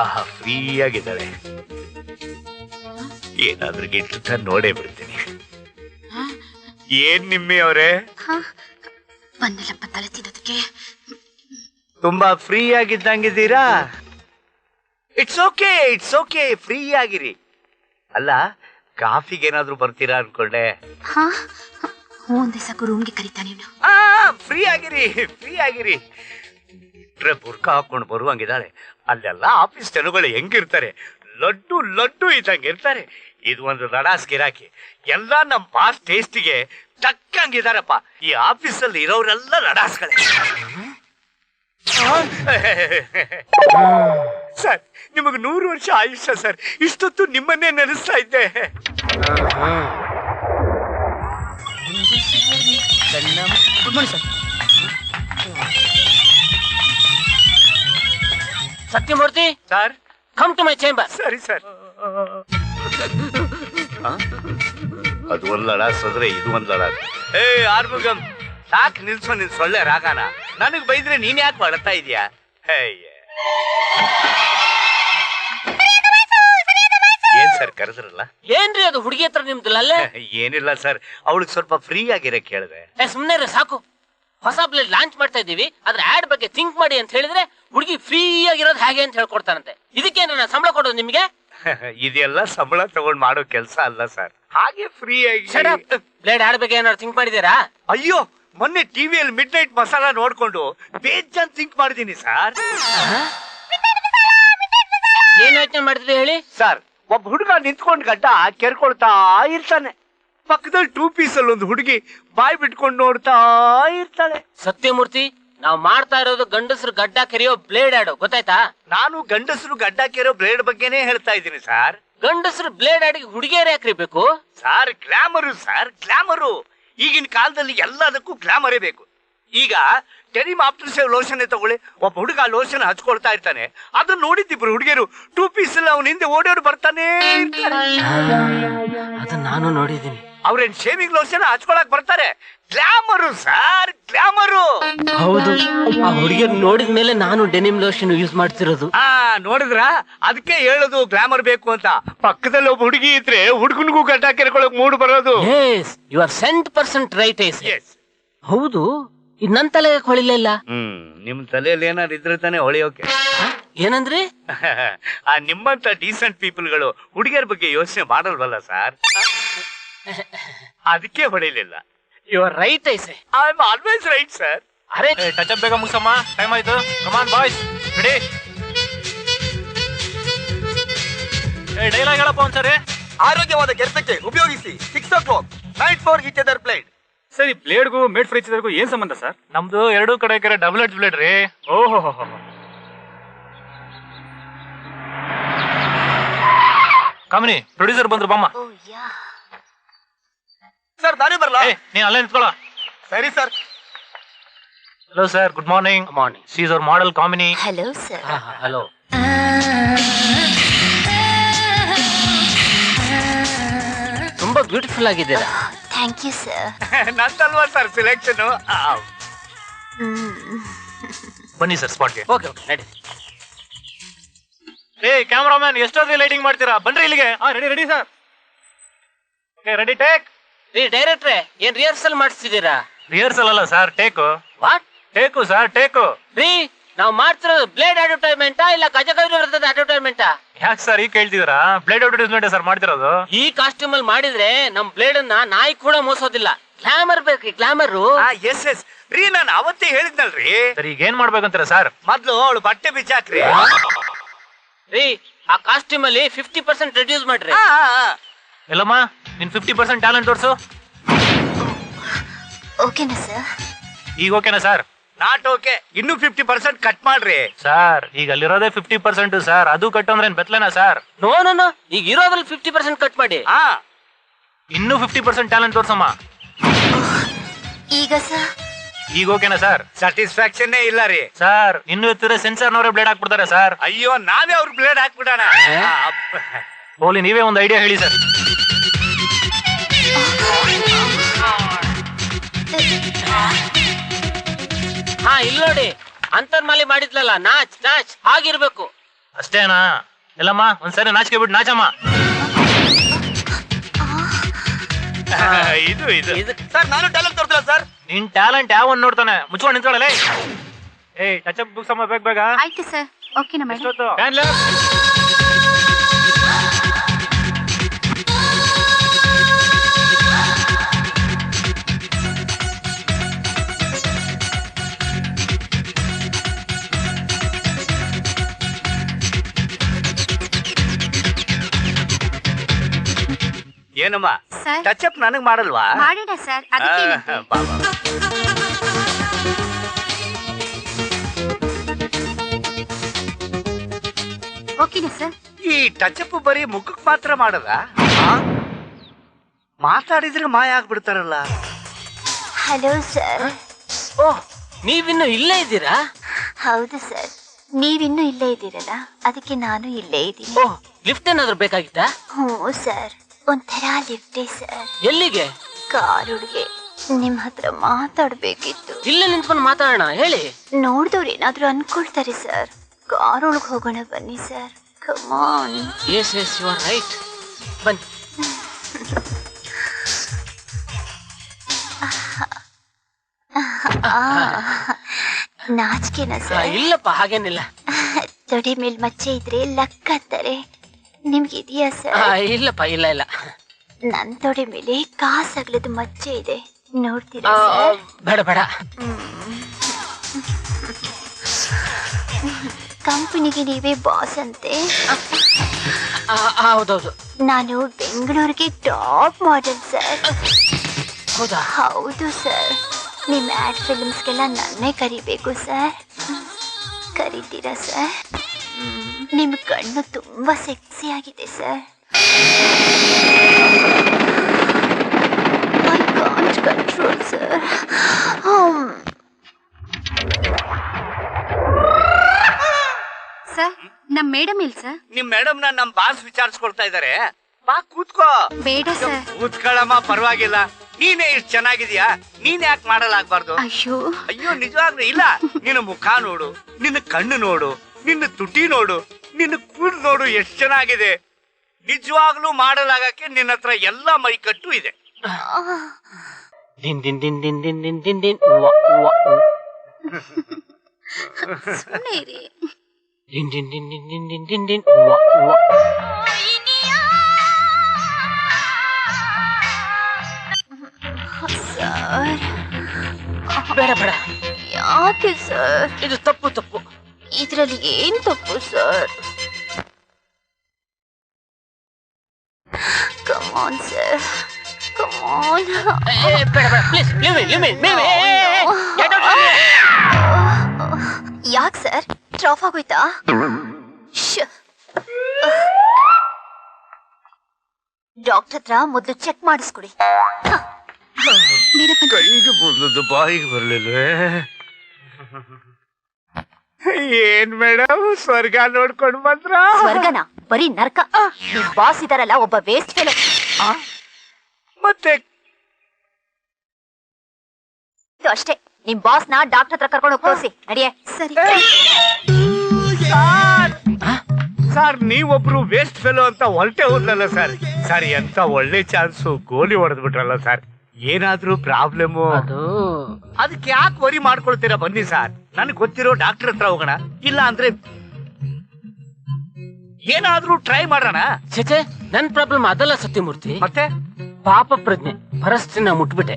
ಆಹಾ, ಫ್ರೀ ಆಗಿದ್ದಾಳೆ. ಏನಾದ್ರೂ ಗಿಟ್ಟ ನೋಡೇ ಬಿಡ್ತೀನಿ. ಏನ್ ನಿಮ್ಮಿ ಅವರೇ, ಬಂದಿಲ್ಲಪ್ಪ ತಲೆ ತಿನ್ನೋದಕ್ಕೆ. ತುಂಬಾ ಫ್ರೀ ಆಗಿದ್ದಂಗಿದ್ದೀರಾ? It's okay, it's okay, free ಆಗಿರಿ. ಅಲ್ಲ, ಕಾಫಿಗೆ ಏನಾದ್ರು ಬರ್ತೀರಾ ಅನ್ಕೊಂಡೆ. ಒಂದ್ ದಿವಸ ರೂಮ್ಗೆ ಕರೀತಾನೆ. ಫ್ರೀ ಆಗಿರಿ, ಫ್ರೀ ಆಗಿರಿ. ಬುರ್ಕ ಹಾಕೊಂಡು ಬರುವಂಗಿದ್ದಾಳೆ. ಅಲ್ಲೆಲ್ಲ ಆಫೀಸ್ ಜನಗಳು ಹೆಂಗಿರ್ತಾರೆ, ಲಡ್ಡು ಲಡ್ಡು ಇದ್ದಂಗೆ ಇರ್ತಾರೆ. ಇದು ಒಂದು ರಡಾಸ್ ಗಿರಾಕಿ. ಎಲ್ಲ ನಮ್ ಬಾಸ್ ಟೇಸ್ಟಿಗೆ ತಕ್ಕಂಗಿದಾರಪ್ಪ. ಈ ಆಫೀಸಲ್ಲಿ ಇರೋರೆಲ್ಲ ರಡಾಸ್ಗಳೇ. ಸರ್, ನಿಮಗೆ 100 ವರ್ಷ ಆಯುಷ್ಯ ಸರ್. ಇಷ್ಟೊತ್ತು ನಿಮ್ಮನ್ನೇ ನೆನೆಸ್ತಾ ಇದ್ದೆ. Good morning sir. Satyamurthy sir, come to my chamber. ಸರಿ ಸರ್. ಅದು ಒಂದ್ ಲಡಾಸ್ ಅಂದ್ರೆ ಇದು ಒಂದ್ ಲಡಾಸ್. ಆರ್ಮುಗಂ, ಸಾಕ್ ನಿಲ್ಸೋ ನಿನ್ ಸೊಳ್ಳೆ ರಾಗಾನ. ನನಗ್ ಬೈದ್ರೆ ನೀನ್ ಯಾಕೆ ಮಾಡ್ತಾ ಇದೀಯಾ? ಏನ್ ಸರ್ ಕರೆದ್ರಲ್ಲ? ಏನ್ರಿ ಅದು ಹುಡುಗಿ ಹತ್ರ ನಿಮ್ದಿಲ್ಲ ಅಲ್ಲೇ? ಏನಿಲ್ಲ ಸರ್, ಅವಳಿಗೆ ಸ್ವಲ್ಪ ಫ್ರೀ ಆಗಿರಕ್ ಹೇಳಿದೆ. ಸುಮ್ನೆ ಸಾಕು. ಹೊಸ ಪ್ಲೇಟ್ ಲಾಂಚ್ ಮಾಡ್ತಾ ಇದೀವಿ, ಅದ್ರ ಆಡ್ ಬಗ್ಗೆ ಥಿಂಕ್ ಮಾಡಿ ಅಂತ ಹೇಳಿದ್ರೆ ಹುಡುಗಿ ಫ್ರೀ ಆಗಿರೋದು ಹೇಗೆ ಅಂತ ಹೇಳ್ಕೊಡ್ತಾರಂತೆ. ಇದಕ್ಕೆ ನಾನು ಸಂಬಳ ಕೊಡೋದು ನಿಮ್ಗೆ? ಇದೆಲ್ಲ ಸಂಬಳ ತಗೊಂಡ್ ಮಾಡೋ ಕೆಲಸ ಅಲ್ಲ ಸರ್. ಹಾಗೆ ಫ್ರೀ ಆಗಿ ಪ್ಲೇಟ್ ಆಡ್ ಬಗ್ಗೆ ಏನಾದ್ರು ಥಿಂಕ್ ಮಾಡಿದೀರಾ? ಅಯ್ಯೋ, ಮೊನ್ನೆ ಟಿವಿಯಲ್ಲಿ ಮಿಡ್ ನೈಟ್ ಮಸಾಲಾ ನೋಡ್ಕೊಂಡು ಬೇಜಾನ್ ಥಿಂಕ್ ಮಾಡಿದೀನಿ ಸರ್. ಏನ್ ಯೋಚನೆ ಮಾಡಿದ್ರಿ ಹೇಳಿ ಸರ್? ಒಬ್ಬ ಹುಡುಗ ನಿಂತ್ಕೊಂಡ್ ಗಡ್ಡ ಕೆರ್ಕೊಳ್ತಾ ಇರ್ತಾನೆ. ಪಕ್ಕದಲ್ಲಿ 2 ಪೀಸಲ್ಲಿ ಒಂದು ಹುಡುಗಿ ಬಾಯಿ ಬಿಟ್ಕೊಂಡು ನೋಡ್ತಾ ಇರ್ತಾಳೆ. ಸತ್ಯಮೂರ್ತಿ, ನಾವು ಮಾಡ್ತಾ ಇರೋದು ಗಂಡಸರು ಗಡ್ಡ ಕೆರೆಯೋ ಬ್ಲೇಡ್ ಆಡು, ಗೊತ್ತಾಯ್ತಾ? ನಾನು ಗಂಡಸರು ಗಡ್ಡ ಕೆರೋ ಬ್ಲೇಡ್ ಬಗ್ಗೆನೇ ಹೇಳ್ತಾ ಇದ್ದೀನಿ ಸರ್. ಗಂಡಸರು ಬ್ಲೇಡ್ ಆಡಿಗೆ ಹುಡುಗಿಯರೇ ಹಾಕ್ರಿಬೇಕು ಸರ್. Glamour sir, glamour. ಈಗಿನ ಕಾಲದಲ್ಲಿ ಎಲ್ಲದಕ್ಕೂ ಗ್ಲಾಮರೇ ಬೇಕು. ಈಗ ಟೆನಿಮ್ ಆಫ್ಟರ್ ಸೇವ್ ಲೋಷನ್ ತಗೊಳ್ಳಿ. ಒಬ್ಬ ಹುಡುಗ ಲೋಷನ್ ಹಚ್ಕೊಳ್ತಾ ಇರ್ತಾನೆ. ಅದನ್ನ ನೋಡಿದ್ದಿಬ್ರು ಹುಡುಗಿಯರು 2 ಪೀಸಲ್ಲಿ ಅವನ ಹಿಂದೆ ಓಡೋಡು ಬರ್ತಾನೆ ಇರ್ತಾರೆ. ಅದನ್ನ ನಾನು ನೋಡಿದ್ದೀನಿ. ಅವ್ರೇನ್ ಶೇವಿಂಗ್ ಲೋಷನ್ ಹಚ್ಕೊಳಕ್ ಬರ್ತಾರೆ? Glamour sir, glamour. ಹೌದು, ಆ ಹುಡುಗಿಯರ್ ನೋಡಿದ ಮೇಲೆ ನಾನು ಡೆನಿಮ್ ಲೋಷನ್ ಯೂಸ್ ಮಾಡ್ತಿರೋದು. ನೋಡಿದ್ರ? ಅದಕ್ಕೆ ಹೇಳೋದು ಗ್ಲಾಮರ್ ಬೇಕು ಅಂತ. ಪಕ್ಕದಲ್ಲಿ ಒಬ್ಬ ಹುಡುಗಿ ಇದ್ರೆ ಹುಡುಗನಿಗೂ ಗಡ್ಡ ಕೆರ್ಕೊಳಕ್ ಮೂಡ್ ಬರೋದು. You are 100% right. ಹೌದು, ಇದು ನನ್ ತಲೆಗೆ ಹೊಳಿಲಿಲ್ಲ. ನಿಮ್ ತಲೆಯಲ್ಲಿ ಏನಾದ್ರು ಇದ್ರೆ ತಾನೆ ಹೊಳೆಯೋಕೆ. ಏನಂದ್ರಿ? ನಿಮ್ಮಂತ ಡೀಸೆಂಟ್ ಪೀಪಲ್ಗಳು ಹುಡುಗಿಯರ ಬಗ್ಗೆ ಯೋಚನೆ ಮಾಡಲ್ವಲ್ಲ ಸರ್, ಅದಕ್ಕೆ ಹೊಳಿಲಿಲ್ಲ. You are right. I am always right sir. ಅರೆ, ಟಚ್ ಅಪ್ ಬೇಗ ಮುಗಿಸಮ್ಮ, ಟೈಮ್ ಆಯ್ತು. ಕಮಾನ್ ಬಾಯ್ಸ್, ರೆಡಿ? ಡೈಲಾಗ್ ಹೇಳಪ್ಪ ಒಂದ್ಸರಿ. ಆರೋಗ್ಯವಾದ ಕೆಲಸಕ್ಕೆ ಉಪಯೋಗಿಸಿ 6 o'clock. Night for each other plate. ಸರಿ, ಬ್ಲೇಡ್ಗೂ ಮೇಡ್ ಫ್ರೈ ಚಿತ್ರಗೂ ಏನ್ ಸಂಬಂಧ ಸರ್? ನಮ್ದು 2 ಕಡೆ ಡಬಲ್ ಎಡ್ಜ್ ಬ್ಲೇಡ್ ರೀ. ಓಹೋ, ಕಾಮಿನಿ ಪ್ರೊಡ್ಯೂಸರ್ ಬಂದ್ರು ಬಾಮ್ಮ. ಸರ್, ನಾನೇ ಬರಲ್ಲ? ನೀನ್ ಅಲ್ಲೇ ನಿಂತ್ಕೊಳ್ಳೋ. ಸರಿ sir. Hello sir, good morning. Morning. She is our model Kamini. Hello sir. Hello. ತುಂಬಾ ಬ್ಯೂಟಿಫುಲ್ ಆಗಿದ್ದೀರಾ. Thank you sir. ನಂದಲ್ವಾ ಸರ್ ಸೆಲೆಕ್ಷನ್? ಬನ್ನಿ ಸರ್ ಸ್ಪಾಟ್ಗೆ. ಓಕೆ ಓಕೆ, ನಡಿ. ಕ್ಯಾಮರಾಮ್ಯಾನ್, ಎಷ್ಟೊತ್ತಿಗೆ ಲೈಟಿಂಗ್ ಮಾಡ್ತೀರಾ? ಬನ್ರಿ ಇಲ್ಲಿಗೆ. Ready ready sir. Ready take. ರೀ ಡೈರೆಕ್ಟ್ರೆ, ಏನ್ ರಿಹರ್ಸಲ್ ಮಾಡಿಸ್ತಿದ್ದೀರಾ? ರಿಹರ್ಸಲ್ ಅಲ್ಲ sir, take. What? Take sir, take. ರೀ, ನಾವು ಮಾಡ್ತಿರೋದು ಬ್ಲೇಡ್ ಅಡ್ವರ್ಟೈಸ್ಮೆಂಟಾ ಇಲ್ಲ ಗಜಗೌರಿ ವ್ರತದ ಅಡ್ವರ್ಟೈಸ್ಮೆಂಟಾ? ಯಾಕೆ ಸರ್ ಈಗ ಕೇಳ್ತಿದ್ದೀರಾ? ಬ್ಲೇಡ್ ಅಡ್ವರ್ಟೈಸ್ಮೆಂಟ್ ಸರ್ ಮಾಡ್ತಿರೋದು. ಈ ಕಾಸ್ಟ್ಯೂಮ್ ಅಲ್ಲಿ ಮಾಡಿದ್ರೆ ನಮ್ ಬ್ಲೇಡ್ ಅನ್ನ ನಾಯಿ ಕೂಡ ಮೋಸೋದಿಲ್ಲ. ಗ್ಲಾಮರ್ ಬೇಕ್ರಿ, ಗ್ಲಾಮರ್. ಎಸ್ ಎಸ್ ರೀ, ನಾನು ಅವತ್ತೇ ಹೇಳಿದ್ನಲ್ರಿ. ಸರ್, ಈಗ ಏನ್ ಮಾಡ್ಬೇಕಂತೀರಾ ಸರ್? ಮೊದ್ಲು ಅವಳು ಬಟ್ಟೆ ಬಿಚ್ಚಾಕ್ರಿ. ರೀ, ಆ ಕಾಸ್ಟ್ಯೂಮ್ ಅಲ್ಲಿ 50% ರೆಡ್ಯೂಸ್ ಮಾಡ್ರಿ. ಎಲ್ಲಮ್ಮ, ನಿನ್ 50% ಟ್ಯಾಲೆಂಟ್ ತೋರ್ಸು. ಓಕೆನಾ ಸರ್? ಈಗ ಓಕೆನಾ ಸರ್? Not okay. ಇನ್ನೂ 50% ಕಟ್ ಮಾಡ್ರಿ. ಸರ್, ಈಗ ಅಲ್ಲಿರೋದೇ 50% ಸರ್. ಅದು ಕಟ್ ಅಂದ್ರೆ ಏನ್ ಬೆತ್ಲೇನಾ ಸರ್? ನೋ ನೋ ನೋ, ಈಗ ಇರೋದ್ರಲ್ಲಿ 50% ಕಟ್ ಮಾಡಿ. ಇನ್ನೂ 50% ಟ್ಯಾಲೆಂಟ್ ತೋರ್ಸಮ್ಮ. ಈಗ ಸರ್? ಈಗ ಓಕೆನಾ ಸರ್? ಸ್ಯಾಟಿಸ್ಫ್ಯಾಕ್ಷನ್ ಇಲ್ಲ ರೀ ಸರ್. ಇನ್ನು ಎತ್ತಿದ್ರೆ ಸೆನ್ಸರ್ನವರೇ ಬ್ಲೇಡ್ ಹಾಕ್ಬಿಡ್ತಾರೆ ಸರ್. ಅಯ್ಯೋ, ನಾವೇ ಅವ್ರ ಬ್ಲೇಡ್ ಹಾಕ್ಬಿಡೋಣ. ಹೋಲಿ, ನೀವೇ ಒಂದು ಐಡಿಯಾ ಹೇಳಿ ಸರ್. ಹಾ, ಇಲ್ಲಿ ನೋಡಿ, ಅಂತರ್ಮಾಲಿ ಮಾಡಿದ್ಲಲ್ಲ, ನಾಚ್ ನಾಚ್ ಆಗಿರ್ಬೇಕು. ಅಷ್ಟೇನಾ? ಎಲ್ಲಮ್ಮ ಒಂದ್ಸರಿ ನಾಚಿಕೆ ಬಿಟ್ಟು ನಾಚಮ್ಮ. ಇದು ಇದು ಸರ್ ನಾನು ಟ್ಯಾಲೆಂಟ್ ತೋರ್ತಿಲ್ಲ ಸರ್. ನಿನ್ ಟ್ಯಾಲೆಂಟ್ ಯಾವನ್ ನೋಡ್ತಾನೆ? ಮುಚ್ಕೊಂಡು ನಿಂತ್ಕೊಳ್ಳಲೇ. ಏಯ್ ಟಚ್ ಅಪ್ ಬುಕ್ಸ್ ಅಮ್ಮ ಬೇಗ. ಆಯ್ತು ಸರ್. ಓಕೆನಾ ಮೇಡಮ್? ಎಷ್ಟೊತ್ತು? Hand left. ಏನಮ್ಮ ಸರ್ ಟಚ್ ಅಪ್ ನನಗ್ ಮಾಡಲ್ವಾ? ಮಾಡೋಣ ಸರ್. ಅದಕ್ಕೆ ಬಾ, ಬಾ. ಓಕೆನಾ ಸರ್? ಈ ಟಚ್ ಅಪ್ ಬರೀ ಮುಖಕ್ ಮಾತ್ರ ಮಾಡದ? ಮಾತಾಡಿದ್ರೆ ಮಾಯ ಆಗ್ಬಿಡ್ತಾರಲ್ಲ. Hello sir. ಓಹ್, ನೀವಿನ್ನು ಇಲ್ಲೇ ಇದ್ದೀರಾ? ಹೌದು ಸರ್. ನೀವಿನ್ನೂ ಇಲ್ಲೇ ಇದ್ದೀರಲ್ಲ, ಅದಕ್ಕೆ ನಾನು ಇಲ್ಲೇ ಇದ್ದೀನಿ. ಓಹ್, ಲಿಫ್ಟ್ ಏನಾದ್ರು ಬೇಕಾಗಿತ್ತಾ? ಹ್ಞೂ ಸರ್, ಒಂಥರ ಲಿಫ್ಟೇ ಸರ್. ಎಲ್ಲಿಗೆ? ಕಾರೊಳಗೆ ನಿಮ್ ಹತ್ರ ಮಾತಾಡ್ಬೇಕಿತ್ತು. ಇಲ್ಲೇ ನಿಂತ್ಕೊಂಡು ಮಾತಾಡೋಣ, ಹೇಳಿ. ನೋಡ್ದವ್ರು ಏನಾದ್ರೂ ಅನ್ಕೊಳ್ತಾರೆ ಸರ್. ಕಾರೊಳಗೆ ಹೋಗೋಣ ಬನ್ನಿ sir. Come on. Yes yes, you are right. ಬನ್ನಿ. ನಾಚಿಕೆನಾ ಸರ್? ಇಲ್ಲಪ್ಪ, ಹಾಗೇನಿಲ್ಲ. ತೊಡೆ ಮೇಲ್ ಮಚ್ಚೆ ಇದ್ರೆ ಲಕ್ ಅಂತಾರೆ. ನಿಮ್ಗಿದೆಯಾ ಸರ್? ಇಲ್ಲಪ್ಪ, ಇಲ್ಲ ಇಲ್ಲ. ನನ್ ತೊಡೆ ಮೇಲೆ ಕಾಸಾಗ್ಲದ ಮಚ್ಚೆ ಇದೆ, ನೋಡ್ತೀರಾ ಸರ್? ಬೇಡ ಬೇಡ. ಕಂಪನಿಗೆ ನೀವೇ ಬಾಸ್ ಅಂತೆ. ಹೌದೌದು. ನಾನು ಬೆಂಗಳೂರಿಗೆ ಟಾಪ್ ಮಾಡೆಲ್ ಸರ್. ಹೌದಾ? ಹೌದು ಸರ್. ನಿಮ್ ಆಡ್ ಫಿಲ್ಮ್ಸ್ಗೆಲ್ಲ ನನ್ನೇ ಕರಿಬೇಕು ಸರ್. ಕರಿತೀರಾ ಸರ್? ನಿಮ್ ಕಣ್ಣು ತುಂಬಾ ಸೆಕ್ಸಿ ಆಗಿದೆ sir. I can't control sir. Sir, ನಮ್ ಮೇಡಮ್ ಇಲ್ಲ ಸರ್. ನಿಮ್ ಮೇಡಮ್ ನಮ್ ಬಾಸ್ ವಿಚಾರಿಸ್ಕೊಳ್ತಾ ಇದಾರೆ. ಬಾ ಕೂತ್ಕೋ. ಬೇಡ ಸರ್. ಕೂತ್ಕೊಳ್ಳಮ್ಮ, ಪರವಾಗಿಲ್ಲ. ನೀನೇ ಇಷ್ಟು ಚೆನ್ನಾಗಿದ್ಯಾ, ನೀನ್ ಯಾಕೆ ಮಾಡಲಾಗ್ಬಾರ್ದು? ಅಯ್ಯೋ ಅಯ್ಯೋ, ನಿಜವಾಗ್ಲೂ ಇಲ್ಲ. ನಿನ್ನ ಮುಖ ನೋಡು, ನಿನ್ನ ಕಣ್ಣು ನೋಡು, ನಿನ್ನ ತುಟಿ ನೋಡು, ನಿನ್ನ ಕೂದಲು ನೋಡು, ಎಷ್ಟು ಚೆನ್ನಾಗಿದೆ. ನಿಜವಾಗ್ಲೂ ಮಾಡಲಾಗಕ್ಕೆ ನಿನ್ನ ಹತ್ರ ಎಲ್ಲ ಮೈಕಟ್ಟು ಇದೆ. ದಿನ್ ದಿನ್ ದಿನ್ ದಿನ್ ದಿನ್ ದಿನ್ ದಿನ್ ದಿನ್ ಸುಮ್ಮನೆ ಇರಿ. ದಿನ್ ದಿನ್ ದಿನ್ ದಿನ್ ದಿನ್ ದಿನ್ ದಿನ್ ದಿನ್ ಸರ್, ಬೇಡ ಬೇಡ. ಯಾಕೆ ಸರ್? ಇದು ತಪ್ಪು ತಪ್ಪು. ಇದ್ರಲ್ಲಿ ಏನ್ ತಪ್ಪು ಸರ್? ಕಮಾನ್ ಸರ್, ಕಮಾನ್. ಬೇಡ ಬೇಡ, please leave me leave me. ಯಾಕೆ ಸರ್? ಟ್ರಾಫ್ ಆಗೋಯ್ತಾ? ಡಾಕ್ಟರ್ ಹತ್ರ ಮೊದಲು ಚೆಕ್ ಮಾಡಿಸ್ಕೊಡಿ. ಕೈಗೆ ಬಂದದ್ದು ಬಾಯಿಗೆ ಬರ್ಲಿಲ್ವೇ? ಏನ್ ಮೇಡಮ್, ಸ್ವರ್ಗ ನೋಡ್ಕೊಂಡು ಬಂದ್ರ? ಸ್ವರ್ಗನ? ಬರೀ ನರ್ಕ. ನಿಮ್ ಬಾಸ್ ಇದಾರಲ್ಲ, ಒಬ್ಬ ವೇಸ್ಟ್ ಫೆಲೋ. ಮತ್ತೆ ಅಷ್ಟೇ. ನಿಮ್ ಬಾಸ್ ನ ಡಾಕ್ಟರ್ ಹತ್ರ ಕರ್ಕೊಂಡು ಹೋಗಿ ನಡಿಯೇ. ಸರಿ ಸರ್, ನೀವೊಬ್ರು ವೇಸ್ಟ್ ಫೆಲೋ ಅಂತ ಹೊಲ್ಟೆ ಹೋದ್ಲಲ್ಲ ಸರ್. ಸರ್, ಎಂತ ಒಳ್ಳೆ ಚಾನ್ಸು, ಗೋಲಿ ಹೊಡೆದ್ಬಿಟ್ರಲ್ಲ ಸರ್. ಏನಾದ್ರೂ ಪ್ರಾಬ್ಲಮ್? ಅದಕ್ಕೆ ಯಾಕೆ ವರಿ ಮಾಡ್ಕೊಳ್ತೀರಾ? ಬನ್ನಿ ಸರ್, ನನ್ಗೆ ಗೊತ್ತಿರೋ ಡಾಕ್ಟರ್ ಹತ್ರ ಹೋಗೋಣ. ಇಲ್ಲ ಅಂದ್ರೆ ಏನಾದ್ರೂ ಟ್ರೈ ಮಾಡೋಣ. ಚೇಚೆ, ನನ್ ಪ್ರಾಬ್ಲಮ್ ಅದಲ್ಲ ಸತ್ಯಮೂರ್ತಿ. ಮತ್ತೆ ಪಾಪ ಪ್ರಜ್ಞೆ, ಪರಸ್ತ್ರೀನ ಮುಟ್ಬಿಟ್ಟೆ.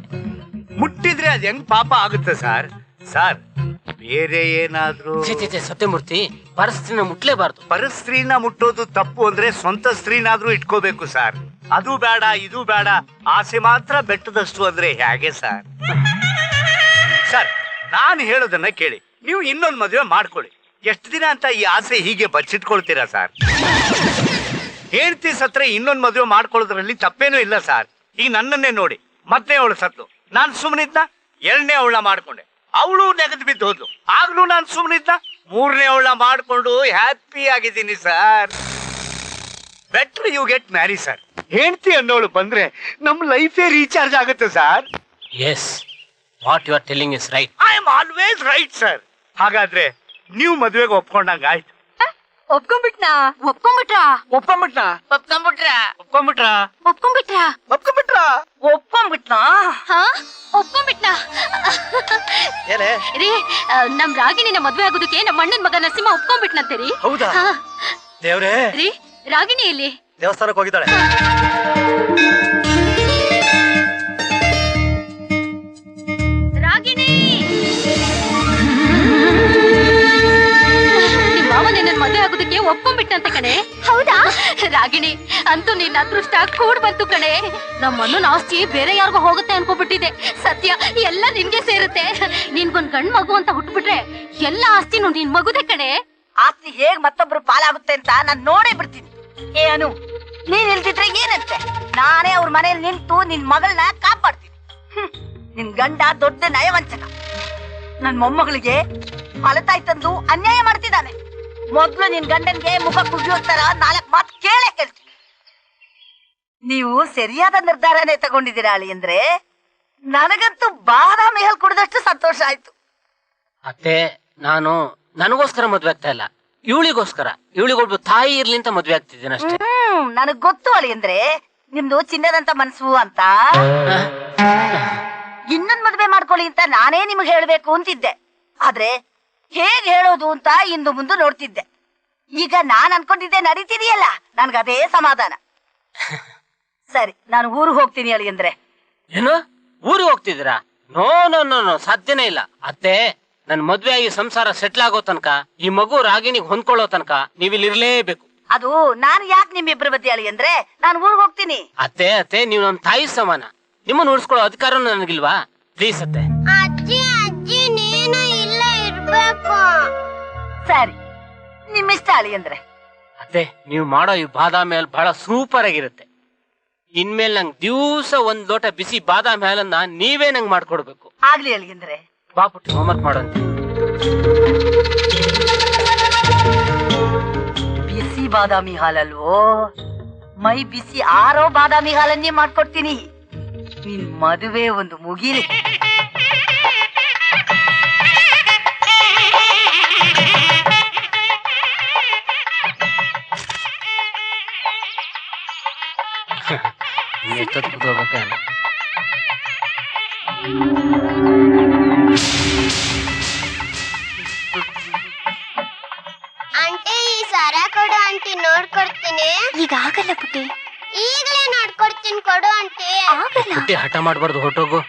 ಮುಟ್ಟಿದ್ರೆ ಅದ್ ಹೆಂಗ್ ಪಾಪ ಆಗುತ್ತೆ ಸರ್? ಸರ್, ಬೇರೆ ಏನಾದ್ರೂ? ಚೇಚೆ ಸತ್ಯಮೂರ್ತಿ, ಪರಸ್ತ್ರೀನ ಮುಟ್ಲೇಬಾರ್ದು. ಪರಸ್ತ್ರೀನ ಮುಟ್ಟೋದು ತಪ್ಪು ಅಂದ್ರೆ ಸ್ವಂತ ಸ್ತ್ರೀನಾದ್ರೂ ಇಟ್ಕೋಬೇಕು ಸರ್. ಅದು ಬೇಡ, ಇದು ಬೇಡ, ಆಸೆ ಮಾತ್ರ ಬೆಟ್ಟದಷ್ಟು ಅಂದ್ರೆ ಹೇಗೆ ಸರ್? ಸರ್, ನಾನು ಹೇಳೋದನ್ನ ಕೇಳಿ. ನೀವು ಇನ್ನೊಂದು ಮದುವೆ ಮಾಡ್ಕೊಳ್ಳಿ. ಎಷ್ಟು ದಿನ ಅಂತ ಈ ಆಸೆ ಹೀಗೆ ಬಚ್ಚಿಟ್ಕೊಳ್ತೀರಾ ಸರ್? ಹೆಂಡತಿ ಸತ್ರೆ ಇನ್ನೊಂದು ಮದುವೆ ಮಾಡ್ಕೊಳ್ಳೋದ್ರಲ್ಲಿ ತಪ್ಪೇನೂ ಇಲ್ಲ ಸರ್. ಈಗ ನನ್ನನ್ನೇ ನೋಡಿ, ಮೊದಲನೇ ಅವಳು ಸತ್ಲು, ನಾನು ಸುಮ್ಮನಿದ್ನ. ಎರಡನೇ ಅವಳ ಮಾಡ್ಕೊಂಡೆ, ಅವಳು ನೆಗೆದು ಬಿದ್ದು ಹೋದ್ಲು, ಆಗ್ಲೂ ನಾನು ಸುಮ್ಮನಿದ್ನ. ಮೂರನೇ ಅವಳ ಮಾಡ್ಕೊಂಡು ಹ್ಯಾಪಿ ಆಗಿದ್ದೀನಿ sir. Better you get marry sir. ಹೆಂಡತಿ ಅನ್ನೋಳು ಬಂದ್ರೆ ನಮ್ ಲೈಫೇ ರೀಚಾರ್ಜ್ ಆಗುತ್ತೆ sir. Yes, what you are telling is right. I am always right sir. ಹಾಗಾದ್ರೆ ನೀವು ಮದುವೆಗೆ ಒಪ್ಕೊಂಡಂಗ ಆಯ್ತು. ಒಪ್ಕೊಂಡ್ಬಿಟ್ನಾ? ಒಪ್ಕೊಂಡ್ಬಿಟ್ರಾ? ಒಪ್ಕೊಂಡ್ಬಿಟ್ನಾ? ಹಾ, ಒಪ್ಕೊಂಡ್ಬಿಟ್ನಾ? ಏನೇ ರೀ, ನಮ್ ರಾಗಿಣಿನ ಮದ್ವೆ ಆಗೋದಕ್ಕೆ ನಮ್ಮ ಅಣ್ಣನ್ ಮಗ ನರಸಿಂಹ ಒಪ್ಕೊಂಡ್ಬಿಟ್ನಂತೆ ರೀ. ಹೌದಾ? ಹಾ. ದೇವ್ರೇ, ರೀ, ರಾಗಿಣಿ ಎಲ್ಲಿ? ದೇವಸ್ಥಾನಕ್ಕೆ ಹೋಗಿದ್ದಾಳೆ. ರಾಗಿಣಿ, ನಿಮ್ ಮಾವ ನಿನ್ನ ಮದ್ವೆ ಆಗೋದಕ್ಕೆ ಒಪ್ಕೊಂಡ್ಬಿಟ್ಟಂತೆ ಕಣೆ. ಹೌದಾ? ರಾಗಿಣಿ, ಅಂತೂ ನಿನ್ನ ಅದೃಷ್ಟ ಕೂಡ್ ಬಂತು ಕಣೆ. ನಮ್ಮ ಅಣ್ಣನ ಆಸ್ತಿ ಬೇರೆ ಯಾರಿಗೋ ಹೋಗುತ್ತೆ ಅನ್ಕೋಬಿಟ್ಟಿದೆ. ಸತ್ಯ, ಎಲ್ಲ ನಿನ್ಗೆ ಸೇರುತ್ತೆ. ನಿನ್ಗೊಂದ್ ಗಂಡ್ ಮಗು ಅಂತ ಹುಟ್ಬಿಟ್ರೆ ಎಲ್ಲ ಆಸ್ತಿನೂ ನಿನ್ ಮಗುದೇ ಕಣೆ. ಆಸ್ತಿ ಹೇಗ್ ಮತ್ತೊಬ್ರು ಪಾಲಾಗುತ್ತೆ ಅಂತ ನಾನ್ ನೋಡೇ ಬಿಡ್ತೀನಿ. ಏ ಅನು, ನೀನ್ ಇಲ್ದಿದ್ರೆ ಏನಂತೆ? ನಾನೇ ಅವ್ರ ಮನೇಲಿ ನಿಂತು ನಿನ್ ಮಗಳನ್ನ ಕಾಪಾಡ್ತೀನಿ. ನಿನ್ ಗಂಡ ದೊಡ್ಡ ನಯವಂಚಕ. ನನ್ ಮೊಮ್ಮಗಳಿಗೆ ಫಲತಾಯಿ ತಂದು ಅನ್ಯಾಯ ಮಾಡ್ತಿದ್ದಾನೆ. ಮೊದ್ಲು ನಿನ್ ಗಂಡನ್ಗೆ ಮುಖ ಕುಗ್ಗಿಯೋ ತರ 4 ಮಾತು ಕೇಳೇ ಕೇಳ್ತೀನಿ. ನೀವು ಸರಿಯಾದ ನಿರ್ಧಾರನೇ ತಗೊಂಡಿದ್ದೀರಾ ಅಳಿ ಅಂದ್ರೆ ನನಗಂತೂ ಬಾದಾಮಿ ಹಾಲು ಕುಡಿದಷ್ಟು ಸಂತೋಷ ಆಯ್ತು. ಅತ್ತೆ, ನಾನು ನನಗೋಸ್ಕರ ಮದ್ವೆ ಆಗ್ತಾ ಇಲ್ಲ, ಇವಳಿಗೋಸ್ಕರ. ಇವಳಿಗೊಬ್ಬ ತಾಯಿ ಇರ್ಲಿ ಅಂತ ಮದ್ವೆ ಆಗ್ತಿದ್ದೀನಿ ಅಷ್ಟೇ. ನನಗ್ ಗೊತ್ತು ಅಳಿ ಅಂದ್ರೆ ನಿಮ್ದು ಚಿನ್ನದಂತ ಮನ್ಸು ಅಂತ. ಇನ್ನೊಂದ್ ಮದ್ವೆ ಮಾಡ್ಕೊಳ್ಳಿ ಅಂತ ನಾನೇ ನಿಮ್ಗೆ ಹೇಳ್ಬೇಕು ಅಂತಿದ್ದೆ. ಆದ್ರೆ ಹೇಗ್ ಹೇಳೋದು ಅಂತ ಇಂದು ಮುಂದೆ ನೋಡ್ತಿದ್ದೆ. ಈಗ ನಾನ್ ಅನ್ಕೊಂಡಿದ್ದೆ ನಡೀತಿದೆಯಲ್ಲ, ನನ್ಗದೇ ಸಮಾಧಾನ. ಸರಿ, ನಾನು ಊರಿಗೆ ಹೋಗ್ತೀನಿ ಅಳಿ ಅಂದ್ರೆ. ಏನು, ಊರಿಗೆ ಹೋಗ್ತಿದ್ದೀರಾ? ನೋ ನೋ ನೋ ನೋ, ಸಾಧ್ಯನೇ ಇಲ್ಲ ಅತ್ತೆ. ನನ್ ಮದ್ವೆ ಆಗಿ ಸಂಸಾರ ಸೆಟ್ಲ್ ಆಗೋ ತನಕ, ಈ ಮಗು ರಾಗಿಣಿಗೆ ಹೊಂದ್ಕೊಳ್ಳೋ ತನಕ ನೀವಿಲ್ಲಿ ಇರ್ಲೇಬೇಕು. ಅದು ನಾನು ಯಾಕೆ ನಿಮ್ಮಿಬ್ರ ಬದಿ ಅಳಿ ಅಂದ್ರೆ ನಾನು ಊರಿಗೆ ಹೋಗ್ತೀನಿ. ಅತ್ತೆ ಅತ್ತೆ, ನೀವು ನಮ್ ತಾಯಿ ಸಮಾನ. ನಿಮ್ಮನ್ನ ಉಳಿಸ್ಕೊಳ್ಳೋ ಅಧಿಕಾರ ನನಗಿಲ್ವಾ? ಪ್ಲೀಸ್ ಅತ್ತೆ. ಅಜ್ಜಿ, ಅಜ್ಜಿ, ನೀನು ಇಲ್ಲ ಇರ್ಬೇಕು. ಸರಿ, ನಿಮ್ಮಿಷ್ಟ ಅಳಿ ಅಂದ್ರೆ. ಅತ್ತೆ, ನೀವು ಮಾಡೋ ಈ ಬಾದಾಮಿ ಹಾಲು ಬಹಳ ಸೂಪರ್ ಆಗಿರುತ್ತೆ. ಇನ್ಮೇಲೆ ನಂಗೆ ದಿವಸ 1 ಲೋಟ ಬಿಸಿ ಬಾದಾಮಿ ಹಾಲನ್ನ ನೀವೇ ನಂಗೆ ಮಾಡ್ಕೊಡ್ಬೇಕು. ಆಗ್ಲಿ ಅಳಿ ಅಂದ್ರೆ. ಬಾಪುಟ್ಟಿ ಹೋಮ್ವರ್ಕ್ ಮಾಡೋಂತ. ಬಿಸಿ ಬಾದಾಮಿ ಹಾಲಲ್ವೋ, ಮೈ ಬಿಸಿ ಆರೋ ಬಾದಾಮಿ ಹಾಲನ್ನೇ ಮಾಡ್ಕೊಡ್ತೀನಿ. ನಿನ್ ಮದುವೆ ಒಂದು ಮುಗಿಲಿ. ಎಷ್ಟೊತ್ತು ಕೂತ್ಕೋಬೇಕೇನು? ಆಂಟಿ, ಈ ಸರ ಕೊಡು ಆಂಟಿ, ನೋಡ್ಕೊಡ್ತೀನಿ. ಈಗ ಆಗಲ್ಲ ಪುಟ್ಟಿ, ಈಗಲೇ ನೋಡ್ಕೊಡ್ತೀನಿ, ಕೊಡು ಆಂಟಿ. ಆಗಲ್ಲ. ಪುಟ್ಟಿ ಹಠ ಮಾಡ್ಬಾರ್ದು, ಹೊಟ್ಟೋಗು.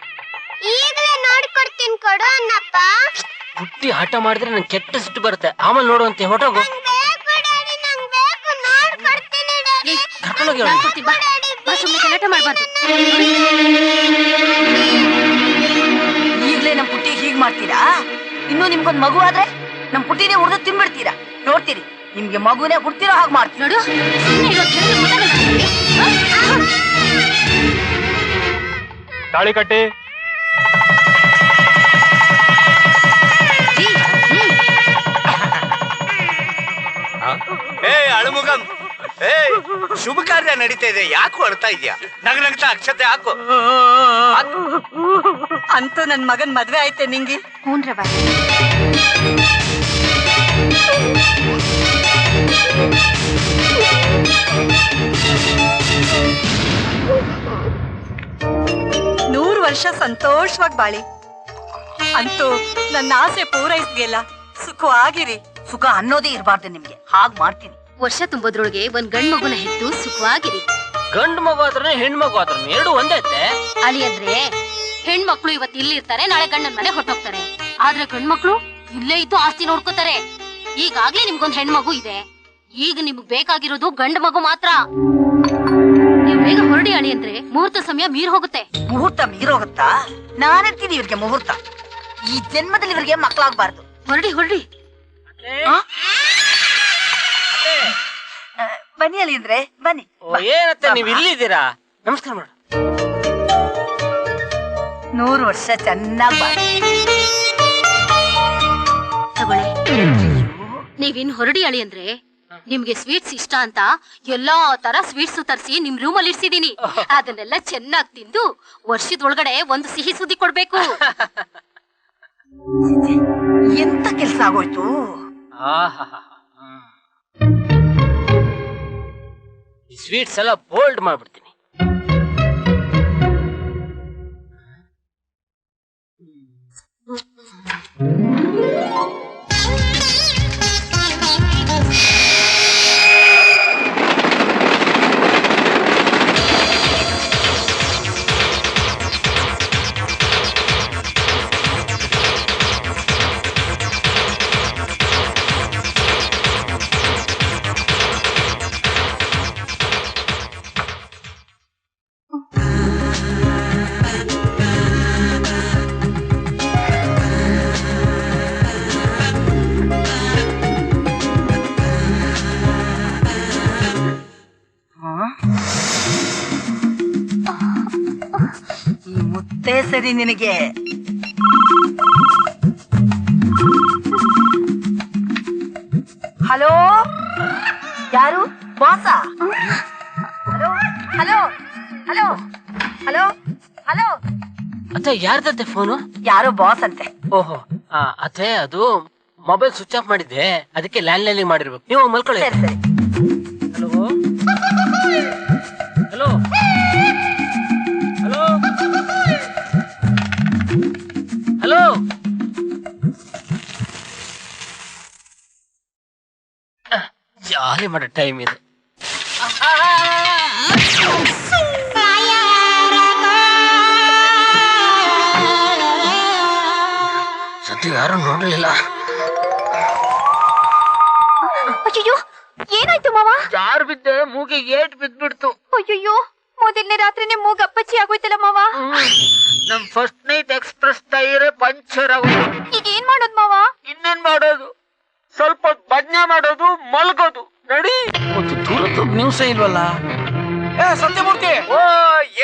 ಈಗಲೇ ನೋಡ್ಕೊಡ್ತೀನಿ, ಕೊಡು ಅನ್ನಪ್ಪ. ಪುಟ್ಟಿ ಹಠ ಮಾಡಿದ್ರೆ ನಂಗೆ ಕೆಟ್ಟ ಸಿಟ್ಟು ಬರುತ್ತೆ. ಆಮೇಲೆ ನೋಡುವಂತೆ, ಹೊಟ್ಟೋಗು. ಬೇಕು ಡ್ಯಾಡಿ, ನಂಗೆ ಬೇಕು, ನೋಡ್ಕೊಡ್ತೀನಿ ಡ್ಯಾಡಿ. ಕರ್ಕೊಂಡೋಗಿ ನಾನ್ ಕೊಡ್ತೀನಿ, ಬಾ. ಬಾ, ಸುಮ್ನೆ ಗಲಾಟೆ ಮಾಡ್ಬಾರ್ದು. ಈಗ್ಲೇ ನಮ್ ಪುಟ್ಟಿ ಹೀಗ್ ಮಾಡ್ತೀರಾ? ಇನ್ನು ನಿಮ್ಗೊಂದ್ ಮಗು ಆದ್ರೆ ನಮ್ ಪುಟ್ಟಿನೇ ಉಡ್ದು ತಿನ್ಬಿಡ್ತೀರಾ. ನೋಡ್ತೀರಿ, ನಿಮ್ಗೆ ಮಗುನೇ ಹುಡ್ತಿರೋ ಹಾಗೆ ಮಾಡ್ತೀವಿ. ನೋಡು, ಸುಮ್ನೆ ಇರೋ, ಕೇಳಿದ್ರೆ ಗೊತ್ತಾಗಲ್ಲ. ತಾಳಿ ಕಟ್ಟಿ. ಏ ಅಳುಮುಗಂ, ಏ ಶುಭ ಕಾರ್ಯ ನಡೀತಾ ಇದೆ, ಯಾಕೋ ಅಳ್ತಾ ಇದ್ಯಾ? ನಗ್ನಗ್ತಾ ಅಕ್ಷತೆ ಹಾಕು. ಅಂತೂ ನನ್ ಮಗನ್ ಮದ್ವೆ ಆಯ್ತೆ ನಿಂಗೆ. ಹೂನ್ರವ. ವರ್ಷ ಸಂತೋಷವಾಗಿ ಬಾಳಿ. ಅಂತೂ ನನ್ನ ಆಸೆ ಪೂರೈಸ್ಗೆಲ್ಲ ಸುಖವಾಗಿರಿ. ಸುಖ ಅನ್ನೋದೇ ಇರಬಾರ್ದು ನಿಮ್ಗೆ, ಹಾಗ್ ಮಾಡ್ತೀನಿ. ವರ್ಷ ತುಂಬೋದ್ರೊಳಗೆ ಒಂದ್ ಗಂಡ್ ಮಗುನ ಹೆತ್ತು ಸುಖವಾಗಿರಿ. ಗಂಡು ಮಗು ಆದ್ರೆ ಹೆಣ್ಮಗು ಆದ್ರೆ ಎರಡು ಒಂದೇ ಐತೆ. ಅಲ್ಲಿ ಅಂದ್ರೆ ಹೆಣ್ಮಕ್ಳು ಇವತ್ತು ಇಲ್ಲಿ ಇರ್ತಾರೆ, ನಾಳೆ ಗಂಡನ ಮನೆ ಹೊಟ್ಟೋಗ್ತಾರೆ. ಆದ್ರೆ ಗಂಡ್ಮಕ್ಳು ಇಲ್ಲೇ ಇದ್ದು ಆಸ್ತಿ ನೋಡ್ಕೋತಾರೆ. ಈಗಾಗ್ಲೇ ನಿಮ್ಗೊಂದ್ ಹೆಣ್ಮಗು ಇದೆ, ಈಗ ನಿಮ್ಗ್ ಬೇಕಾಗಿರೋದು ಗಂಡ ಮಗು ಮಾತ್ರ. ನೀವ್ ಬೇಗ ಹೊರಡಿ ಅಳಿ ಅಂದ್ರೆ ಮುಹೂರ್ತ ಸಮಯ ಮೀರ್ ಹೋಗುತ್ತೆ. ಮುಹೂರ್ತ ಮೀರೋಗುತ್ತಾ? ನಾನೆಂತೀನಿ ಇವ್ರಿಗೆ ಮುಹೂರ್ತ. ಈ ಜನ್ಮದಲ್ಲಿ ಇವ್ರಿಗೆ ಮಕ್ಕಳಾಗ್ಬಾರ್ದು. ಹೊರಡಿ ಹೊರಡಿ. ಬನ್ನಿ ಅಲ್ಲಿ ಅಂದ್ರೆ ಬನ್ನಿ. ಏನತ್ತೆ ನೀವ್ ಇಲ್ಲಿದ್ದೀರಾ? ನಮಸ್ಕಾರ ಮೇಡಮ್. 100 ವರ್ಷ ಚೆನ್ನಾಗ್ ಬಾಳಿ. ತಗೊಳ್ಳಿ. ನೀವಿನ್ ಹೊರಡಿ ಅಳಿ ಅಂದ್ರೆ ನಿಮ್ಗೆ ಸ್ವೀಟ್ಸ್ ಇಷ್ಟ ಅಂತ ಎಲ್ಲಾ ತರ ಸ್ವೀಟ್ಸ್ ತರಿಸಿ ನಿಮ್ ರೂಮ್ ಅಲ್ಲಿ ಇಡ್ಸಿದೀನಿ. ಅದನ್ನೆಲ್ಲ ಚೆನ್ನಾಗ್ ತಿಂದು ವರ್ಷದೊಳಗಡೆ ಒಂದು ಸಿಹಿ ಸುದ್ದಿ ಕೊಡ್ಬೇಕು. ಎಂತ ಕೆಲ್ಸ ಆಗೋಯ್ತು. ಆಹಾ ಈ ಸ್ವೀಟ್ಸ್ ಎಲ್ಲ ಬೋಲ್ಡ್ ಮಾಡ್ಬಿಡ್ತೀನಿ. ಈ ಮುತ್ತೇ ಸರಿ ನಿನಗೆ. ಹಲೋ, ಯಾರು? ಬಾಸ? Hello hello hello hello hello. ಅತ್ತೆ ಯಾರ್ದತ್ತೆ ಫೋನು? ಯಾರೋ ಬಾಸ್ ಅಂತೆ. ಓಹೋ ಅತ್ತೆ ಅದು ಮೊಬೈಲ್ ಸ್ವಿಚ್ ಆಫ್ ಮಾಡಿದ್ದೆ, ಅದಕ್ಕೆ ಲ್ಯಾಂಡ್ ಲೈನ್ ಮಾಡಿರ್ಬೇಕು. ನೀವು ಮಲ್ಕೊಳ್ಳಿ. ಸರಿ ಸರಿ. Hello hello hello hello. Jolly ಮಾಡೋ ಟೈಮ್ ಇದೆ. ಸದ್ಯ ಯಾರು ನೋಡ್ಲಿಲ್ಲ. ಅಯ್ಯೋ ಏನಾಯ್ತು ಮಾವ? ಯಾರು ಬಿದ್ದೆ, ಮೂಗಿಗೆ ಏಟ್ ಬಿದ್ಬಿಡ್ತು. ಅಯ್ಯೋ ಮೊದಲನೇ ರಾತ್ರಿನೇ ಮೂಗ್ ಅಪ್ಪಚ್ಚಿ ಆಗೋಯ್ತಲ್ಲ ಮಾವ. ನಮ್ ಫಸ್ಟ್ ನೈಟ್ ಎಕ್ಸ್ಪ್ರೆಸ್ ಟೈರೇ ಪಂಚರ್ ಆಗೋದು. ಈಗ ಏನ್ ಮಾಡೋದ್ ಮಾವ? ಇನ್ನೇನ್ ಮಾಡೋದು, ಸ್ವಲ್ಪ ಭಜನೆ ಮಾಡೋದು, ಮಲ್ಗೋದು. ನಡಿ. ಒಂದು ದೂರದ್ದು ನ್ಯೂಸ್ ಇಲ್ವಲ್ಲ. ಸತ್ಯಮೂರ್ತಿ, ಓ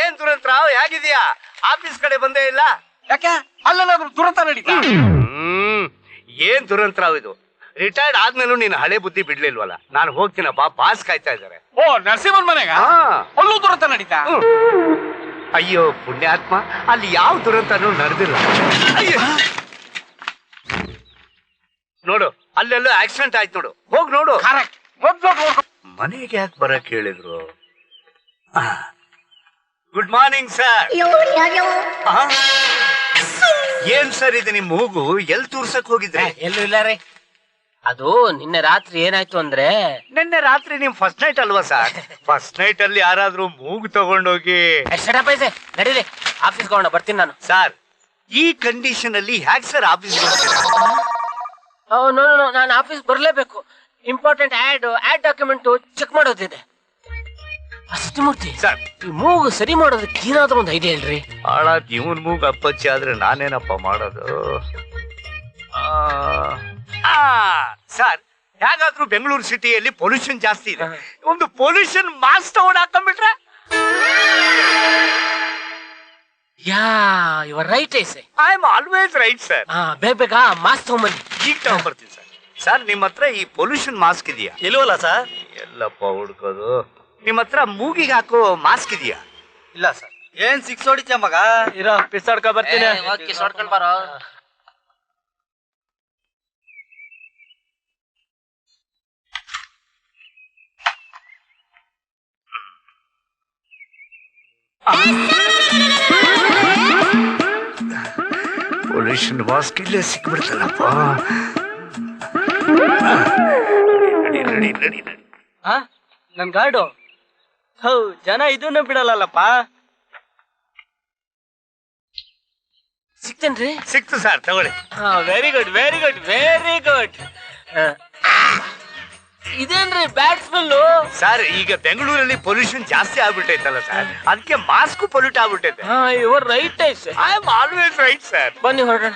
ಏನ್ ದುರಂತರಾವ್, ಹೇಗಿದ್ಯಾ? ಆಫೀಸ್ ಕಡೆ ಬಂದೇ ಇಲ್ಲ ಯಾಕೆ ಅಲ್ಲೇನಾದ್ರು ದುರಂತ ನಡೀತಾ? ಏನ್ ದುರಂತರಾವ್ ಇದು? ರಿಟೈರ್ಡ್ ಆದ್ಮೇಲೂ ನೀನ್ ಹಳೆ ಬುದ್ಧಿ ಬಿಡ್ಲಿಲ್ವಲ್ಲ. ನಾನು ಹೋಗ್ತೀನಪ್ಪ, ಬಾಸ್ ಕಾಯ್ತಾ ಇದಾರೆ. ಓ, ನರಸಿಂಹನ್ ಮನೆಗ ಅಲ್ಲೂ ದುರಂತ ನಡೀತಾ? ಅಯ್ಯೋ ಪುಣ್ಯಾತ್ಮ, ಅಲ್ಲಿ ಯಾವ ದುರಂತನೂ ನಡೆದಿಲ್ಲ. ನೋಡು, ಅಲ್ಲೆಲ್ಲೋ ಆಕ್ಸಿಡೆಂಟ್ ಆಯ್ತು ನೋಡು, ಹೋಗ್ ನೋಡು. ಮನೆಗೆ ಯಾಕೆ ಬರಕ್ ಹೇಳಿದ್ರು? Good morning sir. ಏನ್ ಸರ್ ಇದು ನಿಮ್ ಮೂಗು? ಎಲ್ ತೋರ್ಸಕ್ ಹೋಗಿದ್ರೆ? ಎಲ್ಲೂ ಇಲ್ಲ ರೀ. ಅದು ನಿನ್ನೆ ರಾತ್ರಿ ಏನಾಯ್ತು ಅಂದ್ರೆ, ನಿನ್ನೆ ರಾತ್ರಿ ನಿಮ್ ಫಸ್ಟ್ ನೈಟ್ ಅಲ್ವಾ ಸರ್? ಫಸ್ಟ್ ನೈಟ್ ಅಲ್ಲಿ ಯಾರಾದ್ರೂ ಮೂಗು ತಗೊಂಡೋಗಿ ಪೈಸೆ ನಡೀರಿ, ಆಫೀಸ್ಗೆ ಹೋಗೋಣ, ಬರ್ತೀನಿ ನಾನು. ಸರ್ ಈ ಕಂಡೀಷನ್ ಅಲ್ಲಿ ಹ್ಯಾಕ್ ಸರ್ ಆಫೀಸ್ ಬರ್ತೀರಾ? ನಾನು ಆಫೀಸ್ ಬರ್ಲೇಬೇಕು. ಇಂಪಾರ್ಟೆಂಟ್ ಆಡ್ ಡಾಕ್ಯುಮೆಂಟ್ ಚೆಕ್ ಮಾಡೋದಿದೆ. ಸತ್ಯಮೂರ್ತಿ ಸರ್, ಈ ಮೂಗು ಸರಿ ಮಾಡೋದಕ್ಕೆ ಏನಾದ್ರೂ ಒಂದು ಐಡಿಯಾ ಇಲ್ರಿ? ಹಾಳಾದ್ ಇವನ್ ಮೂಗು ಅಪ್ಪಚ್ಚಿ ಆದ್ರೆ ನಾನೇನಪ್ಪ ಮಾಡೋದು? ಸರ್, ಹೇಗಾದ್ರೂ ಬೆಂಗಳೂರು ಸಿಟಿಯಲ್ಲಿ ಪೊಲ್ಯೂಷನ್ ಜಾಸ್ತಿ ಇದೆ, ಒಂದು ಪೊಲ್ಯೂಷನ್ ಮಾಸ್ಕ್ ತಗೊಂಡು ಹಾಕೊಂಡ್ಬಿಟ್ರೆ? Yeah your right I say. I am always right sir. ಬೇಗ ಮಾಸ್ಕ್ ತಗೊಂಬನ್ನಿ. ಈಗ ತಗೊಂಡ್ಬರ್ತೀನಿ ಸರ್. ಸರ್, ನಿಮ್ಮ ಹತ್ರ ಈ ಪೊಲ್ಯೂಷನ್ ಮಾಸ್ಕ್ ಇದೆಯಾ? ಇಲ್ವಲ್ಲ ಸರ್. ಎಲ್ಲಪ್ಪ ಹುಡ್ಕೋದು. ನಿಮ್ಮ ಹತ್ರ ಮೂಗಿಗೆ ಹಾಕೋ ಮಾಸ್ಕ್ ಇದೆಯಾ? ಇಲ್ಲ ಸರ್. ಏನ್ ಸಿಕ್ಸ್ ಹೊಡಿತ್ಯ ಮಗ? ಇರೋ ಪಿಸಾಡ್ಕ ಬರ್ತೀನಿ. ನೋಡ್ಕೊಂಡ್ ಬರೋ. ಪೊಲ್ಯೂಷನ್ ಮಾಸ್ಕ್ ಇಲ್ಲೇ ಸಿಕ್ಬಿಡ್ತಲ್ಲಪ್ಪ. ನಡಿ ನಡಿ ನಡಿ. ನನ್ ಗಾರ್ಡು ಜನ ಇದನ್ನು ಬಿಡಲ್ಲಪ್ಪ. ಸಿಗ್ತೇನ್ರಿ? ಸಿಕ್ತು ಸರ್, ತಗೊಳ್ಳಿ. Very good very good very good. ಇದೇನ್ರಿ ಬ್ಯಾಡ್ ಸ್ಮೆಲ್ಲು? ಸರ್, ಈಗ ಬೆಂಗಳೂರಲ್ಲಿ ಪೊಲ್ಯೂಷನ್ ಜಾಸ್ತಿ ಆಗ್ಬಿಟ್ಟೈತಲ್ಲ ಸರ್, ಅದಕ್ಕೆ ಮಾಸ್ಕ್ ಪೊಲ್ಯೂಟ್ ಆಗ್ಬಿಟ್ಟೈತೆ. Your right I say. I am always right sir. ಬನ್ನಿ ಹೊರಡೋಣ.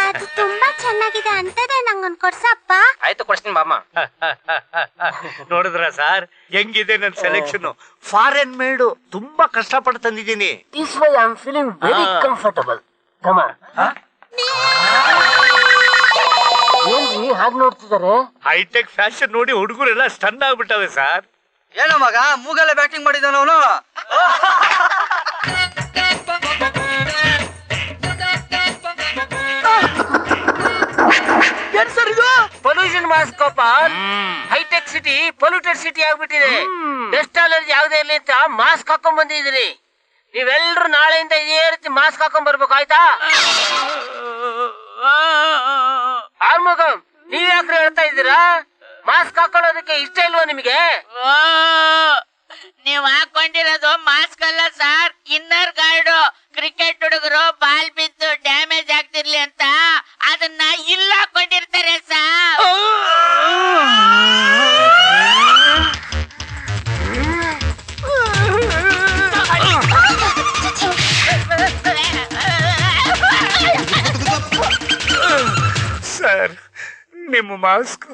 ಅದು ತುಂಬಾ ಚೆನ್ನಾಗಿದೆ ಅಂತದೆ ನಂಗೊಂದು ಕೊಡ್ಸಪ್ಪ. ಆಯ್ತು, ಕೊಡ್ತೀನಿ ಬಾಮ್ಮ. ನೋಡಿದ್ರ ಸರ್ ಹೆಂಗಿದೆ ನನ್ ಸೆಲೆಕ್ಷನ್? ಫಾರೆನ್ ಮೇಡು, ತುಂಬಾ ಕಷ್ಟಪಟ್ಟು ತಂದಿದ್ದೀನಿ. This way I'm feeling very comfortable. Come on. ಏನ್ರಿ ಹಾಗೆ ನೋಡ್ತಿದ್ದಾರೆ? ಹೈಟೆಕ್ ಫ್ಯಾಷನ್ ನೋಡಿ ಹುಡುಗರೆಲ್ಲ ಸ್ಟನ್ ಆಗ್ಬಿಟ್ಟವೆ ಸರ್. ಏನೋ ಮಗ, ಮೂಗಲ್ಲೇ ಬ್ಯಾಟಿಂಗ್ ಮಾಡಿದಾನ ಅವನು. ಪಾಪ ಹೈಟೆಕ್ ಸಿಟಿ ಪೊಲ್ಯೂಟೆಡ್ ಸಿಟಿ ಆಗ್ಬಿಟ್ಟಿದೆ. ಡಸ್ಟ್ ಅಲರ್ಜಿ ಯಾವ್ದೇ ಇರ್ಲಿ ಅಂತ ಮಾಸ್ಕ್ ಹಾಕೊಂಡ್ ಬಂದಿದ್ದೀರಿ. ನೀವೆಲ್ರು ನಾಳೆಯಿಂದ ಇದೇ ರೀತಿ ಮಾಸ್ಕ್ ಹಾಕೊಂಡ್ ಬರ್ಬೇಕು, ಆಯ್ತಾ? ಆರ್ಮುಗಂ, ನೀವ್ ಯಾಕ್ರೆ ಹೇಳ್ತಾ ಇದ್ದೀರಾ? ಮಾಸ್ಕ್ ಹಾಕೊಳ್ಳೋದಕ್ಕೆ ಇಷ್ಟ ಇಲ್ವಾ ನಿಮಗೆ? ನೀವ್ ಹಾಕೊಂಡಿರೋದು ಮಾಸ್ಕ್ ಅಲ್ಲ ಸರ್, ಇನ್ನರ್ ಗಾರ್ಡು. ಕ್ರಿಕೆಟ್ ಹುಡುಗರು ಬಾಲ್ ಬಿದ್ದು ಡ್ಯಾಮೇಜ್ ಆಗ್ತಿರ್ಲಿ ಅಂತ ಅದನ್ನ ಇಲ್ಲ ಹಾಕೊಂಡಿರ್ತಾರೆ ಸರ್. ಸರ್, ನಿಮ್ಮ ಮಾಸ್ಕ್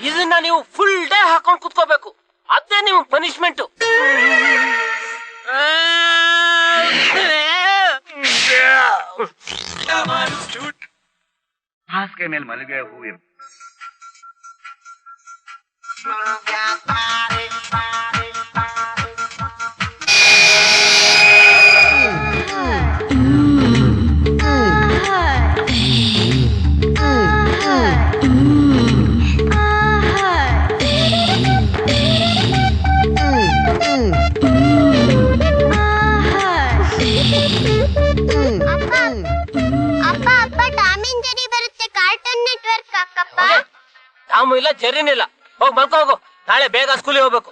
ಇದನ್ನ ನೀವು ಫುಲ್ ಡೇ ಹಾಕೊಂಡ್ ಕುತ್ಕೋಬೇಕು. ಅದೇ ನಿಮ್ಗೆ ಪನಿಷ್ಮೆಂಟ್. ಹಾಸಿಗೆ ಮೇಲೆ ಮಲ್ಲಿಗೆ ಹೂವು. ಅಪ್ಪ ಅಪ್ಪ ಟಾಮ್ ಅಂಡ್ ಜೆರಿ ಬರುತ್ತೆ, ಕಾರ್ಟೂನ್ ನೆಟ್ವರ್ಕ್ ಹಾಕಪ್ಪ. ಟಾಮು ಇಲ್ಲ, ಜೆರಿನಿಲ್ಲ. ಹೋಗ್ ಮಲ್ಕೋ ಹೋಗು, ನಾಳೆ ಬೇಗ ಸ್ಕೂಲಿಗೆ ಹೋಗ್ಬೇಕು.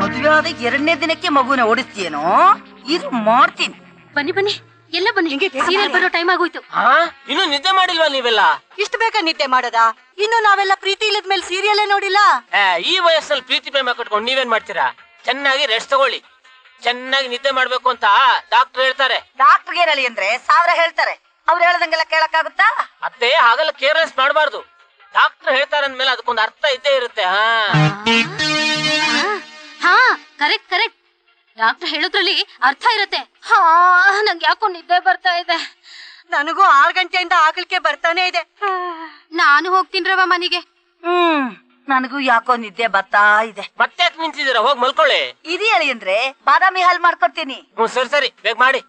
ಮದುವೆ ಆದ 2ನೇ ದಿನಕ್ಕೆ ಮಗುನ ಓಡಿಸ್ತೀಯೇನೋ? ಇದು ಮಾಡ್ತೀನಿ. ಬನ್ನಿ ಬನ್ನಿ, ಎಲ್ಲ ಬನ್ನಿ, ಸೀರಿಯಲ್ ಬರೋ ಟೈಮ್ ಆಗೋಯ್ತು. ಇನ್ನು ನಿದ್ದೆ ಮಾಡಿಲ್ವಾ ನೀವೆಲ್ಲ? ಇಷ್ಟು ಬೇಗ ನಿದ್ದೆ ಮಾಡದ? ಇನ್ನು ನಾವೆಲ್ಲ ಪ್ರೀತಿ ಇಲ್ಲದ ಮೇಲೆ ಸೀರಿಯಲ್ಲೇ ನೋಡಿಲ್ಲ. ಈ ವಯಸ್ಸಲ್ಲಿ ಪ್ರೀತಿ ಪ್ರೇಮ ಕಟ್ಕೊಂಡು ನೀವೇನ್ ಮಾಡ್ತೀರಾ? ಚೆನ್ನಾಗಿ ರೆಸ್ಟ್ ತಗೊಳ್ಳಿ, ಚೆನ್ನಾಗಿ ನಿದ್ದೆ ಮಾಡ್ಬೇಕು ಅಂತ ಡಾಕ್ಟರ್ ಹೇಳ್ತಾರೆ. ಡಾಕ್ಟರ್ಗೆ ಹೇಳಿ ಅಂದ್ರೆ 1000 ಹೇಳ್ತಾರೆ, ಅವ್ರು ಹೇಳ್ದಂಗೆಲ್ಲ ಕೇಳಕ್ಕಾಗುತ್ತಾ? ಅತ್ತೆ, ಹಾಗೆಲ್ಲ ಕೇರ್ಲೆಸ್ ಮಾಡಬಾರ್ದು. ಡಾಕ್ಟರ್ ಹೇಳ್ತಾರೆ ಅಂದ್ಮೇಲೆ ಅದಕ್ಕೊಂದು ಅರ್ಥ ಇದ್ದೇ ಇರುತ್ತೆ. ಹಾ, ಕರೆಕ್ಟ್ ಕರೆಕ್ಟ್. ಡಾಕ್ಟರ್ ಹೇಳೋದ್ರಲ್ಲಿ ಅರ್ಥ ಇರುತ್ತೆ. ಹಾ, ನಂಗೆ ಯಾಕೋ ನಿದ್ದೆ ಬರ್ತಾ ಇದೆ. ನನಗೂ 6 ಗಂಟೆಯಿಂದ ಆಗಲಿಕ್ಕೆ ಬರ್ತಾನೆ ಇದೆ. ನಾನು ಹೋಗ್ತೀನ್ರವ ಮನೆಗೆ. ನನಗೂ ಯಾಕೋ ನಿದ್ದೆ ಬರ್ತಾ ಇದೆ. ಮತ್ತೆ ಯಾಕೆ ನಿಂತಿದ್ದೀರಾ? ಹೋಗಿ ಮಲ್ಕೊಳ್ಳಿ. ಇದು ಹೇಳಿ ಅಂದ್ರೆ ಬಾದಾಮಿ ಹಾಲ್ ಮಾಡ್ಕೊಡ್ತೀನಿ. ಸರಿ ಸರಿ, ಬೇಗ ಮಾಡಿ.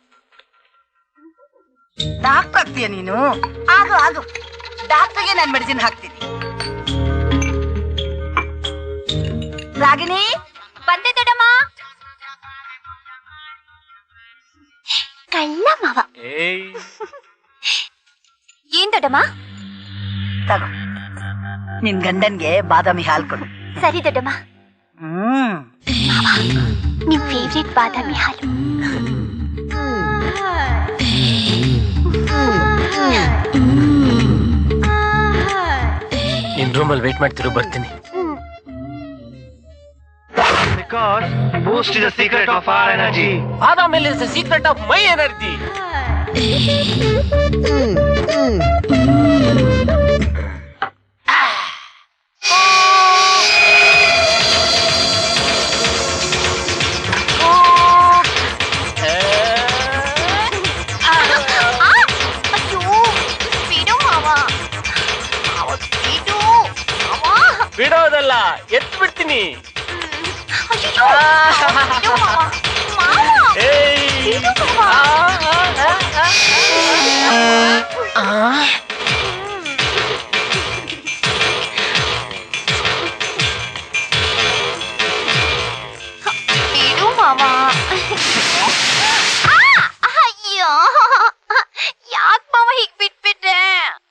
ಡಾಕ್ಟರ್ ಆಗ್ತೀಯ ನೀನು? ಆಗು ಆಗು, ಡಾಕ್ಟರ್ಗೆ ನಾನು ಮೆಡಿಸಿನ್ ಹಾಕ್ತೀನಿ. ರಾಗಿಣಿ ಬಂದೆ ದೊಡ್ಡಮ್ಮ. ಕಳ್ಳ ಮಾವ. ಏನ್ ದೊಡ್ಡಮ್ಮ? ತಗೋ, ನಿನ್ ಗಂಡನ್ಗೆ ಬಾದಾಮಿ ಹಾಲ್ ಕೊಡು. ಸರಿ ದೊಡ್ಡಮ್ಮ. ನಿಮ್ ಫೇವ್ರೆಟ್ ಬಾದಾಮಿ ಹಾಲು. ನಿನ್ ರೂಮಲ್ಲಿ ವೇಟ್ ಮಾಡ್ತಿರು, ಬರ್ತೀನಿ. Boost is the secret of our energy. Badam is the secret of my energy. ಬಿಡೋದಲ್ಲ, ಎತ್ ಬಿಡ್ತೀನಿ. ಅಯ್ಯೋ, ಯಾಕ್ ಮಾವ ಹೀಗ್ ಬಿಟ್ಬಿಟ್ಟೆ?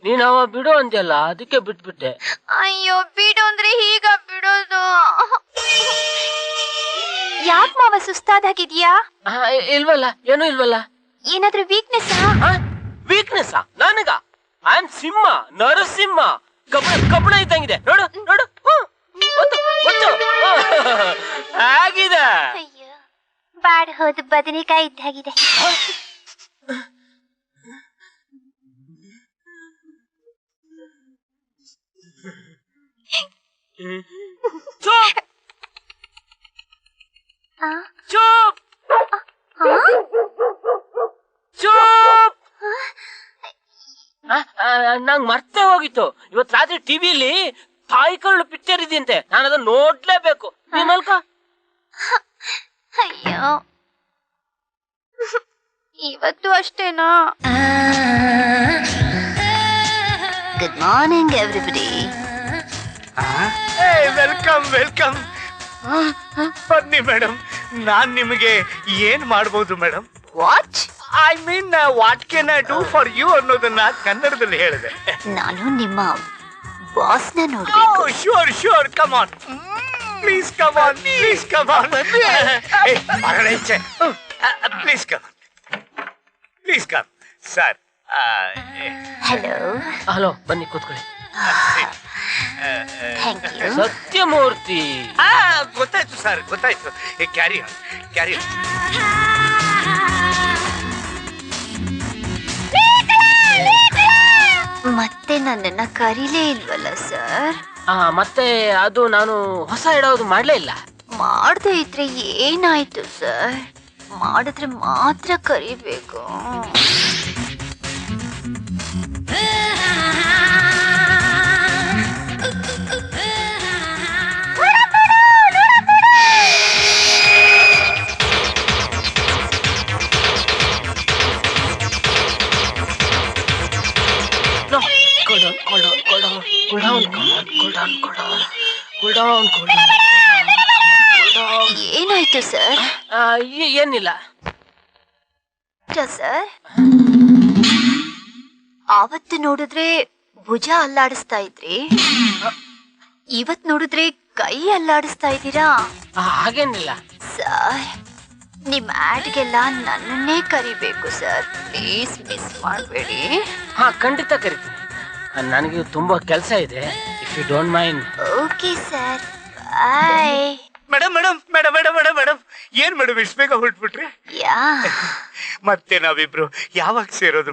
ನೀನ್ ಅವ ಬಿಡು ಅಂದ್ಯಲ್ಲ, ಅದಕ್ಕೆ ಬಿಟ್ಬಿಟ್ಟೆ. ಅಯ್ಯೋ, ಬಿಡು ಅಂದ್ರೆ ಹೀಗ ಬಿಡೋದು? ಯಾಕ್ ಮಾವ ಸುಸ್ತಾದಾಗಿದ್ಯಾ? ಇಲ್ವಲ್ಲ, ಏನೂ ಇಲ್ವಲ್ಲ. ಏನಾದ್ರೂ ವೀಕ್ನೆಸ್? ವೀಕ್ನೆಸ್ ನನಗ? I am Simha, Narasimha. ಕಬ್ಬಣ ಇದ್ದಂಗಿದೆ ನೋಡು ನೋಡು. ಆಗಿದೆ. ಅಯ್ಯೋ, ಬಾಡ್ ಹೋದ ಬದನೆಕಾಯಿ ಇದ್ದಾಗಿದೆ. ಚುಪ್ ಚುಪ್ ಚುಪ್. ನಂಗ್ ಮರ್ತೇ ಹೋಗಿತ್ತು. ಇವತ್ ರಾತ್ರಿ ಟಿವಿಲಿ ತಾಯಿ ಕರುಳು ಪಿಕ್ಚರ್ ಇದೆಯಂತೆ, ನಾನು ಅದನ್ನ ನೋಡ್ಲೇಬೇಕು. ನೀನ್ ಮಲ್ಕ. ಅಯ್ಯೋ, ಇವತ್ತು ಅಷ್ಟೇನಾ? Good morning everybody. Welcome welcome. ಬನ್ನಿ ಮೇಡಮ್, ನಾನ್ ನಿಮಗೆ ಏನ್ ಮಾಡ್ಬೋದು madam? What? I mean what can I do for you ಅನ್ನೋದನ್ನ ಕನ್ನಡದಲ್ಲಿ ಹೇಳಿದೆ. ನಾನು ನಿಮ್ಮ ಬಾಸ್ನ ನೋಡ್ಬೇಕು. Sure sure, come on please, come on please, come on. Please come, please come sir. Hello. Hello, ಬನ್ನಿ ಕೂತ್ಕೊಳ್ಳಿ. Thank you. ಸತ್ಯಮೂರ್ತಿ. ಗೊತ್ತಾಯ್ತು ಸರ್, ಗೊತ್ತಾಯ್ತು. Carry on, carry on. ಮತ್ತೆ ನನ್ನನ್ನ ಕರೀಲೇ ಇಲ್ವಲ್ಲ ಸರ್? ಮತ್ತೆ ಅದು ನಾನು ಹೊಸ ಇಡೋದು ಮಾಡ್ಲೇ ಇಲ್ಲ. ಮಾಡದೇ ಇದ್ರೆ ಏನಾಯ್ತು ಸರ್? ಮಾಡಿದ್ರೆ ಮಾತ್ರ ಕರಿಬೇಕು. ಏನಾಯ್ತು ಸರ್? ಏನಿಲ್ಲ ಸರ್. ಆವತ್ತು ನೋಡಿದ್ರೆ ಭುಜ ಅಲ್ಲಾಡಿಸ್ತಾ ಇದ್ರಿ, ಇವತ್ ನೋಡಿದ್ರೆ ಕೈ ಅಲ್ಲಾಡಿಸ್ತಾ ಇದ್ದೀರಾ. ಹಾಗೇನಿಲ್ಲ ಸರ್, ನಿಮ್ ಆಡ್ಗೆಲ್ಲ ನನ್ನನ್ನೇ ಕರಿಬೇಕು ಸರ್. ಪ್ಲೀಸ್ ಮಿಸ್ ಮಾಡಬೇಡಿ. ಖಂಡಿತ ಕರಿತೀನಿ. ನನಗೆ ತುಂಬಾ ಕೆಲಸ ಇದೆ. If you don't mind. Okay sir, bye. Madam madam madam madam madam madam, ಏನ್ ಮೇಡಮ್ ಇಷ್ಟು ಬೇಗ ಹೊರಟ್ಬಿಟ್ರಿ? ಯಾ, ಮತ್ತೆ ನಾವಿಬ್ರು ಯಾವಾಗ ಸೇರೋದು?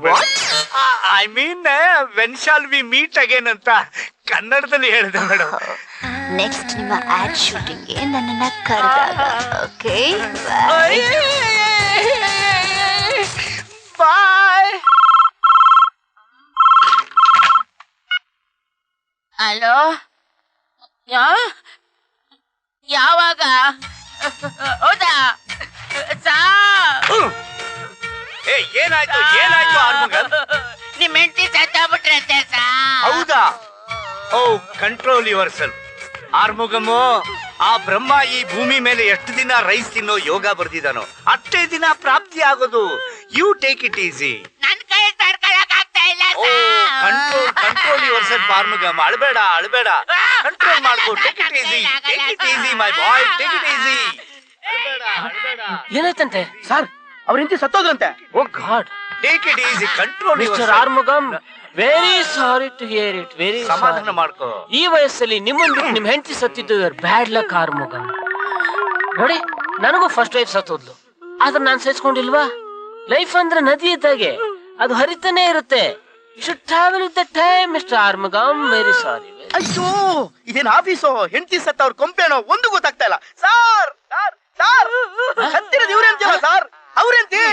I mean when shall we meet again ಅಂತ ಕನ್ನಡದಲ್ಲಿ ಹೇಳಿದೆ ಮೇಡಮ್. ನೆಕ್ಸ್ಟ್ ನಿಮ್ಮ ಆಡ್ ಶೂಟಿಂಗ್ಗೆ ನನ್ನನ್ನ ಕರೆದಾಗ. ಓಕೆ, ಬಾಯ್. ಬಾಯ್. ಹಲೋ, ಯಾವಾಗ? ಹೌದಾ ಏನಾಯ್ತು ಏನಾಯ್ತು ಆರ್ಮುಗಲ್? ನಿಮ್ ಹೆಂಡತಿ ಸತ್ತೋಗ್ಬಿಟ್ರಂತೆ ಸಾ. ಹೌದಾ? ಓ, ಕಂಟ್ರೋಲ್ ಯುವರ್ ಸೆಲ್ಫ್ ಆರ್ಮುಗಮು. ಆ ಬ್ರಹ್ಮ ಈ ಭೂಮಿ ಮೇಲೆ ಎಷ್ಟು ದಿನ ರೈಸ್ ತಿನ್ನೋ ಯೋಗ ಬರ್ದಿದಾನೋ ಅಷ್ಟೇ ದಿನ ಪ್ರಾಪ್ತಿ ಆಗೋದು. You take it easy. ನನ್ ಕೈ ತಡ್ಕೊಳಕ್ ಆಗ್ತಾ ಇಲ್ಲ. Control control yourself Arumugam. ಅಳ್ಬೇಡ ಅಳ್ಬೇಡ, ಕಂಟ್ರೋಲ್ ಮಾಡ್ಕೋ. Take it easy, take it easy my boy, take it easy. ಏನಾಯ್ತಂತೆ? ಸರ್, ಅವ್ರ ಇಂತಿ ಸತ್ತೋದ್ರಂತೆ. Oh God. Take it easy, control your mister Arumugam, very sorry to hear it. Very ಸಮಾಧಾನ ಮಾಡ್ಕೋ. ಈ ವಯಸ್ಸಲ್ಲಿ ನಿಮ್ಮನ್ ಬಿಟ್ಟು ನಿಮ್ ಹೆಂಡತಿ ಸತ್ತಿದ್ದು ಬ್ಯಾಡ್ ಲಕ್ ಆರ್ಮುಗಮ್. ನೋಡಿ, ನನಗೂ ಫಸ್ಟ್ ವೈಫ್ ಸತ್ತೋದ್ಲು, ಆದ್ರೆ ನಾನ್ ಸಹಿಸ್ಕೊಂಡಿಲ್ವಾ? ಲೈಫ್ ಅಂದ್ರೆ ನದಿ ಇದ್ದಾಗೆ, ಅದು ಹರಿತಾನೆ ಇರುತ್ತೆ. You should travel with the time mister Arumugam. Very sorry. ಅಯ್ಯೋ, ಇದೇನ್ ಆಫೀಸು? ಹೆಂಡತಿ ಸತ್ತ ಅವ್ರ ಕೊಂಪೇನೋ ಒಂದು ಗೊತ್ತಾಗ್ತಾ ಇಲ್ಲ. ಸರ್ ಸರ್ ಸರ್, ಹತ್ತಿರದ ಇವ್ರೇಂತ ಸರ್? ಅವ್ರೇಂತಿ?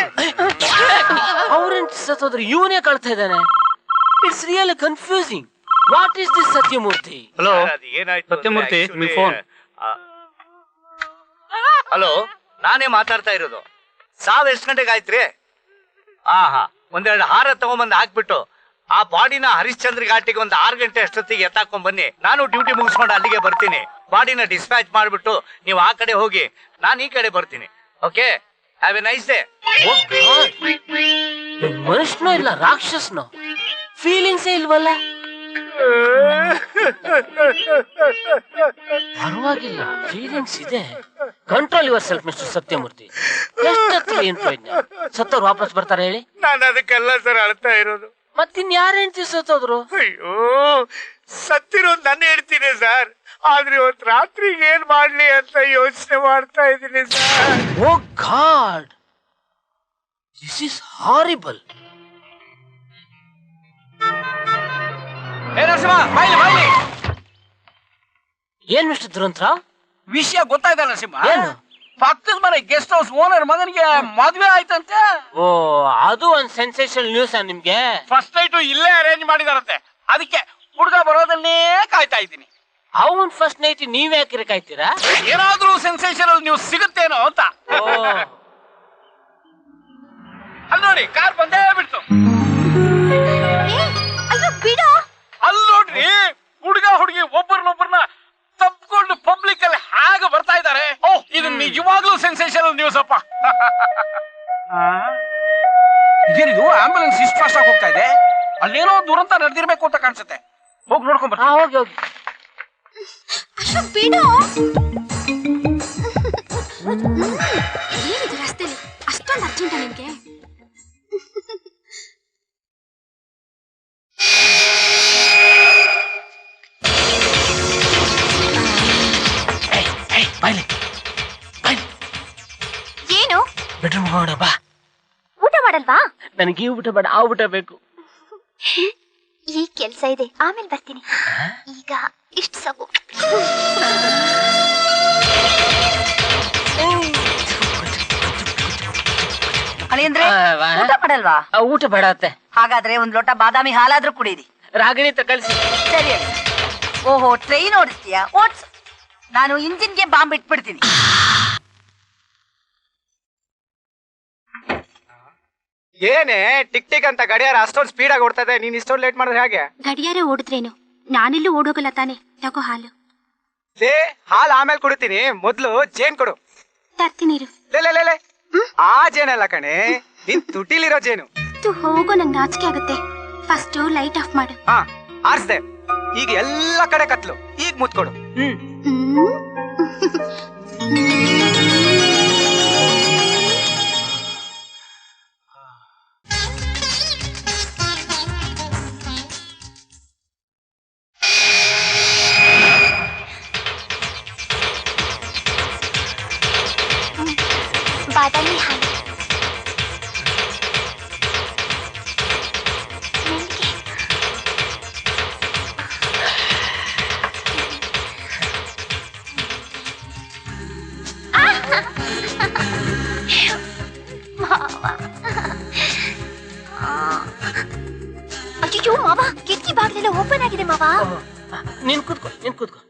ಅವ್ರೆಂಟ್ ಸತ್ತೋದ್ರೆ ಇವನೇ ಕಳ್ತಾ ಇದ್ದಾನೆ. It's really confusing. What is this Sathyamurthy? Hello ಏನಾಯ್ತು ಸತ್ಯಮೂರ್ತಿ, ನಿಮ್ ಫೋನ್. ಹಲೋ, ನಾನೇ ಮಾತಾಡ್ತಾ ಇರೋದು. ಸಾವ್ ಎಷ್ಟು ಗಂಟೆಗೆ ಆಯ್ತ್ರಿ? ಒಂದೆರಡು ಹಾರ ತಗೊಂಬಂದು ಹಾಕ್ಬಿಟ್ಟು ಆ ಬಾಡಿನ ಹರಿಶ್ಚಂದ್ರ ಘಾಟಿಗೆ ಒಂದು 6 ಗಂಟೆ ಅಷ್ಟೊತ್ತಿಗೆ ಎತ್ತಾಕೊಂಡ್ ಬನ್ನಿ. ನಾನು ಡ್ಯೂಟಿ ಮುಗಿಸ್ಕೊಂಡು ಅಲ್ಲಿಗೆ ಬರ್ತೀನಿ. ಬಾಡಿನ ಡಿಸ್ಪ್ಯಾಚ್ ಮಾಡ್ಬಿಟ್ಟು ನೀವು ಆ ಕಡೆ ಹೋಗಿ, ನಾನು ಈ ಕಡೆ ಬರ್ತೀನಿ. Okay, have a nice day. ಮನುಷ್ಯನೋ ಇಲ್ಲ ರಾಕ್ಷಸನೋ? ಫೀಲಿಂಗ್ಸೇ ಇಲ್ವಲ್ಲ? ಪರವಾಗಿಲ್ಲ, ಫೀಲಿಂಗ್ಸ್ ಇದೆ. Control yourself mister Satyamurthy. ಏನ್ ಪ್ರಯೋಜನ? ಸತ್ತವ್ರು ವಾಪಸ್ ಬರ್ತಾರೆ ಹೇಳಿ? ನಾನು ಅದಕ್ಕೆಲ್ಲ ಸರ್ ಅಳ್ತಾ ಇರೋದು. ಮತ್ತಿನ್ ಯಾರ ಹೆಂಡತಿ ಸತ್ತೋದ್ರು? ಅಯ್ಯೋ, ಸತ್ತಿರೋದು ನನ್ನ ಹೇಳ್ತೀನಿ ಸರ್. ಆದ್ರೆ ಇವತ್ತು ರಾತ್ರಿಗೆ ಏನ್ ಮಾಡ್ಲಿ ಅಂತ ಯೋಚನೆ ಮಾಡ್ತಾ ಇದ್ದೀನಿ sir. Oh god, this is horrible. ಏನ್ ಮಿಸ್ಟರ್ ದುರಂತರಾವ್, ವಿಷಯ ಗೊತ್ತಾಯ್ತಾ ನರಸಿಂಹ? ಏನು? ಪಕ್ಕದ ಮನೆ ಗೆಸ್ಟ್ ಹೌಸ್ ಓನರ್ ಮಗನಿಗೆ ಮದ್ವೆ ಆಯ್ತಂತೆ. ಓ, ಅದು ಒಂದ್ ಸೆನ್ಸೇಷನಲ್ ನ್ಯೂಸ್ ನಿಮ್ಗೆ? ಫಸ್ಟ್ ನೈಟ್ ಇಲ್ಲೇ ಅರೇಂಜ್ ಮಾಡಿದಾರಂತೆ. ಅದಕ್ಕೆ ಹುಡುಗ ಬರೋದನ್ನೇ ಕಾಯ್ತಾ ಇದ್ದೀನಿ. ಅವನ್ ಫಸ್ಟ್ ನೈಟ್ ನೀವ್ ಯಾಕೆ ಕಾಯ್ತೀರಾ? ಏನಾದ್ರೂ ಸೆನ್ಸೇಷನಲ್ ನ್ಯೂಸ್ ಸಿಗುತ್ತೇನೋ ಅಂತ. ಅಲ್ಲಿ ನೋಡಿ ಕಾರ್ ಬಂದೇ ಬಿಡ್ತು. ಅಯ್ಯೋ ಬಿಡು. ಅಲ್ಲಿ ನೋಡ್ರಿ ಹುಡುಗ ಹುಡುಗಿ ಒಬ್ಬರನ್ನೊಬ್ಬರನ್ನ ತಪ್ಪಿಕೊಂಡು ಪಬ್ಲಿಕ್ ಅಲ್ಲಿ ಹಾಗೆ ಬರ್ತಾ ಇದ್ದಾರೆ. ಓಹ್ ಇದು ನಿಜವಾಗ್ಲೂ ಸೆನ್ಸೇಷನಲ್ ನ್ಯೂಸ್ ಅಪ್ಪ. ಇದೇನಿದು ಆಂಬುಲೆನ್ಸ್ ಇಷ್ಟು ಫಾಸ್ಟ್ ಆಗಿ ಹೋಗ್ತಾ ಇದೆ? ಅಲ್ಲೇನೋ ದುರಂತ ನಡೆದಿರ್ಬೇಕು ಅಂತ ಕಾಣಿಸುತ್ತೆ. ಹೋಗಿ ನೋಡ್ಕೊಂಡ್ ಬರ್ತೀನಿ. ಹೋಗಿ ಹೋಗಿ. ಅಯ್ಯೋ ಬಿಡು. ಏನಿದೆ ರಸ್ತೆಲಿ ಅಷ್ಟೊಂದು ಅರ್ಜೆಂಟ ನಿನ್ಗೆ? ಏನು? ಬೆಡ್ರೂಮ್ ಹೋಗೋಣ ಬಾ. ಊಟ ಮಾಡಲ್ವಾ? ನನಗೆ ಈ ಊಟ ಬೇಡ, ಆ ಊಟ ಬೇಕು. ಈ ಕೆಲ್ಸ ಇದೆ, ಆಮೇಲೆ ಬರ್ತೀನಿ. ಈಗ ಇಷ್ಟು ಸಾಕು. ಅಳಿಯಂದ್ರೆ ಊಟ ಮಾಡಲ್ವಾ? ಊಟ ಬೇಡ ಅತ್ತೆ. ಹಾಗಾದ್ರೆ ಒಂದ್ ಲೋಟ ಬಾದಾಮಿ ಹಾಲಾದ್ರೂ ಕುಡೀರಿ. ರಾಗಿಣಿ ಕಳಿಸಿ. ಸರಿ ಅಳಿ. ಓಹೋ ಟ್ರೈನ್ ಓಡಿಸ್ತೀಯಾ? ಓಡ್ಸು. ನಾನು ಇಂಜಿನ್ಗೆ ಬಾಂಬ್ ಇಟ್ಬಿಡ್ತೀನಿ. ಏನೇ ಟಿಕ್ ಟಿಕ್ ಅಂತ ಗಡಿಯಾರ ಅಷ್ಟೊಂದು ಸ್ಪೀಡ್ ಆಗಿ ಓಡ್ತಾ ಇದೆ, ನೀನ್ ಇಷ್ಟೊಂದು ಲೇಟ್ ಮಾಡಿದ್ರೆ ಹೇಗೆ? ಗಡಿಯಾರ ಓಡಿದ್ರೇನು, ನಾನೆಲ್ಲೂ ಓಡೋಗಲ್ಲ ತಾನೆ. ತಗೋ ಹಾಲು. ಲೇ ಹಾಲು ಆಮೇಲೆ ಕುಡಿತೀನಿ, ಮೊದ್ಲು ಜೇನ್ ಕೊಡು. ತರ್ತೀನಿ ಇರು. ಲೇ ಆ ಜೇನಲ್ಲ ಕಣೆ, ನಿನ್ ತುಟಿಲಿರೋ ಜೇನು. ಹೋಗೋ, ನಂಗೆ ನಾಚಿಕೆ ಆಗುತ್ತೆ. ಫಸ್ಟ್ ಲೈಟ್ ಆಫ್ ಮಾಡು. ಹಾ ಆರ್ಸ್ದೆ. ಈಗ ಎಲ್ಲ ಕಡೆ ಕತ್ಲು, ಈಗ ಮುತ್ಕೊಡು. ಬಾದಾಮಿ ಹಾಲು. ಅಯ್ಯೋ ಮಾವ, ಕಿಟಕಿ ಬಾಗಿಲೆಲ್ಲ ಓಪನ್ ಆಗಿದೆ ಮಾವ. ನೀನ್ ಕೂತ್ಕೋ, ನೀನ್ ಕೂತ್ಕೋ.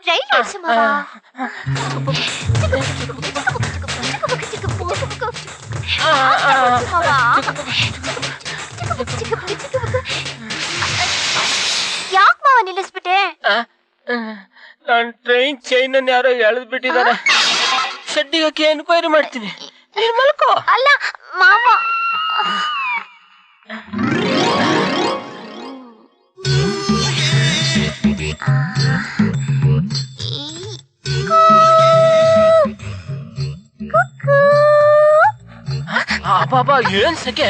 ರೈಲ್ ಓಡಿಸು ಮಾವ. ಯಾಕೆ ಮಾವ ನಿಲ್ಲಿಸ್ಬಿಟ್ಟೆ? ನಾನ್ ಟ್ರೈನ್ ಚೈನ್ ಅನ್ನು ಯಾರೋ ಎಳೆದ್ ಬಿಟ್ಟಿದ್ದಾರೆ. ಶೆಡ್ಡಿಗೆ ಎನ್ಕ್ವೈರಿ ಮಾಡ್ತೀನಿ. ನೀನ್ ಮಲ್ಕೋ. ಅಲ್ಲ ಮಾವ. ಬಾಬಾ ಏನ್ ಸೆಕೆ,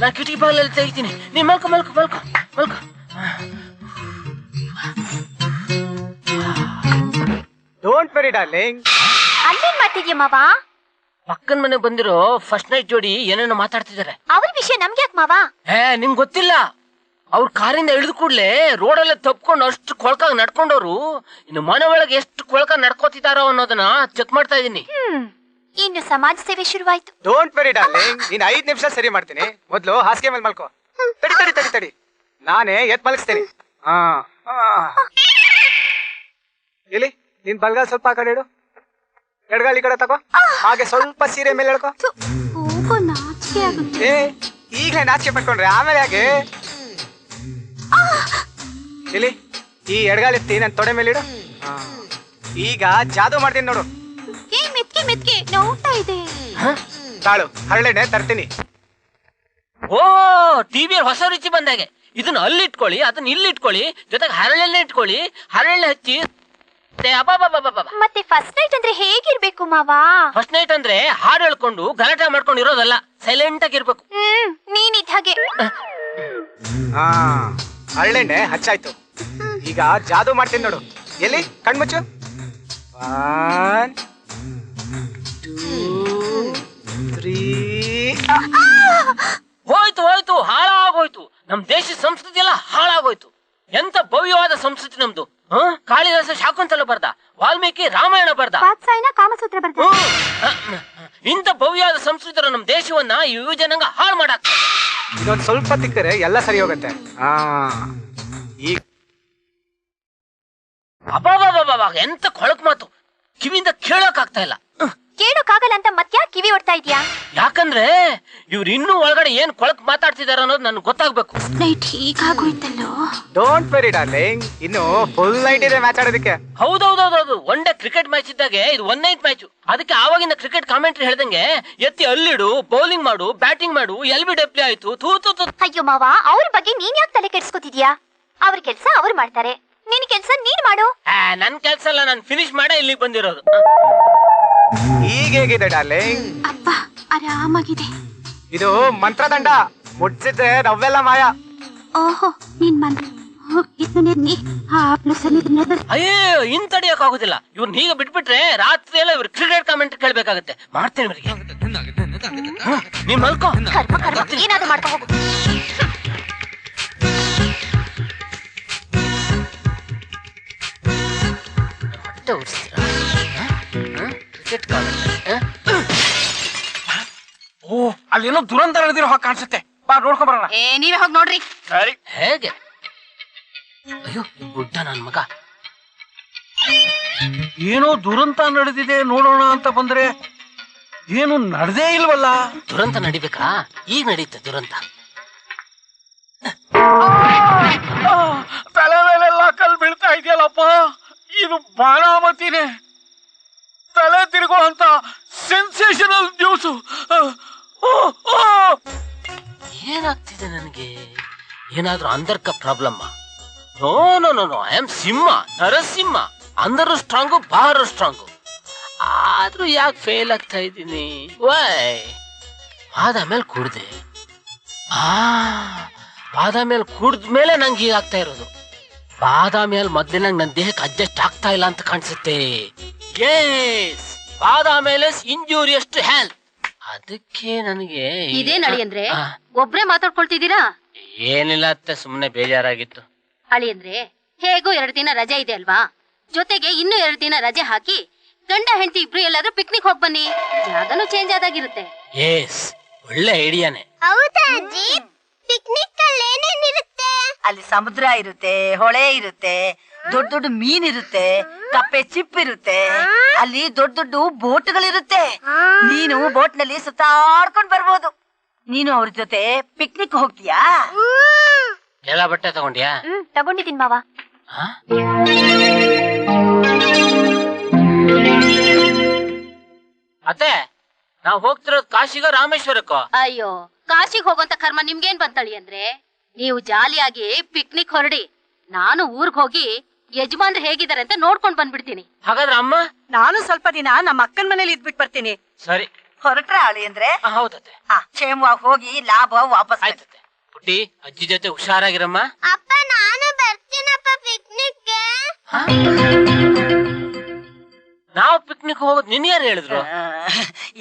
ನಾ ಕಿಟಕಿ ಬಾಗಿಲಲ್ಲಿ ತೆಗಿತೀನಿ. ನೀನ್ ಮಲ್ಕೊ ಮಲ್ಕೊ ಮಲ್ಕೊ ಮಲ್ಕೊ. Don't worry darling. ಅಲ್ಲೇನ್ ಮಾಡ್ತಿದ್ಯ ಮಾವ? ಪಕ್ಕನ ಮನೆಗೆ ಬಂದಿರೋ ಫಸ್ಟ್ ನೈಟ್ ಜೋಡಿ ಏನೇನೋ ಮಾತಾಡ್ತಿದ್ದಾರೆ. ಅವ್ರ ವಿಷಯ ನಮ್ಗೆ ಯಾಕೆ ಮಾವ? ನಿಂಗ್ ಗೊತ್ತಿಲ್ಲ, ಅವ್ರ ಕಾರಿಂದ ಇಳಿದು ಕೂಡ್ಲೆ ರೋಡಲ್ಲೇ ತಪ್ಕೊಂಡು ಅಷ್ಟು ಕೊಳ್ಕಾಗ ನಡ್ಕೊಂಡವ್ರು ಇನ್ನು ಮನೆ ಒಳಗೆ ಎಷ್ಟು ಕೊಳ್ಕಾಗ ನಡ್ಕೋತಿದಾರೋ ಅನ್ನೋದನ್ನ ಚೆಕ್ ಮಾಡ್ತಾ ಇದೀನಿ. ಇನ್ನು ಸಮಾಜ ಸೇವೆ ಶುರುವಾಯ್ತು. ಡೋಂಟ್ ವೆರಿ ಡಾರ್ಲಿಂಗ್, ನೀನ್ 5 ನಿಮಿಷ ಸರಿ ಮಾಡ್ತೀನಿ. ಮೊದ್ಲು ಹಾಸಿಗೆ ಮೇಲೆ ಮಲ್ಕೋ. ತಡಿ ತಡಿ ತಡಿ ತಡಿ, ನಾನೇ ಎತ್ ಮಲಗಿಸ್ತೀನಿ. ಇಲ್ಲಿ ನಿನ್ ಬಲ್ಗಾಲ್ ಸ್ವಲ್ಪ ಆ ಕಡೆ ಇಡು, ಎಡಗಾಲ್ ಈ ಕಡೆ ತಗೋ. ಹಾಗೆ ಸ್ವಲ್ಪ ಸೀರೆ ಮೇಲೆ ಎಳ್ಕೋ. ನಾಚಿಕೆ ಆಗುತ್ತೆ. ಈಗಲೇ ನಾಚಿಕೆ ಪಟ್ಕೊಂಡ್ರೆ ಆಮೇಲೆ ಹಾಗೆ. ಇಲ್ಲಿ ಈ ಎಡಗಾಲ್ ಎತ್ತಿ ನನ್ ತೊಡೆ ಮೇಲೆ ಇಡು. ಈಗ ಜಾದು ಮಾಡ್ತೀನಿ ನೋಡು. ಮೆತ್ಕೆ ಮೆತ್ಕೆ ನೋಡ್ತಾ ಇದೆ. ತಾಳು ಹರಳೆಣ್ಣೆ ತರ್ತೀನಿ. ಓ ಟಿವಿಯಲ್ಲಿ ಹೊಸ ರುಚಿ ಬಂದಾಗೆ. ಇದನ್ನ ಅಲ್ಲಿ ಇಟ್ಕೊಳ್ಳಿ, ಅದನ್ನ ಇಲ್ಲಿ ಇಟ್ಕೊಳ್ಳಿ, ಜೊತೆಗೆ ಹರಳೆಣ್ಣೆ ಇಟ್ಕೊಳ್ಳಿ, ಹರಳೆಣ್ಣೆ ಹಚ್ಚಿ. ಮತ್ತೆ ಫಸ್ಟ್ ನೈಟ್ ಅಂದ್ರೆ ಹೇಗಿರ್ಬೇಕು ಮಾವ? ಫಸ್ಟ್ ನೈಟ್ ಅಂದ್ರೆ ಹಾಡು ಹೇಳ್ಕೊಂಡು ಗಲಾಟೆ ಮಾಡ್ಕೊಂಡು ಇರೋದಲ್ಲ, ಸೈಲೆಂಟ್ ಆಗಿರ್ಬೇಕು. ನೀನಿದ್ದ ಹಾಗೆ. ಹರಳೆಣ್ಣೆ ಹಚ್ಚಾಯ್ತು. ಈಗ ಜಾದೂ ಮಾಡ್ತೀನಿ ನೋಡು. ಎಲ್ಲಿ ಕಣ್ಮುಚ್ಚು. 1 2 3. ಹೋಯ್ತು ಹಾಳಾಗೋಯ್ತು. ನಮ್ ದೇಶದ ಸಂಸ್ಕೃತಿ ಎಲ್ಲ ಹಾಳಾಗೋಯ್ತು. ಎಂತ ಭವ್ಯವಾದ ಸಂಸ್ಕೃತಿ ನಮ್ದು. ಕಾಳಿದಾಸ ಶಾಕುಂತಲ ಬರ್ದ, ವಾಲ್ಮೀಕಿ ರಾಮಾಯಣ ಬರ್ದ, ಕಾಮಸೂತ್ರ ಬರ್ದ. ಇಂಥ ಭವ್ಯವಾದ ಸಂಸ್ಕೃತಿ ನಮ್ ದೇಶವನ್ನ ಯುವ ಜನಾಂಗ ಹಾಳು ಮಾಡಾಕ. ಇದೊಂದು ಸ್ವಲ್ಪ ತಿಕ್ಕರೆ ಎಲ್ಲ ಸರಿ ಹೋಗುತ್ತೆ. ಈಗ ಅಬ್ಬಾಬಾಬಾಬಾ, ಎಂತ ಕೊಳಕ್ ಮಾತು, ಕಿವಿಯಿಂದ ಕೇಳಕ್ ಆಗ್ತಾ ಇಲ್ಲ. ಕೇಳೋಕ್ಕಾಗಲ್ಲ ಅಂತ ಮತ್ತ್ಯಾ ಕಿವಿ ಹೊಡ್ತಾ ಇದ್ಯಾ? ಯಾಕಂದ್ರೆ ಇವ್ರು ಇನ್ನೂ ಒಳಗಡೆ ಏನ್ ಕೊಳಕ್ ಮಾತಾಡ್ತಿದಾರ ಅನ್ನೋದು ನನ್ಗೆ ಗೊತ್ತಾಗ್ಬೇಕು. ನೈಟ್ ಹೀಗಾಗೋಯ್ತಲ್ಲೋ. ಡೋಂಟ್ ವೆರಿ ಡಾರ್ಲಿಂಗ್, ಇನ್ನು ಫುಲ್ ನೈಟ್ ಇದೆ ಮ್ಯಾಚ್ ಆಡೋದಕ್ಕೆ. ಹೌದೌದೌದು, ಒನ್ ಡೇ ಕ್ರಿಕೆಟ್ ಮ್ಯಾಚ್ ಇದ್ದಾಗೆ ಇದು 1 ನೈಟ್ ಮ್ಯಾಚ್. ಅದಕ್ಕೆ ಆವಾಗಿನ ಕ್ರಿಕೆಟ್ ಕಾಮೆಂಟ್ರಿ ಹೇಳ್ದಂಗೆ ಎತ್ತಿ ಅಲ್ಲಿಡು, ಬೌಲಿಂಗ್ ಮಾಡು, ಬ್ಯಾಟಿಂಗ್ ಮಾಡು, LBW ಆಯ್ತು. ಅಯ್ಯೋ ಮಾವ, ಅವ್ರ ಬಗ್ಗೆ ನೀನ್ ಯಾಕೆ ತಲೆ ಕೆಡ್ಸ್ಕೊತಿದ್ಯಾ? ಅವ್ರ ಕೆಲ್ಸ ಅವ್ರು ಮಾಡ್ತಾರೆ, ನಿನ್ ಕೆಲ್ಸ ನೀನ್ ಮಾಡು. ನನ್ ಕೆಲ್ಸ ಎಲ್ಲ ನಾನು ಫಿನಿಶ್ ಮಾಡೇ ಇಲ್ಲಿಗೆ ಬಂದಿರೋದು. ಈಗ ಹೇಗಿದೆ ಡಾರ್ಲಿಂಗ್? ಅಪ್ಪ ಆರಾಮಾಗಿದೆ. ಇದು ಮಂತ್ರದಂಡ, ಮುಟ್ಸಿದ್ರೆ ನವ್ವೆಲ್ಲ ಮಾಯ. ಓಹೋ, ನೀನ್ ಮಂತ್ರ ಅಯ್ಯೋ, ಹಿಂತಡಿಯಕ್ ಆಗುದಿಲ್ಲ. ಇವ್ರನ್ನ ಹೀಗೆ ಬಿಟ್ಬಿಟ್ರೆ ರಾತ್ರಿ ಎಲ್ಲ ಇವ್ರು ಕ್ರಿಕೆಟ್ ಕಾಮೆಂಟ್ ಕೇಳ್ಬೇಕಾಗತ್ತೆ. ಮಾಡ್ತೇನೆ ಇವ್ರಿಗೆ. ನೀವ್ ಮಲ್ಕೋ. ಏನಾದ್ರು ಮಾಡ್ಕೊ ಹೋಗು. Cricket comment. ಓ, ಅಲ್ಲೇನೋ ದುರಂತ ನಡೆದಿರೋ ಹಾಗೆ ಕಾಣಿಸುತ್ತೆ. ಬಾ ನೋಡ್ಕೊಂಡ್ ಬರೋಣ. ನೀವೇ ಹೋಗಿ ನೋಡ್ರಿ. ಸರಿ. ಹೇಗೆ? ಅಯ್ಯೋ, ಬುಡ್ಡ ನನ್ ಮಗ. ಏನೋ ದುರಂತ ನಡೆದಿದೆ, ನೋಡೋಣ ಅಂತ ಬಂದ್ರೆ ಏನು ನಡೆದೇ ಇಲ್ವಲ್ಲ. ದುರಂತ ನಡಿಬೇಕಾ? ಈಗ ನಡೀತೆ ದುರಂತ. ತಲೆ ಮೇಲೆಲ್ಲ ಕಲ್ ಬೀಳ್ತಾ ಇದೆಯಲ್ಲಪ್ಪ. ಇದು ಬಾಣಾಮತಿನೇ. ತಲೆ ತಿರುಗೋ ಅಂತ ಸೆನ್ಸೇಷನಲ್ ನ್ಯೂಸ್. ಏನಾಗ್ತಿದೆ ನನಗೆ? ಏನಾದ್ರೂ ಅಂದರ್ಕ problem? No no no no, I am Simha, Narasimha. ಅಂದರು ಸ್ಟ್ರಾಂಗು, ಬಾರು ಸ್ಟ್ರಾಂಗು. ಆದ್ರೂ ಯಾಕೆ ಫೇಲ್ ಆಗ್ತಾ ಇದ್ದೀನಿ? ವೈ? ಬಾದಾಮೇಲೆ ಕುಡ್ದೆ. ಬಾದಾಮೇಲೆ ಕುಡ್ದ್ಮೇಲೆ ನಂಗೆ ಹೀಗಾಗ್ತಾ ಇರೋದು. ಬಾದಾಮೇಲೆ ಮೊದ್ಲಿನಂಗೆ ನನ್ನ ದೇಹಕ್ಕೆ ಅಡ್ಜಸ್ಟ್ ಆಗ್ತಾ ಇಲ್ಲ ಅಂತ ಕಾಣಿಸುತ್ತೆ. ಎಸ್, ಬಾದಾಮೇಲೆ ಇಂಜೂರಿಯಸ್ ಟು ಹೆಲ್ತ್. ಅದಕ್ಕೆ ನನಗೆ ಇದೇ ನಳಿ ಅಂದ್ರೆ ಒಬ್ರೇ ಮಾತಾಡ್ಕೊಳ್ತಿದ್ದೀರಾ? ಏನಿಲ್ಲ ಅತ್ತೆ, ಸುಮ್ಮನೆ ಬೇಜಾರಾಗಿತ್ತು. ಅಳಿ ಅಂದ್ರೆ ಹೇಗೋ 2 ದಿನ ರಜೆ ಇದೆ ಅಲ್ವಾ, ಜೊತೆಗೆ ಇನ್ನೂ 2 ದಿನ ರಜೆ ಹಾಕಿ ಗಂಡ ಹೆಂಡತಿ ಇಬ್ರು ಎಲ್ಲಾದ್ರೂ ಪಿಕ್ನಿಕ್ ಹೋಗ್ ಬನ್ನಿ. ಜಾಗನೂ ಚೇಂಜ್ ಆದಾಗಿರುತ್ತೆ. ಎಸ್, ಒಳ್ಳೆ ಐಡಿಯಾನೆ. ಹೌದಾ ಅಜ್ಜಿ? ಪಿಕ್ನಿಕ್ ಅಲ್ಲಿ ಏನೇನಿರುತ್ತೆ? ಅಲ್ಲಿ ಸಮುದ್ರ ಇರುತ್ತೆ, ಹೊಳೆ ಇರುತ್ತೆ, ದೊಡ್ಡ ದೊಡ್ಡ ಮೀನ್ ಇರುತ್ತೆ, ಕಪ್ಪೆ ಚಿಪ್ ಇರುತ್ತೆ, ಅಲ್ಲಿ ದೊಡ್ಡ ದೊಡ್ಡ ಬೋಟ್ಗಳಿರುತ್ತೆ. ನೀನು ಬೋಟ್ ನಲ್ಲಿ ಸುತ್ತಾಡ್ಕೊಂಡ್ ಬರ್ಬೋದು. ನೀನು ಅವ್ರ ಜೊತೆ ಪಿಕ್ನಿಕ್ ಹೋಗ್ತೀಯಾ? ಎಲ್ಲ ಬಟ್ಟೆ ತಗೊಂಡ್ಯಾ? ತಗೊಂಡಿದ್ದೀನಿ ಮಾವ. ಅತ್ತೆ, ನಾವ್ ಹೋಗ್ತಿರೋದು ಕಾಶಿಗ ರಾಮೇಶ್ವರಕ್ಕೋ? ಅಯ್ಯೋ, ಕಾಶಿಗೆ ಹೋಗೋಂತ ಕರ್ಮ ನಿಮ್ಗೇನ್ ಬಂತಳಿ ಅಂದ್ರೆ, ನೀವು ಜಾಲಿಯಾಗಿ ಪಿಕ್ನಿಕ್ ಹೊರಡಿ. ನಾನು ಊರ್ಗ್ ಹೋಗಿ ಯಜಮಾನ್ರು ಹೇಗಿದ್ದಾರೆ ಅಂತ ನೋಡ್ಕೊಂಡ್ ಬಂದ್ಬಿಡ್ತೀನಿ. ಹಾಗಾದ್ರೆ ಅಮ್ಮ? ನಾನು ಸ್ವಲ್ಪ ದಿನ ನಮ್ಮ ಅಕ್ಕನ ಮನೇಲಿ ಇದ್ಬಿಟ್ಟು ಬರ್ತೀನಿ. ಸರಿ. ಹೊರಟ್ರ ಅಳಿ ಅಂದ್ರೆ? ಹೌದತ್ತೆ. ಕ್ಷೇಮವಾಗಿ ಹೋಗಿ ಲಾಭ ವಾಪಸ್. ಆಯ್ತತ್ತೆ. ಪುಟ್ಟಿ, ಅಜ್ಜಿ ಜೊತೆ ಹುಷಾರಾಗಿರಮ್ಮ. ಅಪ್ಪ ನಾನು ಬರ್ತೀನಪ್ಪ ಪಿಕ್ನಿಕ್ಗೆ. ನಾವು ಪಿಕ್ನಿಕ್ ಹೋಗೋದು ನಿನ್ ಯಾರು ಹೇಳಿದ್ರು?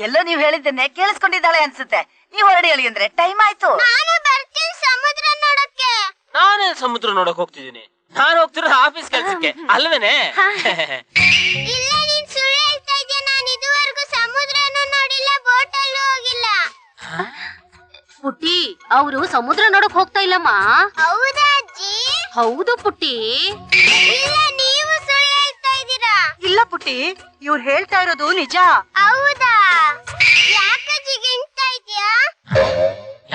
ಎಲ್ಲೋ ನೀವ್ ಹೇಳಿದ್ದನ್ನೇ ಕೇಳಿಸ್ಕೊಂಡಿದ್ದಾಳೆ ಅನ್ಸುತ್ತೆ. ನೀವ್ ಹೊರಡಿ ಅಳಿ ಅಂದ್ರೆ ಟೈಮ್ ಆಯ್ತು. ನಾನು ಬರ್ತೀನಿ ಸಮುದ್ರ ನೋಡಕ್ಕೆ. ನಾನೇ ಸಮುದ್ರ ನೋಡಕ್ ಹೋಗ್ತಿದ್ದೀನಿ. ನಾನು ಹೋಗ್ತಿರೋದು ಆಫೀಸ್ ಕೆಲ್ಸಕ್ಕೆ ಅಲ್ವೇನೆ? ಇಲ್ಲ, ನೀನ್ ಸುಳ್ಳು ಹೇಳ್ತಾ ಇದ್ಯಾ. ನಾನು ಇದುವರೆಗೂ ಸಮುದ್ರನೂ ನೋಡಿಲ್ಲ, ಬೋಟಲ್ಲೂ ಹೋಗಿಲ್ಲ. ಪುಟ್ಟಿ, ಅವರು ಸಮುದ್ರ ನೋಡಕ್ ಹೋಗ್ತಾ ಇಲ್ಲಮ್ಮ. ಹೌದಾ ಅಜ್ಜಿ? ಹೌದು ಪುಟ್ಟಿ. ಇಲ್ಲ, ನೀವು ಸುಳ್ಳು ಹೇಳ್ತಾ ಇದ್ದೀರಾ. ಇಲ್ಲ ಪುಟ್ಟಿ, ಇವ್ರು ಹೇಳ್ತಾ ಇರೋದು ನಿಜ. ಹೌದಾ? ಯಾಕಜ್ಜಿ ಗಿಣ್ತಾ ಇದ್ಯಾ?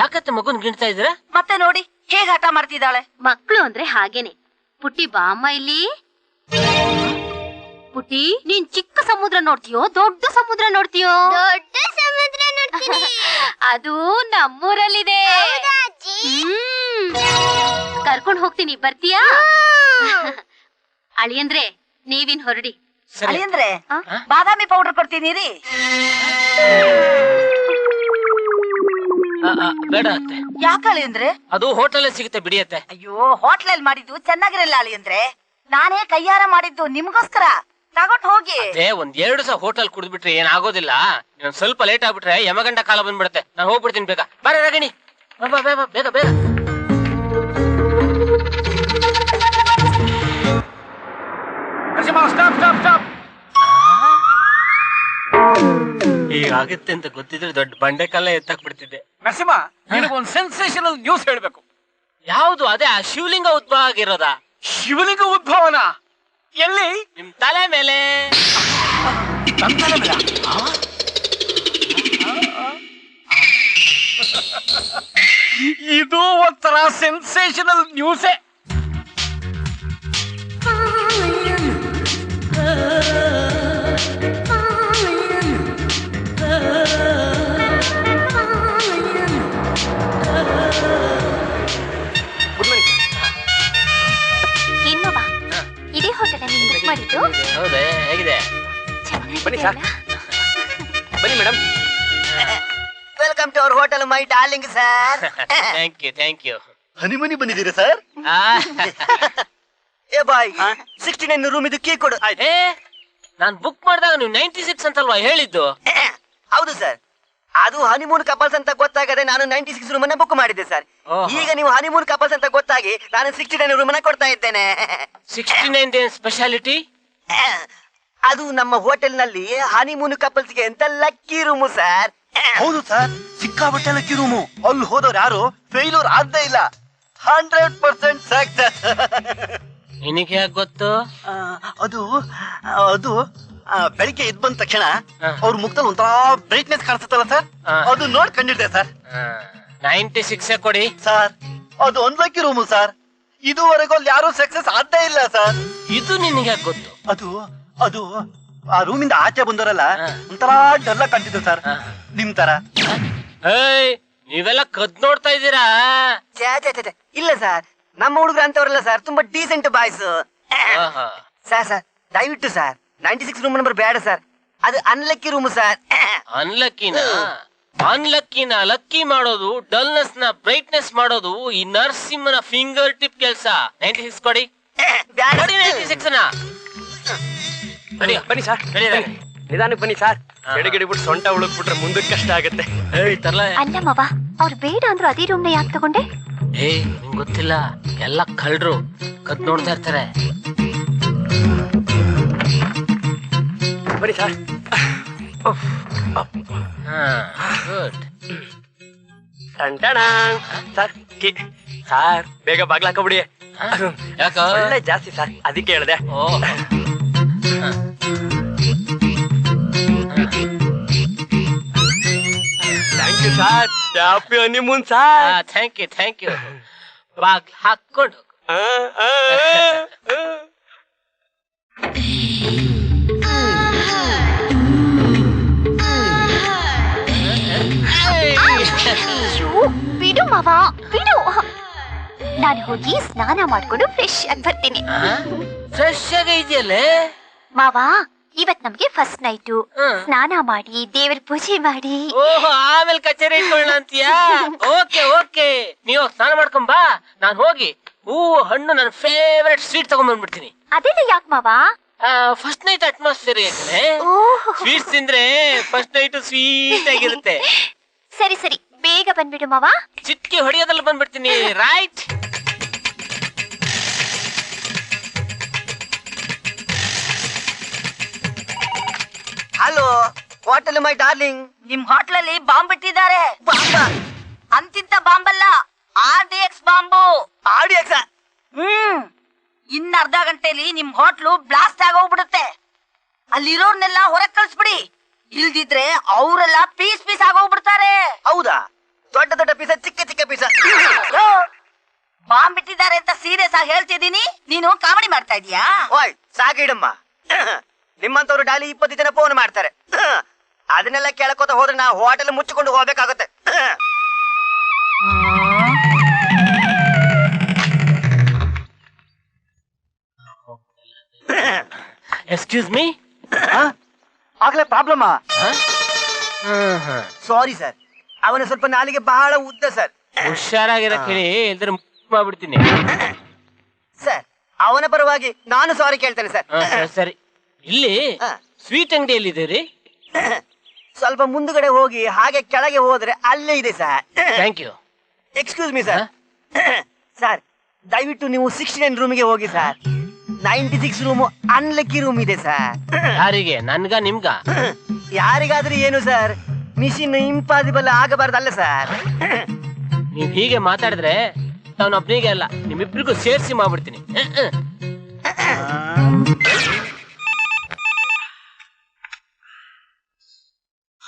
ಯಾಕತ್ತೆ ಮಗುನ್ ಗಿಣ್ತಾ ಇದ್ರ? ಮತ್ತೆ ನೋಡಿ ಹೇಗ್ ಆಟ ಮಾಡ್ತಿದ್ದಾಳೆ. ಮಕ್ಳು ಅಂದ್ರೆ ಹಾಗೇನೆ. ಪುಟ್ಟಿ ಬಾ ಅಮ್ಮ ಇಲ್ಲಿ. ಪುಟ್ಟಿ, ನೀನ್ ಚಿಕ್ಕ ಸಮುದ್ರ ನೋಡ್ತೀಯೋ ದೊಡ್ಡ ಸಮುದ್ರ ನೋಡ್ತೀಯೋ? ದೊಡ್ಡ ಸಮುದ್ರ ನೋಡ್ತೀನಿ. ಅದು ನಮ್ಮೂರಲ್ಲಿದೆ. ಹೌದಾ ಅಜ್ಜಿ? ಕರ್ಕೊಂಡ್ ಹೋಗ್ತೀನಿ, ಬರ್ತೀಯಾ? ಅಳಿಯಂದ್ರೆ ನೀವಿನ್ ಹೊರಡಿ. ಅಳಿ ಅಂದ್ರೆ ಬಾದಾಮಿ ಪೌಡರ್ ಕೊಡ್ತೀನಿ ರೀ. ಬೇಡ ಅತ್ತೆ. ಯಾಕೆ ಅಳಿ ಅಂದ್ರೆ? ಅದು ಹೋಟೆಲ್ ಸಿಗುತ್ತೆ ಬಿಡಿಯತ್ತೆ. ಅಯ್ಯೋ, ಹೋಟ್ಲಲ್ಲಿ ಮಾಡಿದ್ದು ಚೆನ್ನಾಗಿರಲ್ಲ ಅಳಿ ಅಂದ್ರೆ. ನಾನೇ ಕೈಯಾರ ಮಾಡಿದ್ದು ನಿಮ್ಗೋಸ್ಕರ. ತಗೊಂಡ್ ಹೋಗಿ. ಅದೇ ಒಂದ್ 2 ದಿವಸ ಹೋಟೆಲ್ ಕುಡಿದ್ಬಿಟ್ರೆ ಏನಾಗೋದಿಲ್ಲ. ಇನ್ನೊಂದ್ ಸ್ವಲ್ಪ ಲೇಟ್ ಆಗ್ಬಿಟ್ರೆ ಯಮಗಂಡ ಕಾಲ ಬಂದ್ಬಿಡುತ್ತೆ. ನಾನು ಹೋಗ್ಬಿಡ್ತೀನಿ ಬೇಗ. ಬರ ರಾಗಿಣಿ, ಬೇಗ ಬೇಗ. ಹೀಗಾಗುತ್ತೆ ಅಂತ ಗೊತ್ತಿದ್ರೆ ದೊಡ್ಡ ಬಂಡೆಕಲ್ಲ ಎತ್ತಾಕ್ ಬಿಡ್ತಿದ್ದೆ. ನರಸಿಂಹ, ನಿನಗೊಂದು ಸೆನ್ಸೇಷನಲ್ ನ್ಯೂಸ್ ಹೇಳ್ಬೇಕು. ಯಾವುದು? ಅದೇ ಆ ಶಿವಲಿಂಗ ಉದ್ಭವ ಆಗಿರೋದಾ? ಶಿವಲಿಂಗ ಉದ್ಭವನ? ಎಲ್ಲಿ? ನಿಮ್ ತಲೆ ಮೇಲೆ. ಇದು ಒಂಥರ ಸೆನ್ಸೇಷನಲ್ ನ್ಯೂಸೇ. ಇದೇ ಹೋಟೆಲ್ ಬುಕ್ ಮಾಡಿದ್ದು? ಹೌದೇ? ಹೇಗಿದೆ? ಬನ್ನಿ ಸರ್. ಬನ್ನಿ madam. Welcome to our hotel my darling sir. Thank you. Honeymoon ಬಂದಿದ್ದೀರಾ ಸರ್? ಏ ಬಾಯ್, 69 ರೂಮ್ ಇದು ಕೀ ಕೊಡು. ಏ, ನಾನ್ ಬುಕ್ ಮಾಡಿದಾಗ ನೀವು 96 ಅಂತಲ್ವಾ ಹೇಳಿದ್ದು? ಹೌದು ಸರ್, ಅದು ಹನಿಮೂನ್ ಕಪಲ್ಸ್ ಅಂತ ಗೊತ್ತಾಗದೆ ನಾನು 96 ರೂಮ್ ಅನ್ನ ಬುಕ್ ಮಾಡಿದ್ದೆ ಸರ್. ಈಗ ನೀವು ಹನಿಮೂನ್ ಕಪಲ್ಸ್ ಅಂತ ಗೊತ್ತಾಗಿ ನಾನು 69 ರೂಮ್ ಅನ್ನ ಕೊಡ್ತಾ ಇದ್ದೇನೆ. 69 ಏನ್ ಸ್ಪೆಷಾಲಿಟಿ? ಅದು ನಮ್ಮ ಹೋಟೆಲ್ ನಲ್ಲಿ ಹನಿಮೂನ್ ಕಪಲ್ಸ್ ಗೆ ಅಂತ ಲಕ್ಕಿ ರೂಮು ಸರ್. ಹೌದು ಸರ್, ಸಿಕ್ಕಾಬಟ್ಟೆ ಲಕ್ಕಿ ರೂಮು. ಅಲ್ಲಿ ಹೋದವ್ರು ಯಾರು ಫೇಲ್ಯೂರ್ ಆಗದೇ ಇಲ್ಲ. 100% ಸಕ್ಸಸ್. ನಿನಗೆ ಯಾಕೆ ಗೊತ್ತು? ಅದು ಅದು ಬೆಳಿಗ್ಗೆ ಎದ್ದು ಬಂದ ತಕ್ಷಣ ಅವ್ರ ಮುಖದಲ್ಲಿ ಒಂಥರ ಬ್ರೈಟ್ನೆಸ್ ಕಾಣಿಸುತ್ತಲ್ಲ ಸರ್, ಅದು ನೋಡ್ ಕಂಡಿದ್ದೆ ಸರ್. 96 ಕೊಡಿ ಸರ್. ಅದು ಒಂದ್ ಲಕ್ಕಿ ರೂಮು ಸರ್. ಇದುವರೆಗೂ ಅಲ್ಲಿ ಯಾರು ಸಕ್ಸಸ್ ಆಗದೇ ಇಲ್ಲ ಸರ್. ಇದು ನಿನಗೆ ಯಾಕೆ ಗೊತ್ತು? ಅದು ಅದು ಆ ರೂಮಿಂದ ಆಚೆ ಬಂದವರಲ್ಲ ಒಂಥರ ಡಲ್ಲ ಕಾಣ್ತಿದ್ರು ಸರ್, ನಿಮ್ ತರ. ಏಯ್, ನೀವೆಲ್ಲ ಕದ್ ನೋಡ್ತಾ ಇದ್ದೀರಾ? ಇಲ್ಲ ಸರ್, ನಮ್ಮ ಹುಡುಗರು ಅಂತವ್ರಲ್ಲ ಸರ್, ತುಂಬಾ ಡೀಸೆಂಟ್ ಬಾಯ್ಸ್. ಸರ್ ಸರ್ ದಯವಿಟ್ಟು ಸರ್ 96 ರೂಮ್ ನಂಬರ್ ಬೇಡ ಸರ್, ಅದು ಅನ್ಲಕ್ಕಿ ರೂಮ್ ಸರ್. ಅನ್ಲಕ್ಕಿನ ಲಕ್ಕಿ ಮಾಡೋದು, ಡಲ್ನೆಸ್ ನ ಬ್ರೈಟ್ನೆಸ್ ಮಾಡೋದು ಈ ನರಸಿಂಹನ ಫಿಂಗರ್ ಟಿಪ್ ಕೆಲಸ. 96 ಕೊಡಿ. 96 ನ ಬನ್ನಿ ಸರ್. ನಿಧಾನಕ್ಕೆ ಬನ್ನಿ ಸರ್. ಎಡಗಿಡಿಬಿಟ್ಟು ಸೊಂಟ ಉಳುಕ್ಬಿಟ್ರೆ ಮುಂದಕ್ಕೆ ಕಷ್ಟ ಆಗುತ್ತೆ. ಅಲ್ಲ ಮಾವ, ಅವ್ರು ಬೇಡ ಅಂದ್ರು ಅದೇ ರೂಮ್ನ ಯಾಕೆ ತಗೊಂಡೆ? ನಿಂಗ್ ಗೊತ್ತಿಲ್ಲ, ಎಲ್ಲ ಕಳ್ರು ಕದ್ ನೋಡ್ತಾ ಇರ್ತಾರೆ. ಬನ್ನಿ ಸರ್. ಗುಡ್. ಸರ್ ಸರ್ ಬೇಗ ಬಾಗ್ಲಾಕಬಿಡಿ. ಯಾಕ? ಒಳ್ಳೆ ಜಾಸ್ತಿ ಸರ್, ಅದಕ್ಕೆ ಹೇಳಿದೆ. Thank you sir. Happy honeymoon sir. Thank you. ಬಾಗ್ಲ ಹಾಕೊಂಡು ಬಿಡು ಮಾವ, ಬಿಡು. ನಾನು ಹೋಗಿ ಸ್ನಾನ ಮಾಡ್ಕೊಂಡು ಫ್ರೆಶ್ ಆಗಿ ಬರ್ತೀನಿ. ಫ್ರೆಶ್ ಆಗಿ ಇದೆಯಲ್ಲೇ ಮಾವ, ಇವತ್ ನಮ್ಗೆ ಫಸ್ಟ್ ನೈಟು. ಸ್ನಾನ ಮಾಡಿ ದೇವರ ಪೂಜೆ ಮಾಡಿ ಆಮೇಲೆ ಕಚೇರಿ ಇಟ್ಕೊಳ್ಳ ಅಂತೀಯಾ? ಓಕೆ, ನೀವು ಸ್ನಾನ ಮಾಡ್ಕೊಂಡ್ ಬಾ. ನಾನ್ ಹೋಗಿ ಹೂವು ಹಣ್ಣು ನನ್ನ ಫೇವರೇಟ್ ಸ್ವೀಟ್ ತಗೊಂಡ್ ಬಂದ್ಬಿಡ್ತೀನಿ. ಅದೆಲ್ಲ ಯಾಕೆ ಮಾವ? ಫಸ್ಟ್ ನೈಟ್ ಅಟ್ಮಾಸ್ಫಿಯರ್ ಸ್ವೀಟ್ಸ್ ತಿಂದ್ರೆ ಫಸ್ಟ್ ನೈಟ್ ಸ್ವೀಟ್ ಆಗಿರುತ್ತೆ. ಸರಿ ಬೇಗ ಬಂದ್ಬಿಡು ಮಾವ. ಚಿಟ್ಕಿ ಹೊಡಿಯೋದ್ರಲ್ಲಿ ಬಂದ್ಬಿಡ್ತೀನಿ. Right. Hello hotel my darling, ನಿಮ್ ಹೋಟ್ಲಲ್ಲಿ ಬಾಂಬ್ ಬಿಟ್ಟಿದ್ದಾರೆ. ಅಂತಿಂತ ಬಾಂಬ್ ಅಲ್ಲ, RDX ಬಾಂಬು. RDX? ಇನ್ನ ಅರ್ಧ ಗಂಟೆಲಿ ನಿಮ್ ಹೋಟ್ಲು ಬ್ಲಾಸ್ಟ್ ಆಗೋಗ್ಬಿಡುತ್ತೆ. ಅಲ್ಲಿರೋರ್ನೆಲ್ಲ ಹೊರಗ್ ಕಳ್ಸ್ಬಿಡಿ, ಇಲ್ದಿದ್ರೆ ಅವರೆಲ್ಲ ಪೀಸ್ ಆಗೋಗ್ಬಿಡ್ತಾರೆ. ಹೌದಾ? ದೊಡ್ಡ ದೊಡ್ಡ ಪೀಸ, ಚಿಕ್ಕ ಪೀಸ. ಬಾಂಬ್ ಬಿಟ್ಟಿದ್ದಾರೆ ಅಂತ ಸೀರಿಯಸ್ ಆಗಿ ಹೇಳ್ತಿದ್ದೀನಿ, ನೀನು ಕಾಮಿಡಿ ಮಾಡ್ತಾ ಇದೀಯಾ? ಓಯ್ ಸಾಕಿಡಮ್ಮ, ನಿಮ್ಮಂತವ್ರು ಡೈಲಿ 20 ಜನ ಫೋನ್ ಮಾಡ್ತಾರೆ. ಅದನ್ನೆಲ್ಲ ಕೇಳಕೋತ ಹೋದ್ರೆ ನಾ ಹೋಟೆಲ್ ಮುಚ್ಚಿಕೊಂಡು ಹೋಗ್ಬೇಕಾಗುತ್ತೆ. Excuse me. ಆಗ್ಲೇ ಪ್ರಾಬ್ಲಮ್. ಸಾರಿ ಸರ್, ಅವನ ಸ್ವಲ್ಪ ನಾಲಿಗೆ ಬಹಳ ಉದ್ದ ಸರ್. ಹುಷಾರಾಗಿರಕ್ ಹೇಳಿ, ಇಲ್ದ್ರೆ ಮಾಡ್ಬಿಡ್ತೀನಿ. ಸರ್ ಅವನ ಪರವಾಗಿ ನಾನು ಸಾರಿ ಕೇಳ್ತೇನೆ ಸರ್. ಸರಿ. ಇಲ್ಲಿ ಸ್ವೀಟ್ ಅಂಗಡಿ ಎಲ್ಲಿದೆ? ಸ್ವಲ್ಪ ಮುಂದುಗಡೆ ಹೋಗಿ ಹಾಗೆ ಕೆಳಗೆ ಹೋದ್ರೆ ಅಲ್ಲೇ ಇದೆ sir. Thank you. Excuse me sir. Sir ದಯವಿಟ್ಟು ನೀವು 69 ರೂಮಿಗೆ ಹೋಗಿ ಸರ್. 96 ರೂಮ್ ಅನ್ಲಕ್ಕಿ ರೂಮ್ ಇದೆ ಸರ್. ಯಾರಿಗೆ? ನನ್ಗ ನಿಮ್ಗ? ಯಾರಿಗಾದ್ರೂ ಏನು ಸರ್, ಮಿಷಿನ್ ಇಂಪಾಸಿಬಲ್ ಆಗಬಾರ್ದಲ್ಲ ಸರ್. ನೀವ್ ಹೀಗೆ ಮಾತಾಡಿದ್ರೆ ನಾನೊಬ್ನಿಗೆ ಅಲ್ಲ ನಿಮ್ಮಿಬ್ರಿಗೂ ಸೇರಿಸಿ ಮಾಡ್ಬಿಡ್ತೀನಿ.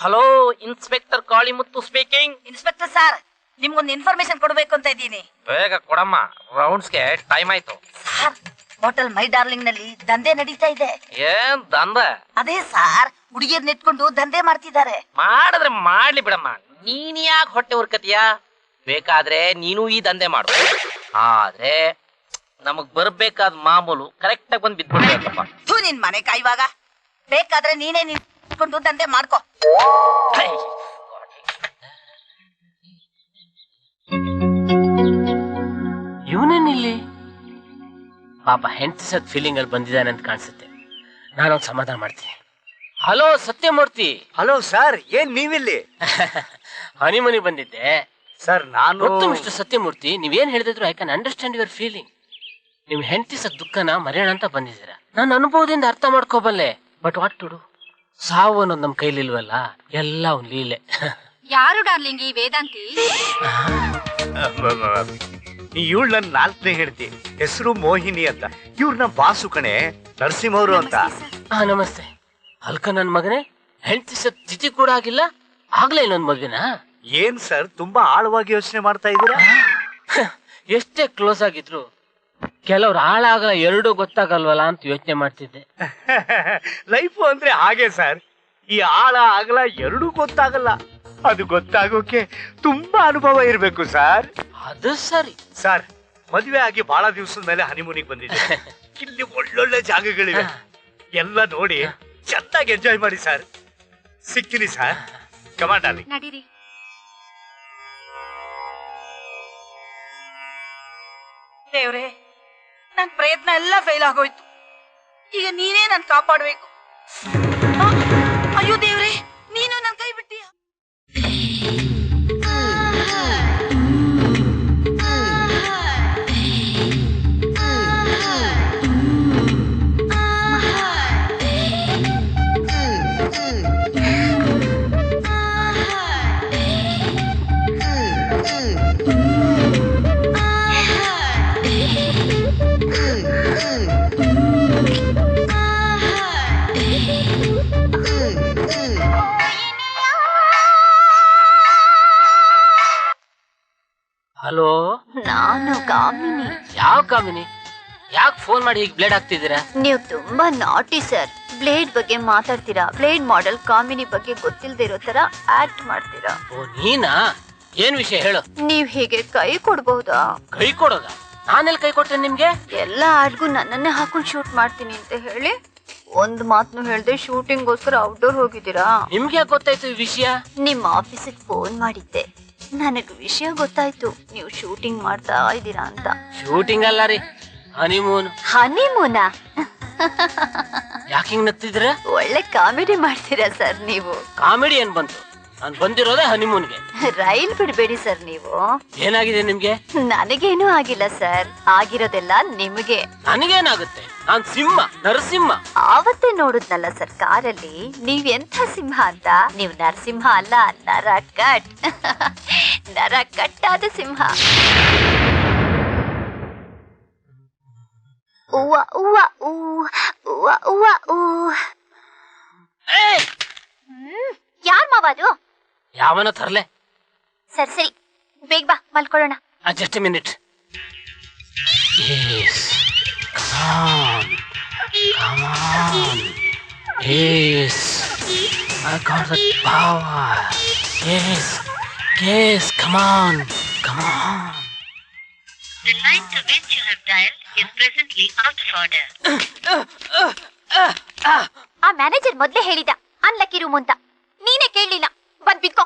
Hello, inspector Kalimuthu speaking. Inspector sir, ನಿಮ್ಗೊಂದು ಇನ್ಫಾರ್ಮೇಶನ್ ಕೊಡ್ಬೇಕು ಅಂತ ಇದ್ದೀನಿ. ಬೇಗ ಕೊಡಮ್ಮ, ರೌಂಡ್ಸ್ಗೆ ಟೈಮ್ ಆಯ್ತು. ಸರ್, ಹೋಟೆಲ್ ಮೈ ಡಾರ್ಲಿಂಗ್ ನಲ್ಲಿ ದಂಧೆ ನಡೀತಾ ಇದೆ. ಏನ್ ದಂದ? ಅದೇ ಸರ್, ಹುಡುಗಿಯರ್ ನೆಟ್ಕೊಂಡು ದಂಧೆ ಮಾಡ್ತಿದ್ದಾರೆ. ಮಾಡಿದ್ರೆ ಮಾಡ್ಲಿ ಬಿಡಮ್ಮ, ನೀನ್ ಯಾಕೆ ಹೊಟ್ಟೆ ಉರ್ಕತಿಯಾ? ಬೇಕಾದ್ರೆ ನೀನು ಈ ದಂಧೆ ಮಾಡು, ಆದ್ರೆ ನಮಗ್ ಬರ್ಬೇಕಾದ ಮಾಮೂಲು ಕರೆಕ್ಟ್ ಆಗಿ ಬಂದ್ ಬಿದ್ಬಿಡ್ಬೇಕಪ್ಪ. ನಿನ್ ಮನೆ ಕಾಯುವಾಗ ಬೇಕಾದ್ರೆ ನೀನೇ ನಿಂತ್ಕೊಂಡು ದಂಧೆ ಮಾಡ್ಕೋ. ಇವನೇನಿಲ್ಲಿ ಪಾಪ ಹೆಂಡತಿ ಸತ್ ಫೀಲಿಂಗ್ ಅಲ್ಲಿ ಬಂದಿದ್ದಾನೆ ಅಂತ ಕಾಣಿಸುತ್ತೆ. ನಾನೊಂದು ಸಮಾಧಾನ ಮಾಡ್ತೀನಿ. ಹಲೋ ಸತ್ಯಮೂರ್ತಿ. ಹಲೋ ಸರ್, ಏನ್ ನೀವಿಲ್ಲಿ? ಹನಿಮನಿ ಬಂದಿದ್ದೆ ಸರ್. ನಾನು ಗೊತ್ತು ಮಿಸ್ಟರ್ ಸತ್ಯಮೂರ್ತಿ, ನೀವೇನ್ ಹೇಳಿದ್ರು I can understand your feeling. ನಿಮ್ ಹೆಂಡತಿ ಸತ್ ದುಃಖನ ಮರೆಯೋಣ ಅಂತ ಬಂದಿದ್ದೀರಾ. ನನ್ನ ಅನುಭವದಿಂದ ಅರ್ಥ ಮಾಡ್ಕೋಬಲ್ಲೆ. But what to do? ಸಾವು ಅನ್ನೋದು ನಮ್ ಕೈಲಿಲ್ವಲ್ಲ, ಎಲ್ಲ ಒಂದ್ ಲೀಲೆ. ಯಾರು ಡಾರ್ಲಿಂಗ್ ಈ ವೇದಾಂತಿ? ಇವಳು ನನ್ನ 4ನೇ ಹೆಂಡತಿ, ಹೆಸರು ಮೋಹಿನಿ ಅಂತ. ಇವ್ರ ನಮ್ಮ ಬಾಸು ಕಣೆ, ನರಸಿಂಹವ್ರು ಅಂತ. ನಮಸ್ತೆ. ಅಲ್ಕ ನನ್ ಮಗನೇ, ಹೆಂಡತಿ ಸತ್ ತಿಥಿ ಕೂಡ ಆಗಿಲ್ಲ, ಆಗ್ಲೇ ಇನ್ನೊಂದ್ ಮಗನ? ಏನ್ ಸರ್, ತುಂಬಾ ಆಳವಾಗಿ ಯೋಚನೆ ಮಾಡ್ತಾ ಇದ್ದೀರಾ? ಎಷ್ಟೇ ಕ್ಲೋಸ್ ಆಗಿದ್ರು ಕೆಲವ್ರು ಹಾಳಾಗಲ್ಲ, ಎರಡೂ ಗೊತ್ತಾಗಲ್ವಲ್ಲ ಅಂತ ಯೋಚನೆ ಮಾಡ್ತಿದ್ದೆ. ಲೈಫು ಅಂದ್ರೆ ಹಾಗೆ ಸರ್, ಈ ಆಳ ಆಗಲ್ಲ ಎರಡೂ ಗೊತ್ತಾಗಲ್ಲ. ಅದು ಗೊತ್ತಾಗೋಕೆ ತುಂಬಾ ಅನುಭವ ಇರ್ಬೇಕು ಸರ್. ಅದು ಸರಿ ಸರ್, ಮದುವೆ ಆಗಿ ಬಹಳ ದಿವಸದ ಮೇಲೆ ಹನಿಮೂನಿಗೆ ಬಂದಿದೆ. ಇಲ್ಲಿ ಒಳ್ಳೊಳ್ಳೆ ಜಾಗಗಳಿವೆ, ಎಲ್ಲ ನೋಡಿ ಚೆನ್ನಾಗಿ ಎಂಜಾಯ್ ಮಾಡಿ ಸರ್. ಸಿಕ್ಕಿನಿ ಸರ್, ಕಮಾಂಡ್ ಡಾರ್ಲಿಂಗ್. ನಡೀರಿ. ದೇವ್ರೆ, ನನ್ ಪ್ರಯತ್ನ ಎಲ್ಲ ಫೇಲ್ ಆಗೋಯ್ತು. ಈಗ ನೀನೇ ನನ್ ಕಾಪಾಡ್ಬೇಕು. ಅಯ್ಯೋ ದೇವ್ರೆ, ನೀನು ನನ್ ಕೈ ಬಿಟ್ಟಿಯ. ಹಲೋ, ನಾನು ಕಾಮಿನಿ. ಯಾವ ಕಾಮಿನಿ? ಯಾಕೆ ಫೋನ್ ಮಾಡಿ ಹೀಗೆ ಬ್ಲೇಡ್ ಹಾಕ್ತಿದ್ದೀರಾ? ನೀವು ತುಂಬಾ ನಾಟಿ ಸರ್. ಬ್ಲೇಡ್ ಬಗ್ಗೆ ಮಾತಾಡ್ತೀರಾ, ಬ್ಲೇಡ್ ಮಾಡೆಲ್ ಕಾಮಿನಿ ಬಗ್ಗೆ ಗೊತ್ತಿಲ್ಲದೆ ಇರೋ ತರ ಆಕ್ಟ್ ಮಾಡ್ತೀರಾ. ಓ ನೀನಾ? ಏನ್ ವಿಷಯ ಹೇಳು. ನೀವ್ ಹೀಗೆ ಕೈ ಕೊಡ್ಬಹುದಾ? ಕೈ ಕೊಡೋದ? ನಾನೆಲ್ಲಿ ಕೈ ಕೊಟ್ಟೆ ನಿಮ್ಗೆ? ಎಲ್ಲ ಆಡ್ಗೂ ನನ್ನನ್ನೇ ಹಾಕೊಂಡು ಶೂಟ್ ಮಾಡ್ತೀನಿ ಅಂತ ಹೇಳಿ ಒಂದ್ ಮಾತನ್ನು ಹೇಳ್ದೆ ಶೂಟಿಂಗ್ಗೋಸ್ಕರ ಔಟ್ಡೋರ್ ಹೋಗಿದ್ದೀರಾ. ನಿಮ್ಗೆ ಯಾಕೆ ಗೊತ್ತಾಯ್ತು ಈ ವಿಷಯ? ನಿಮ್ಮ ಆಫೀಸಿಗೆ ಫೋನ್ ಮಾಡಿದ್ದೆ, ನನಗೆ ವಿಷಯ ಗೊತ್ತಾಯ್ತು ನೀವು ಶೂಟಿಂಗ್ ಮಾಡ್ತಾ ಇದ್ದೀರಾ ಅಂತ. ಶೂಟಿಂಗ್ ಅಲ್ಲ ರೀ, ಹನಿಮೂನ್. ಹನಿಮೂನಾ? ಯಾಕೆ ಹಿಂಗ್ ನತ್ತಿದ್ರ? ಒಳ್ಳೆ ಕಾಮಿಡಿ ಮಾಡ್ತೀರಾ ಸರ್ ನೀವು. ಕಾಮಿಡಿ ಏನ್ ಬಂತು? ನಾನ್ ಬಂದಿರೋದೇ ಹನಿಮೂನ್ಗೆ. ರೈಲ್ ಬಿಡ್ಬೇಡಿ ಸರ್ ನೀವು. ಏನಾಗಿದೆ ನಿಮ್ಗೆ? ನನಗೇನು ಆಗಿಲ್ಲ ಸರ್, ಆಗಿರೋದೆಲ್ಲ ನಿಮಗೆ. ನನಗೇನಾಗುತ್ತೆ? ನಾನ್ ಸಿಂಹ, ನರಸಿಂಹ. ಆವತ್ತೇ ನೋಡುದ್ನಲ್ಲ ಸರ್ ಕಾರಲ್ಲಿ, ನೀವ್ ಎಂಥ ಸಿಂಹ ಅಂತ. ನೀವ್ ನರಸಿಂಹ ಅಲ್ಲ, ನರ ಕಟ್. ನರ ಕಟ್ಟಾದ ಸಿಂಹ. ಉವ್ವ ಉವ್ವ ಊ, ಉವ್ವ ಉವ್ವ ಊ. ಯಾರ್ ಮಾವ ಅದು? ಯಾವನ ತರ್ಲೆ? ಸರಿ ಸರಿ, ಬೇಗ ಬಾ ಮಲ್ಕೊಳ್ಳೋಣ. Just a minute. Come on. Yes. I got the power. Yes, come on. The line to which you have dialed is presently out of order. ಆ ಮ್ಯಾನೇಜರ್ ಮೊದ್ಲೇ ಹೇಳಿದ ಅನ್ಲಕ್ಕಿ ರೂಮ್ ಅಂತ, ನೀನೇ ಕೇಳಲಿಲ್ಲ. ಬಂದ್ ಬಿದ್ಕೋ.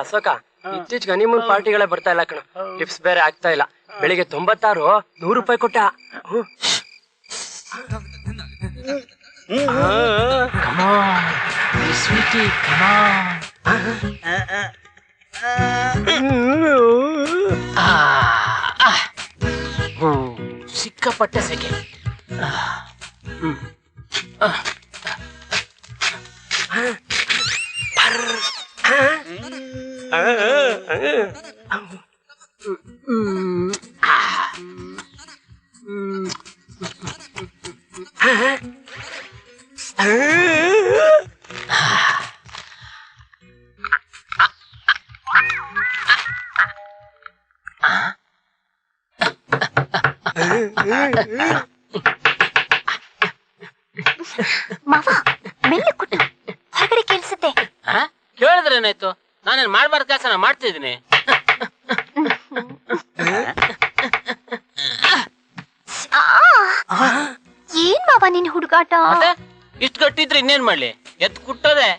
ಅಶೋಕ, ಇತ್ತೀಚೆಗೆ ಹನಿಮೂನ್ ಪಾರ್ಟಿಗಳೇ ಬರ್ತಾ ಇಲ್ಲ ಕಣ. ಟಿಪ್ಸ್ ಬೇರೆ ಆಗ್ತಾ ಇಲ್ಲ. ಬೆಳಿಗ್ಗೆ 96 100 ರೂಪಾಯಿ ಕೊಟ್ಟ. ಸಿಕ್ಕಾಪಟ್ಟೆ ಸೆಕೆ. ಮಾವ ಮೆಲ್ಲೆ ಕೊಟ್ಟು ಹೊರಗಡೆ ಕೇಳಿಸುತ್ತೆ. ಕೇಳಿದ್ರೆ ಏನಾಯ್ತು? ನಾನೇನ್ ಮಾಡ್ಬಾರ್ದು ಕೆಲಸ ಮಾಡ್ತಿದ್ದೀನಿ. ಏನ್ ಮಾವ ನಿನ್ ಹುಡುಗಾಟ? ಇಷ್ಟು ಗಟ್ಟಿದ್ರೆ ಇನ್ನೇನ್ ಮಾಡ್ಲಿ? ಎತ್ ಕುಟ್ಟೋದೆ.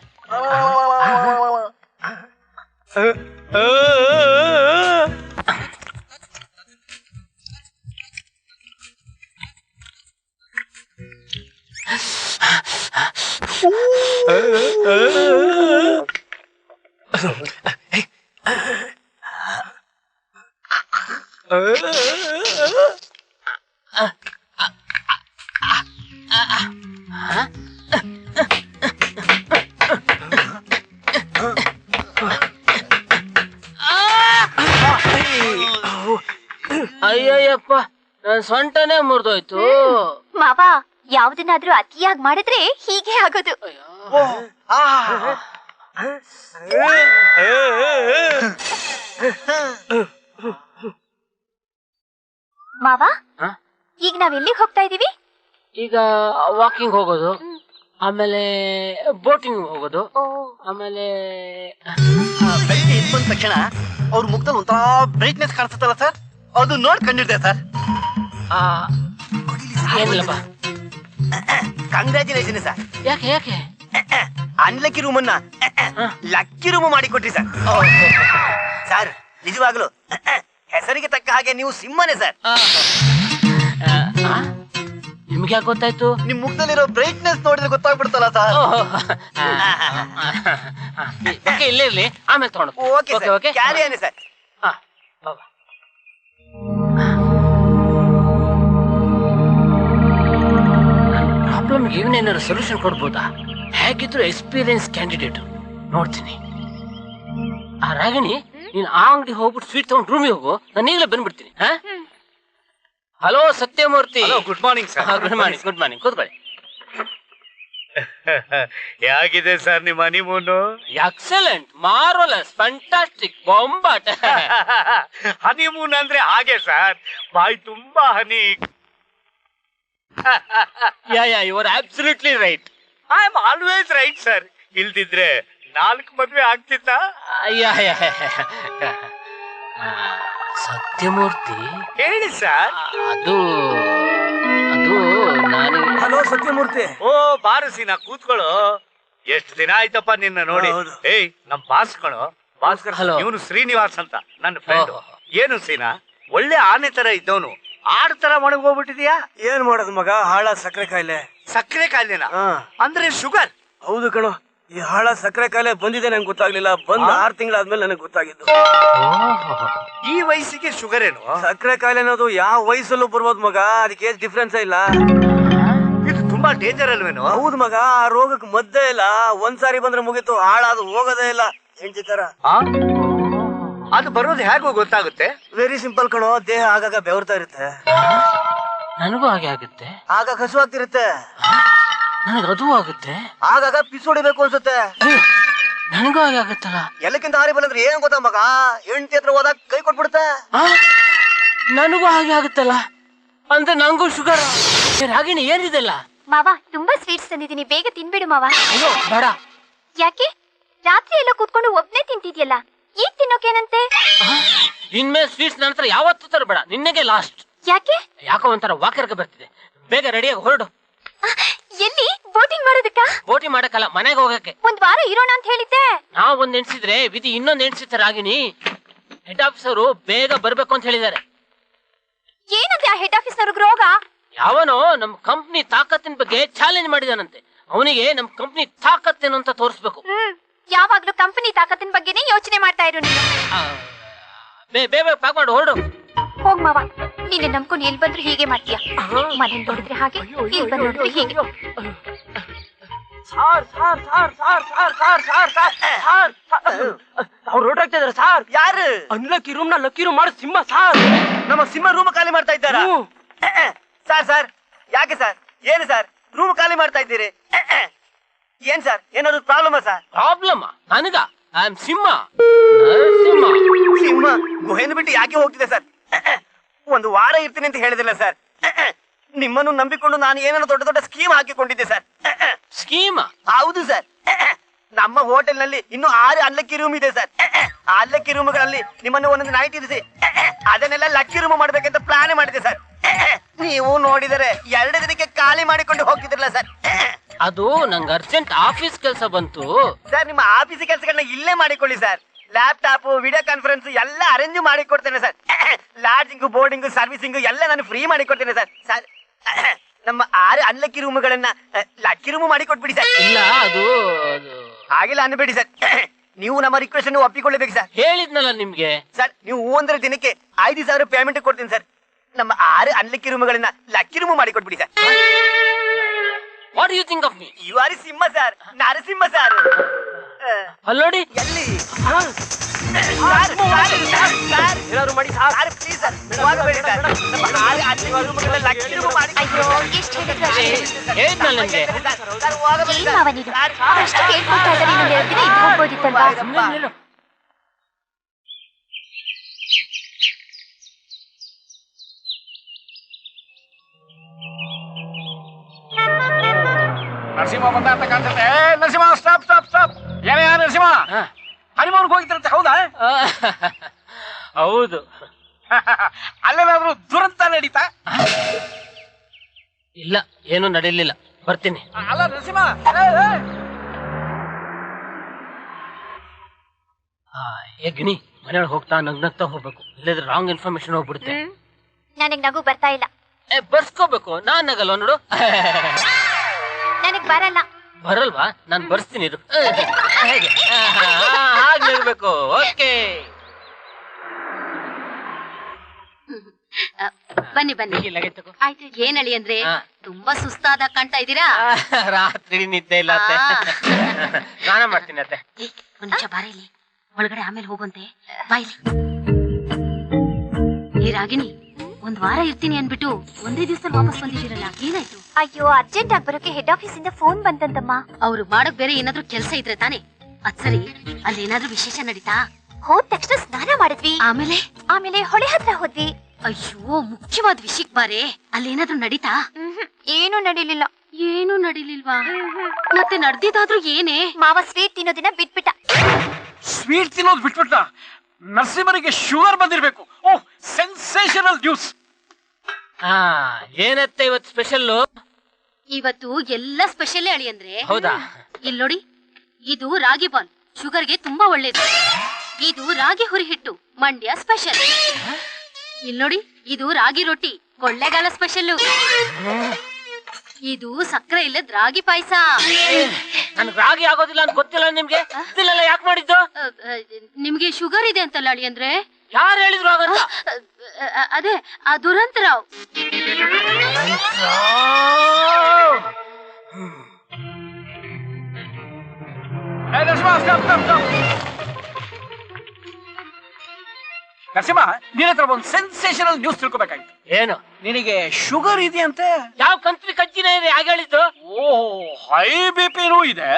ಅಯ್ಯಯ್ಯಪ್ಪ, ನನ್ ಸೊಂಟನೇ ಮುರಿದೋಯ್ತು. ಮಾವ ಯಾವ್ದನ್ನಾದ್ರೂ ಅತಿಯಾಗಿ ಮಾಡಿದ್ರೆ ಹೀಗೆ ಆಗೋದು. ಮಾವ ಈಗ ನಾವೆಲ್ಲಿಗೆ ಹೋಗ್ತಾ ಇದೀವಿ? ಈಗ ವಾಕಿಂಗ್ ಹೋಗೋದು, ಆಮೇಲೆ ಬೋಟಿಂಗ್ ಹೋಗೋದು, ಆಮೇಲೆ ಬೆಳಿಗ್ಗೆ ಎದ್ದು ಬಂದ ತಕ್ಷಣ ಅವ್ರ ಮುಖದಲ್ಲಿ ಒಂಥರ ಬ್ರೈಟ್ನೆಸ್ ಕಾಣಿಸುತ್ತಲ್ಲ ಸರ್, ಅದು ನೋಡಿ ಕಂಡಿಡ್ದೆ ಸರ್. ಏನಿಲ್ಲಪ್ಪ. Congratulation sir. ಯಾಕೆ ಯಾಕೆ? ಅನ್ಲಕ್ಕಿ ರೂಮ್ ಅನ್ನ ಲಕ್ಕಿ ರೂಮ್ ಮಾಡಿ ಕೊಟ್ರಿ ಸರ್. ಸರ್ ನಿಜವಾಗ್ಲು ಹೆಸರಿಗೆ ತಕ್ಕ ಹಾಗೆ ನೀವು ಸಿಂಹನೇ ಸರ್. ನಿಮ್ಗೆ ಯಾಕೆ ಗೊತ್ತಾಯ್ತು? ನಿಮ್ ಮುಖದಲ್ಲಿರೋ ಬ್ರೈಟ್ನೆಸ್ ನೋಡಿದ್ರೆ ಗೊತ್ತಾಗ್ಬಿಡ್ತಲ್ಲ ಸರ್. ಇಲ್ಲೇ ಇರ್ಲಿ, ಆಮೇಲೆ ತಗೊಂಡು. ಓಕೆ ಸರ್, ಕ್ಯಾರಿಯಾನೆ ಸರ್. ಪ್ರಾಬ್ಲಮ್ಗೆ ಇವನೇನಾದ್ರು ಸೊಲ್ಯೂಷನ್ ಕೊಡ್ಬೋದಾ? ಹೇಗಿದ್ರು ಎಕ್ಸ್ಪೀರಿಯನ್ಸ್ ಕ್ಯಾಂಡಿಡೇಟ್, ನೋಡ್ತೀನಿ. ಆ ರಾಗಿಣಿ, ನೀನ್ ಆ ಅಂಗಡಿ ಹೋಗ್ಬಿಟ್ಟು ಸ್ವೀಟ್ ತಗೊಂಡು ರೂಮಿಗೆ ಹೋಗು, ನಾನು ಈಗಲೇ ಬಂದ್ಬಿಡ್ತೀನಿ. Hello Satyamurthy. Good morning sir. Good morning. Good morning, ಕೂತ್ಕೊಳ್ಳಿ. ಹೇಗಿದೆ ಸರ್ ನಿಮ್ಮ ಹನಿಮೂನು? ಎಕ್ಸಲೆಂಟ್, ಮಾರ್ವಲಸ್, ಫ್ಯಾಂಟಾಸ್ಟಿಕ್, ಬೊಂಬಾಟ್. ಹನಿಮೂನ್ ಅಂದ್ರೆ ಹಾಗೆ ಸರ್, ಬಾಯಿ ತುಂಬಾ honey. You are absolutely right. I am always right sir. ಇಲ್ದಿದ್ರೆ 4 ಮದ್ವೆ ಆಗ್ತಿತ್ತ? ಸತ್ಯಮೂರ್ತಿ ಹೇಳಿ ಸರ್. ಅದು ನಾನು. ಹಲೋ ಸತ್ಯಮೂರ್ತಿ. ಓ ಬಾರಸಿನ ಕೂತ್ಕೊಳ್ಳೋ. ಎಷ್ಟು ದಿನ ಆಯ್ತಪ್ಪ ನಿನ್ನ ನೋಡಿ. ಏಯ್ ನಮ್ ಬಾಸ್ ಕಣೋ, ಭಾಸ್ಕರ್. ಇವನು ಶ್ರೀನಿವಾಸ್ ಅಂತ ನನ್ನ ಫ್ರೆಂಡ್. ಏನು ಸೀನಾ, ಒಳ್ಳೆ ಆನೆ ತರ ಇದ್ದವನು ಆಡ್ ತರ ಹೋಗ್ಬಿಟ್ಟಿದ್ಯಾ? ಏನ್ ಮಾಡೋದು ಮಗ, ಹಾಳ ಸಕ್ಕರೆ ಕಾಯಿಲೆ. ಸಕ್ಕರೆ ಕಾಯಿಲೆನಾ? ಅಂದ್ರೆ ಶುಗರ್? ಹೌದು ಕಣೋ, ಈ ಹಾಳ ಸಕ್ಕರೆ ಕಾಯಿಲೆ ಬಂದಿದೆ ನಂಗೆ ಗೊತ್ತಾಗ್ಲಿಲ್ಲ. ಬಂದ್ 6 ತಿಂಗಳಾದ್ಮೇಲೆ ನನಗೆ ಗೊತ್ತಾಗಿದ್ದು. ಈ ವಯಸ್ಸಿಗೆ ಶುಗರ್ ಏನು? ಸಕ್ಕರೆ ಕಾಯಿಲೆ ಅನ್ನೋದು ಯಾವ ವಯಸ್ಸಲ್ಲೂ ಬರ್ಬೋದು ಮಗ, ಅದಕ್ಕೆ ಏನ್ ಡಿಫ್ರೆನ್ಸ್ ಇಲ್ಲ. ಇದು ತುಂಬಾ ಡೇಂಜರ್ ಅಲ್ವೇನು? ಹೌದು ಮಗ, ಆ ರೋಗಕ್ಕೆ ಮದ್ದೇ ಇಲ್ಲ. ಒಂದ್ಸಾರಿ ಬಂದ್ರೆ ಮುಗೀತು, ಹಾಳಾದು ಹೋಗೋದೇ ಇಲ್ಲ. ಹೆಂಡತಿ ತರ. ಅದು ಬರೋದು ಹೇಗೋ ಗೊತ್ತಾಗುತ್ತೆ? ವೆರಿ ಸಿಂಪಲ್ ಕಣೋ, ದೇಹ ಆಗಾಗ ಬೆವರ್ತಾ ಇರುತ್ತೆ. ನನಗೂ ಹಾಗೆ ಆಗುತ್ತೆ. ಆಗ ಕಸು ಆಗ್ತಿರುತ್ತೆ. ನನಗದು ಆಗುತ್ತೆ. ಆಗಾಗ ಪಿಸ್ ಹೊಡಿಬೇಕು ಅನ್ಸುತ್ತೆ. ನನಗೂ ಹಾಗೆ ಆಗುತ್ತಲ್ಲ. ಎಲ್ಲಕ್ಕಿಂತ ಹಾರಿ ಬಂದ್ರೆ ಏನ್ ಗೊತ್ತಾ ಮಗ, ಹೆಂಡತಿ ಹತ್ರ ಹೋದಾಗ ಕೈ ಕೊಟ್ಬಿಡುತ್ತೆ. ನನಗೂ ಹಾಗೆ ಆಗುತ್ತಲ್ಲ. ಅಂದ್ರೆ ನಂಗೂ ಶುಗರ್. ರಾಗಿಣಿ ಏನಿದೆಲ್ಲ? ಮಾವ ತುಂಬಾ ಸ್ವೀಟ್ಸ್ ತಂದಿದ್ದೀನಿ, ಬೇಗ ತಿನ್ಬಿಡು ಮಾವ. ಅಯ್ಯೋ ಬೇಡ. ಯಾಕೆ? ರಾತ್ರಿ ಎಲ್ಲ ಕೂತ್ಕೊಂಡು ಒಬ್ನೇ ತಿಂತಿದ್ಯಲ್ಲ, ಈಗ ತಿನ್ನೋಕೇನಂತೆ? ಇನ್ಮೇಲೆ ಸ್ವೀಟ್ಸ್ ನನ್ನ ಹತ್ರ ಯಾವತ್ತೂ ತರಬೇಡ, ನಿನ್ನೆಗೆ ಲಾಸ್ಟ್. ಯಾಕೆ? ಯಾಕೋ ಒಂಥರ ವಾಕರ್ಗೆ ಬರ್ತಿದೆ. ಬೇಗ ರೆಡಿಯಾಗಿ ಹೊರಡು. ಎಲ್ಲಿ ಬೋಟಿಂಗ್ ಮಾಡೋದಕ್ಕ? ಬೋಟಿಂಗ್ ಮಾಡಕ್ಕಲ್ಲ, ಮನೆಗೆ ಹೋಗಕ್ಕೆ. ಒಂದ್ ವಾರ ಇರೋಣ ಅಂತ ಹೇಳಿದ್ದೆ. ನಾವ್ ಒಂದ್ ಎಣ್ಸಿದ್ರೆ ವಿಧಿ ಇನ್ನೊಂದ್ ಎಣ್ಸಿತ್ತ ರಾಗಿನಿ. ಹೆಡ್ ಆಫೀಸರು ಬೇಗ ಬರ್ಬೇಕು ಅಂತ ಹೇಳಿದ್ದಾರೆ. ಏನಂತೆ ಆ ಹೆಡ್ ಆಫೀಸರ್ಗೆ ರೋಗ? ಯಾವನೋ ನಮ್ ಕಂಪ್ನಿ ತಾಕತ್ತಿನ ಬಗ್ಗೆ ಚಾಲೆಂಜ್ ಮಾಡಿದಾನಂತೆ. ಅವನಿಗೆ ನಮ್ ಕಂಪ್ನಿ ತಾಕತ್ತೇನು ಅಂತ ತೋರಿಸ್ಬೇಕು. ಯಾವಾಗ್ಲೂ ಕಂಪನಿ ತಾಕತ್ತಿನ ಬಗ್ಗೆನೇ ಯೋಚನೆ ಮಾಡ್ತಾ ಇರು ನೀನು. ಬೇಗ ಪ್ಯಾಕ್ ಮಾಡಿ ಹೊರಡು. ಹೋಗ್ ಮಾವ, ನೀನೆ ನಂಬ್ಕೊಂಡು ಎಲ್ ಬಂದ್ರು ಹೀಗೆ ಮಾಡ್ತೀಯ. ಮನೇಲಿ ನೋಡಿದ್ರೆ ಹಾಗೆ, ಇಲ್ಲಿ ಬಂದು ನೋಡಿದ್ರೆ ಹೀಗೆ. ಅವ್ರು ರೋಡ್ ಇದಾರೆ ಸಾರ್. ಯಾರು? ಅನ್ಲಕ್ಕಿ ರೂಮ್ ನ ಲಕ್ಕಿ ರೂಮ್ ಮಾಡಿ ಸಿಂಹ ಸಾರ್. ನಮ್ಮ ಸಿಂಹ ರೂಮ್ ಖಾಲಿ ಮಾಡ್ತಾ ಇದ್ದಾರಾ? ಸರ್ ಯಾಕೆ ಸರ್? ಏನು ಸರ್ ರೂಮ್ ಖಾಲಿ ಮಾಡ್ತಾ ಇದ್ದೀರಿ? ಏನ್ ಸರ್, ಏನಾದ್ರು ಪ್ರಾಬ್ಲಮ್ ಸರ್? ಪ್ರಾಬ್ಲಮ್ ನನಗ? ಐ ಆಮ್ ಸಿಂಹ. ಸಿಂಹ ಗುಹೆಯನ್ನು ಬಿಟ್ಟು ಯಾಕೆ ಹೋಗ್ತಿದೆ ಸರ್? ಒಂದು ವಾರ ಇರ್ತೀನಿ ಅಂತ ಹೇಳಿದಿಲ್ಲ ಸರ್. ನಿಮ್ಮನ್ನು ನಂಬಿಕೊಂಡು ನಾನು ಏನೇನೋ ದೊಡ್ಡ ದೊಡ್ಡ ಸ್ಕೀಮ್ ಹಾಕಿಕೊಂಡಿದ್ದೆ ಸರ್. ಸ್ಕೀಮ್? ಹೌದು ಸರ್. ನಮ್ಮ ಹೋಟೆಲ್ ನಲ್ಲಿ ಇನ್ನು 6 ಅಲ್ಲಕ್ಕಿ ರೂಮ್ ಇದೆ ಸರ್. ಆ ಅಲ್ಲಕ್ಕಿ ರೂಮ್ಗಳಲ್ಲಿ ನಿಮ್ಮನ್ನು ಒಂದೊಂದು ನೈಟ್ ಇರಿಸಿ ಅದನ್ನೆಲ್ಲ ಲಕ್ಕಿ ರೂಮ್ ಮಾಡ್ಬೇಕಂತ ಪ್ಲಾನ್ ಮಾಡಿದೆ ಸರ್. ನೀವು ನೋಡಿದರೆ 2 ದಿನಕ್ಕೆ ಖಾಲಿ ಮಾಡಿಕೊಂಡು ಹೋಗ್ತಿದ್ರಲ್ಲ ಸರ್. ಅದು ನಂಗೆ ಅರ್ಜೆಂಟ್ ಆಫೀಸ್ ಕೆಲಸ ಬಂತು ಸರ್. ನಿಮ್ಮ ಆಫೀಸ್ ಕೆಲಸಗಳನ್ನ ಇಲ್ಲೇ ಮಾಡಿಕೊಳ್ಳಿ ಸರ್. ಲ್ಯಾಪ್ಟಾಪ್, ವಿಡಿಯೋ ಕಾನ್ಫರೆನ್ಸ್ ಎಲ್ಲ ಅರೇಂಜ್ ಮಾಡಿ ಕೊಡ್ತೇನೆ ಸರ್. ಲಾಡ್ಜಿಂಗ್, ಬೋರ್ಡಿಂಗ್, ಸರ್ವಿಸಿಂಗ್ ಎಲ್ಲ ನಾನು ಫ್ರೀ ಮಾಡಿ ಕೊಡ್ತೇನೆ ಸರ್. ಸರ್, ನಮ್ಮ 6 ಅನ್ಲಕ್ಕಿ ರೂಮ್ಗಳನ್ನ ಲಕ್ಕಿ ರೂಮ್ ಮಾಡಿ ಕೊಟ್ಬಿಡಿ ಸರ್. ಇಲ್ಲ, ಅದು ಹಾಗೆಲ್ಲ ಅನ್ಬೇಡಿ ಸರ್. ನೀವು ನಮ್ಮ ರಿಕ್ವೆಸ್ಟ್ ಅನ್ನು ಒಪ್ಪಿಕೊಳ್ಳಬೇಕು ಸರ್. ಹೇಳಿದ್ನಲ್ಲ ನಿಮ್ಗೆ. ಸರ್, ನೀವು 1 ದಿನಕ್ಕೆ 5,000 ಪೇಮೆಂಟ್ ಕೊಡ್ತೀನಿ ಸರ್. ನಮ್ಮ 6 ಅನ್ಲಕ್ಕಿ ರೂಮ್ಗಳನ್ನ ಲಕ್ಕಿ ರೂಮ್ ಮಾಡಿ ಕೊಟ್ಬಿಡಿ sir. What do you think of me? You are Simha sir, Narasimha sir. ಅಲ್ಲೋಡಿ ಎಲ್ಲಿ ಏನಾದ್ರು ಮಾಡಿ ಸಾರ್. ಪ್ಲೀಸ್ ಸರ್, ಹೋಗಬೇಡಿ ಸರ್. ನಮ್ಮ 6 ಅನ್ಲಕ್ಕಿ ರೂಮ್ಗಳನ್ನ ಲಕ್ಕಿ ರೂಮ್ ಮಾಡಿ. ಅಯ್ಯೋ, ಎಷ್ಟು ಹೇಳಿದ್ರು ಅಷ್ಟೇ. ಹೇಳಿದ್ನಲ್ಲ ನಿಮ್ಗೆ. ಸರ್, ಹೋಗಬೇಡಿ ಏನ್ ಮಾವ ನೀನು ಅಷ್ಟು ಕೇಳ್ಕೊಳ್ತಾ ಇದ್ದಾರೆ. ಇನ್ನೊಂದು 2 ದಿನ ಇದ್ದು ಹೋಗ್ಬೋದಿತ್ತಲ್ವಾ? ನರಸಿಂಹ ಬಂದ ಅಂತ ಕಾಣ್ತದೆ. Narasimha, stop stop stop. ಏನೇ ನರಸಿಂಹ, ಹನಿಮೂನ್ಗೆ ಹೋಗಿದ್ರಂತೆ ಹೌದಾ? ಹೌದು. ಅಲ್ಲೇನಾದ್ರೂ ದುರಂತ ನಡೀತಾ? ಇಲ್ಲ, ಏನು ನಡೀಲಿಲ್ಲ. ಬರ್ತೀನಿ. ಅಲ್ಲ ನರಸಿಂಹ, ಯಜ್ಞಿ ಮನೆಯೊಳಗೆ ಹೋಗ್ತಾ ನಗ್ನಗ್ತಾ ಹೋಗ್ಬೇಕು, ಇಲ್ಲದ್ರೆ ರಾಂಗ್ ಇನ್ಫಾರ್ಮೇಶನ್ ಹೋಗ್ಬಿಡುತ್ತೆ. ನನಗ್ ನಗು ಬರ್ತಾ ಇಲ್ಲ. ಬರ್ಸ್ಕೋಬೇಕು. ನಾನ್ ನಗಲ್ವ ನೋಡು. ನನಗ್ ಬರಲ್ಲ. ಬರಲ್ವಾ? ನಾನ್ ಬರ್ಸ್ತೀನಿ ಇರು. ಹೇಗೆ? ಹಾಗಿರ್ಬೇಕು. ಓಕೆ, ಬನ್ನಿ ಬನ್ನಿ. ಆಯ್ತು. ಏನ್ ಹೇಳಿ ಅಂದ್ರೆ ತುಂಬಾ ಸುಸ್ತಾದ ಕಾಣ್ತಾ ಇದ್ದೀರಾ? ರಾತ್ರಿ ನಿದ್ದೆ ಇಲ್ಲ ಅತ್ತೆ. ಸ್ನಾನ ಮಾಡ್ತೀನಿ ಅತ್ತೆ. ಒಂದ್ ನಿಮಿಷ ಬಾರೇಲಿ, ಒಳಗಡೆ ಆಮೇಲೆ ಹೋಗುವಂತೆ. ಬಾಯ್ಲಿ. ಏ ರಾಗಿಣಿ, 1 ವಾರ ಇರ್ತೀನಿ ಅನ್ಬಿಟ್ಟು ಒಂದೇ ದಿವಸದಲ್ಲಿ ವಾಪಸ್ ಬಂದಿದ್ದೀರಲ್ಲ, ಏನಾಯ್ತು? ಅಯ್ಯೋ, ಅರ್ಜೆಂಟ್ ಆಗಿ ಬರೋಕೆ ಹೆಡ್ ಆಫೀಸ್ ಇಂದ ಫೋನ್ ಬಂತಂತಮ್ಮ. ಅವ್ರು ಮಾಡಕ್ ಬೇರೆ ಏನಾದ್ರೂ ಕೆಲಸ ಇದ್ರೆ ತಾನೆ. ಅದ್ ಸರಿ, ಅಲ್ಲಿ ಏನಾದ್ರೂ ವಿಶೇಷ ನಡೀತಾ? ಹೋದ ತಕ್ಷಣ ಸ್ನಾನ ಮಾಡಿದ್ವಿ. ಆಮೇಲೆ ಹೊಳೆ ಹತ್ರ ಹೋದ್ವಿ. ಅಯ್ಯೋ, ಮುಖ್ಯವಾದ ವಿಷಯಕ್ ಬಾರೆ. ಅಲ್ಲಿ ಏನಾದ್ರೂ ನಡೀತಾ? ಏನು ನಡೀಲಿಲ್ಲ. ಏನು ನಡೀಲಿಲ್ವಾ? ಮತ್ತೆ ನಡ್ದಿದ್ದಾದ್ರೂ ಏನೇ? ಮಾವ ಸ್ವೀಟ್ ತಿನ್ನೋದಿನ ಬಿಟ್ಬಿಟ್ಟ. ಸ್ವೀಟ್ ತಿನ್ನೋದು ಬಿಟ್ಬಿಟ್ಟ? ನರಸಿಂಹನಿಗೆ ಶುಗರ್ ಬಂದಿರ್ಬೇಕು. ಓಹ್, ಸೆನ್ಸೇಷನಲ್ ನ್ಯೂಸ್. ಏನತ್ತೆ ಇವತ್ತು ಸ್ಪೆಷಲ್? ಇವತ್ತು ಎಲ್ಲ ಸ್ಪೆಷಲ್ ಅಳಿ ಅಂದ್ರೆ. ಹೌದಾ? ಇಲ್ಲಿ ನೋಡಿ, ಇದು ರಾಗಿ ಬಾಲ್, ಶುಗರ್ಗೆ ತುಂಬಾ ಒಳ್ಳೇದು. ಇದು ರಾಗಿ ಹುರಿ ಹಿಟ್ಟು, ಮಂಡ್ಯ ಸ್ಪೆಷಲ್. ಇಲ್ಲಿ ನೋಡಿ, ಇದು ರಾಗಿ ರೊಟ್ಟಿ, ಕೊಳ್ಳೆಗಾಲ ಸ್ಪೆಷಲ್. ಇದು ಸಕ್ಕರೆ ಇಲ್ಲದ ರಾಗಿ ಪಾಯಸ. ನನ್ಗೆ ರಾಗಿ ಆಗೋದಿಲ್ಲ ಅಂತ ಗೊತ್ತಿಲ್ಲ ನಿಮ್ಗೆ? ಇದೆಲ್ಲ ಯಾಕೆ ಮಾಡಿದ್ದು? ನಿಮ್ಗೆ ಶುಗರ್ ಇದೆ ಅಂತಲ್ಲ ಅಳಿ ಅಂದ್ರೆ. ಯಾರು ಹೇಳಿದ್ರು ಆಗಲ್ಲ? ಅದೇ ಆ ದುರಂತರಾವ್. ನರಸಿಂಹ, ನಿನ್ನ ಹತ್ರ ಒಂದು ಸೆನ್ಸೇಷನಲ್ ನ್ಯೂಸ್ ತಿಳ್ಕೊಬೇಕಾಗಿತ್ತು. ಏನು? ನಿನಗೆ ಶುಗರ್ ಇದೆಯಂತೆ. ಯಾವ ಕಂತ್ರಿ ಕಜ್ಜಿನ ಇದೆ ಹಾಗೆ ಹೇಳಿದ್ದು? ಓಹ್, ಹೈ ಬಿಪಿನೂ ಇದೆ.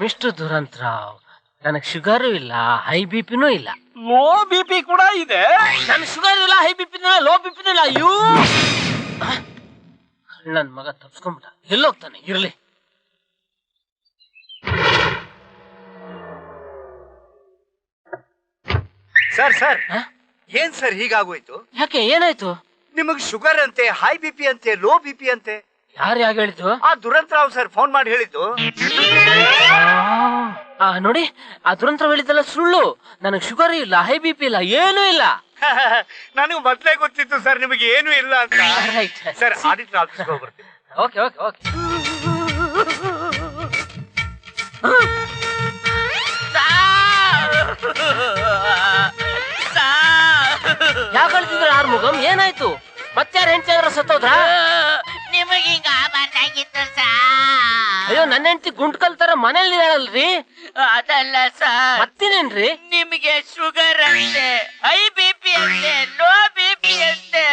ಮಿಸ್ಟರ್ ದುರಂತರಾವ್, ನನಗೆ ಶುಗರು ಇಲ್ಲ, ಹೈ ಬಿಪಿನೂ ಇಲ್ಲ. ಲೋ ಬಿಪಿ ಕೂಡ ಇದೆ. ನನ್ ಶುಗರ್ ಇಲ್ಲ, ಹೈ ಬಿಪಿನೂ ಇಲ್ಲ, ಲೋ ಬಿಪಿನೂ ಇಲ್ಲ. ಅಯ್ಯೋ, ನನ್ ಮಗ ತಪ್ಸ್ಕೊಂಡ್ಬಿಟ್ಟ. ಎಲ್ಲೋಗ್ತಾನೆ? ಇರ್ಲಿ. ಸರ್ ಸರ್, ಏನ್ ಸರ್ ಹೀಗಾಗೋಯ್ತು? ಯಾಕೆ, ಏನಾಯ್ತು? ನಿಮಗ್ ಶುಗರ್ ಅಂತೆ, ಹೈ ಬಿಪಿ ಅಂತೆ, ಲೋ ಬಿಪಿ ಅಂತೆ. ಯಾರು ಯಾಕೆ ಹೇಳಿದ್ದು? ಆ ದುರಂತರಾವ್ ಸರ್ ಫೋನ್ ಮಾಡಿ ಹೇಳಿದ್ದು. ನೋಡಿ, ಆ ದುರಂತರ ಹೇಳಿದ್ದಲ್ಲ ಸುಳ್ಳು. ನನಗೆ ಶುಗರ್ ಇಲ್ಲ, ಹೈ ಬಿ ಪಿ ಇಲ್ಲ, ಏನೂ ಇಲ್ಲ. ನನಗೆ ಮೊದ್ಲೇ ಗೊತ್ತಿತ್ತು ಸರ್ ನಿಮಗೆ ಏನು ಇಲ್ಲ ಅಂತ. ಸರ್ ಆಡಿಟರ್ ಆಫೀಸ್ಗೆ ಹೋಗ್ಬರ್ತೀನಿ. Okay okay okay. ಯಾಕೆ ಹೇಳ್ತಿದ್ರ ಆರ್ಮುಗಂ? ಏನಾಯ್ತು? ಮತ್ತಾರ ಹೆಂಡತಿ ಆದ್ರ ಸತ್ತೋದ್ರ? ನಿಮಗೆ ಹಿಂಗ ಆಗಬಾರ್ದಾಗಿತ್ತು ಸಾ. ಅಯ್ಯೋ, ನನ್ನ ಹೆಂಡತಿ ಗುಂಡ್ಕಲ್ ತರ ಮನೇಲಿ ಹೇಳಲ್ರಿ. ಅದಲ್ಲ ಸರ್, ಮತ್ತೇನೇನ್ರಿ? ನಿಮಗೆ ಶುಗರ್ ಅಂತೆ, ಹೈ ಬಿ ಪಿ ಅಂತೆ, ಲೋ ಬಿ ಪಿ ಅಂತೆ.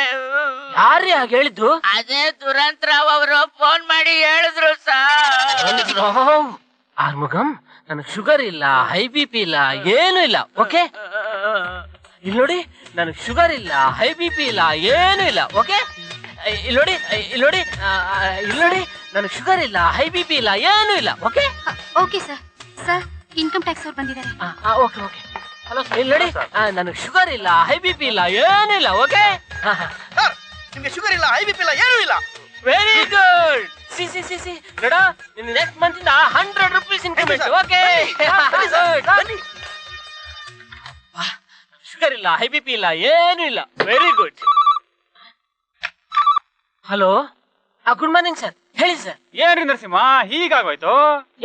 ಯಾರ್ರೀ ಹಾಗೆ ಹೇಳಿದ್ದು? ಅದೇ ದುರಂತರಾವ್ ಅವರು ಫೋನ್ ಮಾಡಿ ಹೇಳಿದ್ರು ಸರ್. ಆರ್ಮುಗಂ, ನನಗೆ ಶುಗರ್ ಇಲ್ಲ, ಹೈ ಬಿ ಪಿ ಇಲ್ಲ, ಏನು ಇಲ್ಲ. ಓಕೆ, ಇಲ್ಲಿ ನೋಡಿ, ನನಗೆ ಶುಗರ್ ಇಲ್ಲ, ಹೈ ಬಿ ಪಿ ಇಲ್ಲ, ಏನು ಇಲ್ಲ. ಓಕೆ, ಇಲ್ಲಿ ನೋಡಿ, ಇಲ್ಲಿ ನೋಡಿ, ಇಲ್ಲಿ ನೋಡಿ, ನನಗೆ ಶುಗರ್ ಇಲ್ಲ, ಹೈ ಬಿ ಪಿ ಇಲ್ಲ, ಏನು ಇಲ್ಲ. Okay okay sir. Sir, income tax ಅವ್ರು ಬಂದಿದ್ದಾರೆ. Okay okay. ಹಲೋ, ಇಲ್ಲಿ ನೋಡಿ, ನನಗೆ ಶುಗರ್ ಇಲ್ಲ, ಹೈ ಬಿ ಪಿ ಇಲ್ಲ, ಏನು ಇಲ್ಲ. ಓಕೆ, ನಿಮ್ಗೆ ಶುಗರ್ ಇಲ್ಲ, ಹೈ ಬಿ ಪಿ ಇಲ್ಲ, ಏನೂ ಇಲ್ಲ. Very good. ಸಿ ನೋಡ, ನಿನ್ನ ನೆಕ್ಸ್ಟ್ ಮಂತ್ ಇಂದ 100 ರೂಪೀಸ್ ಇನ್ಕ್ರಿಮೆಂಟ್. ಓಕೆ, ಶುಗರ್ ಇಲ್ಲ, ಹೈ ಬಿ ಪಿ ಇಲ್ಲ, ಏನು ಇಲ್ಲ. Very good. Hello, good morning sir. ಹೇಳಿ ಸರ್. ಏನ್ರಿ ನರಸಿಂಹ ಹೀಗಾಗೋಯ್ತು?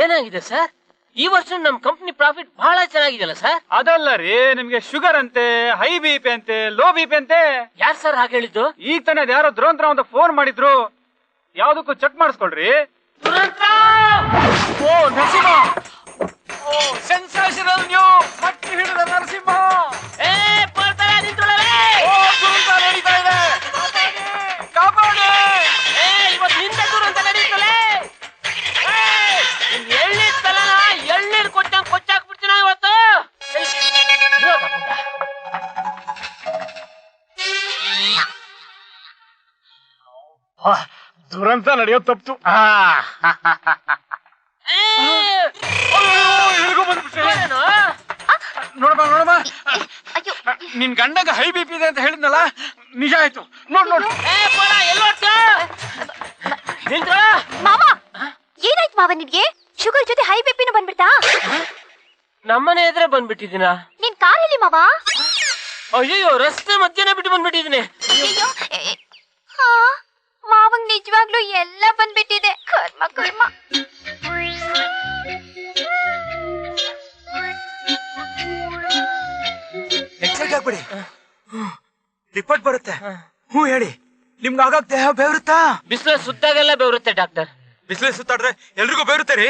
ಏನಾಗಿದೆ ಸರ್? ಈ ವರ್ಷ ನಮ್ ಕಂಪ್ನಿ ಪ್ರಾಫಿಟ್ ಬಹಳ ಚೆನ್ನಾಗಿದೆಯಲ್ಲ ಸರ್? ಅದಲ್ಲ ರೀ, ನಿಮ್ಗೆ ಶುಗರ್ ಅಂತೆ, ಹೈ ಬಿ ಪಿ ಅಂತೆ, ಲೋ ಬಿ ಪಿ ಅಂತೆ. ಯಾರು ಸರ್ ಹಾಗೆ ಹೇಳಿದ್ದು? ಈಗ ತಾನೇ ಯಾರೋ ದುರಂತರಾವ್ ಅಂತ ಫೋನ್ ಮಾಡಿದ್ರು. ಯಾವ್ದಕ್ಕೂ ಚೆಕ್ ಮಾಡಿಸ್ಕೊಳ್ರಿ. ಓ ನರಸಿಂಹ, ಸೆನ್ಸೇಷನಲ್ ನ್ಯೂಸ್. ಮಕ್ಕಳು ಹಿಡಿದ ನರಸಿಂಹ. ದುರಂತ ನಡೀತಾ ಇದೆ, ಕಾಪಾಡಿ. ಇವತ್ತು ನಿಂದ ದುರಂತ ನಡೀತಲೇ. ಎಳ್ನೀರ್ ಎಳ್ನೀರ್ ಕೊಚ್ಚಾಕ್ಬಿಡ್ತೀನ ಇವತ್ತು. ದುರಂತ ನಡೆಯೋ ತಪ್ತು. ನೋಡಮ್ಮ, ನಿನ್ ಗಂಡಗ ಹೈ ಬಿ ಪಿ ಇದೆ ಅಂತ ಹೇಳಿದ್ನಲ್ಲ, ನಿಜ ಆಯ್ತು. ನೋಡ್ ಮಾವ, ಏನಾಯ್ತು ಮಾವ ನಿನ್ಗೆ? ಶುಗರ್ ಜೊತೆ ಹೈ ಬಿಪಿನೂ ಬಂದ್ಬಿಡ್ತಾ? ನಮ್ಮನೆ ಎದುರೇ ಬಂದ್ಬಿಟ್ಟಿದ್ದೀನ. ನಿನ್ ಕಾರ್ ಎಲ್ಲಿ ಮಾವ? ಅಯ್ಯೋ, ರಸ್ತೆ ಮಧ್ಯನೇ ಬಿಟ್ಟು ಬಂದ್ಬಿಟ್ಟಿದ್ದೀನಿ. ಮಾವಂಗ್ ನಿಜವಾಗ್ಲೂ ಎಲ್ಲ ಬಂದ್ಬಿಟ್ಟಿದೆ. ಕರ್ಮ ಕರ್ಮ. ಎಕ್ಸೈಟ್ ಆಗ್ಬಿಡಿ, ರಿಪೋರ್ಟ್ ಬರುತ್ತೆ. ಹ್ಞೂ ಹೇಳಿ, ನಿಮ್ಗೆ ಆಗಾಗ ದೇಹ ಬೇರುತ್ತಾ? ಬಿಸಿಲು ಸುತ್ತಾಗೆಲ್ಲ ಬೆವರುತ್ತೆ ಡಾಕ್ಟರ್. ಬಿಸಿಲು ಸುತ್ತಾಡ್ರೆ ಎಲ್ರಿಗೂ ಬೇರುತ್ತೆ ರೀ.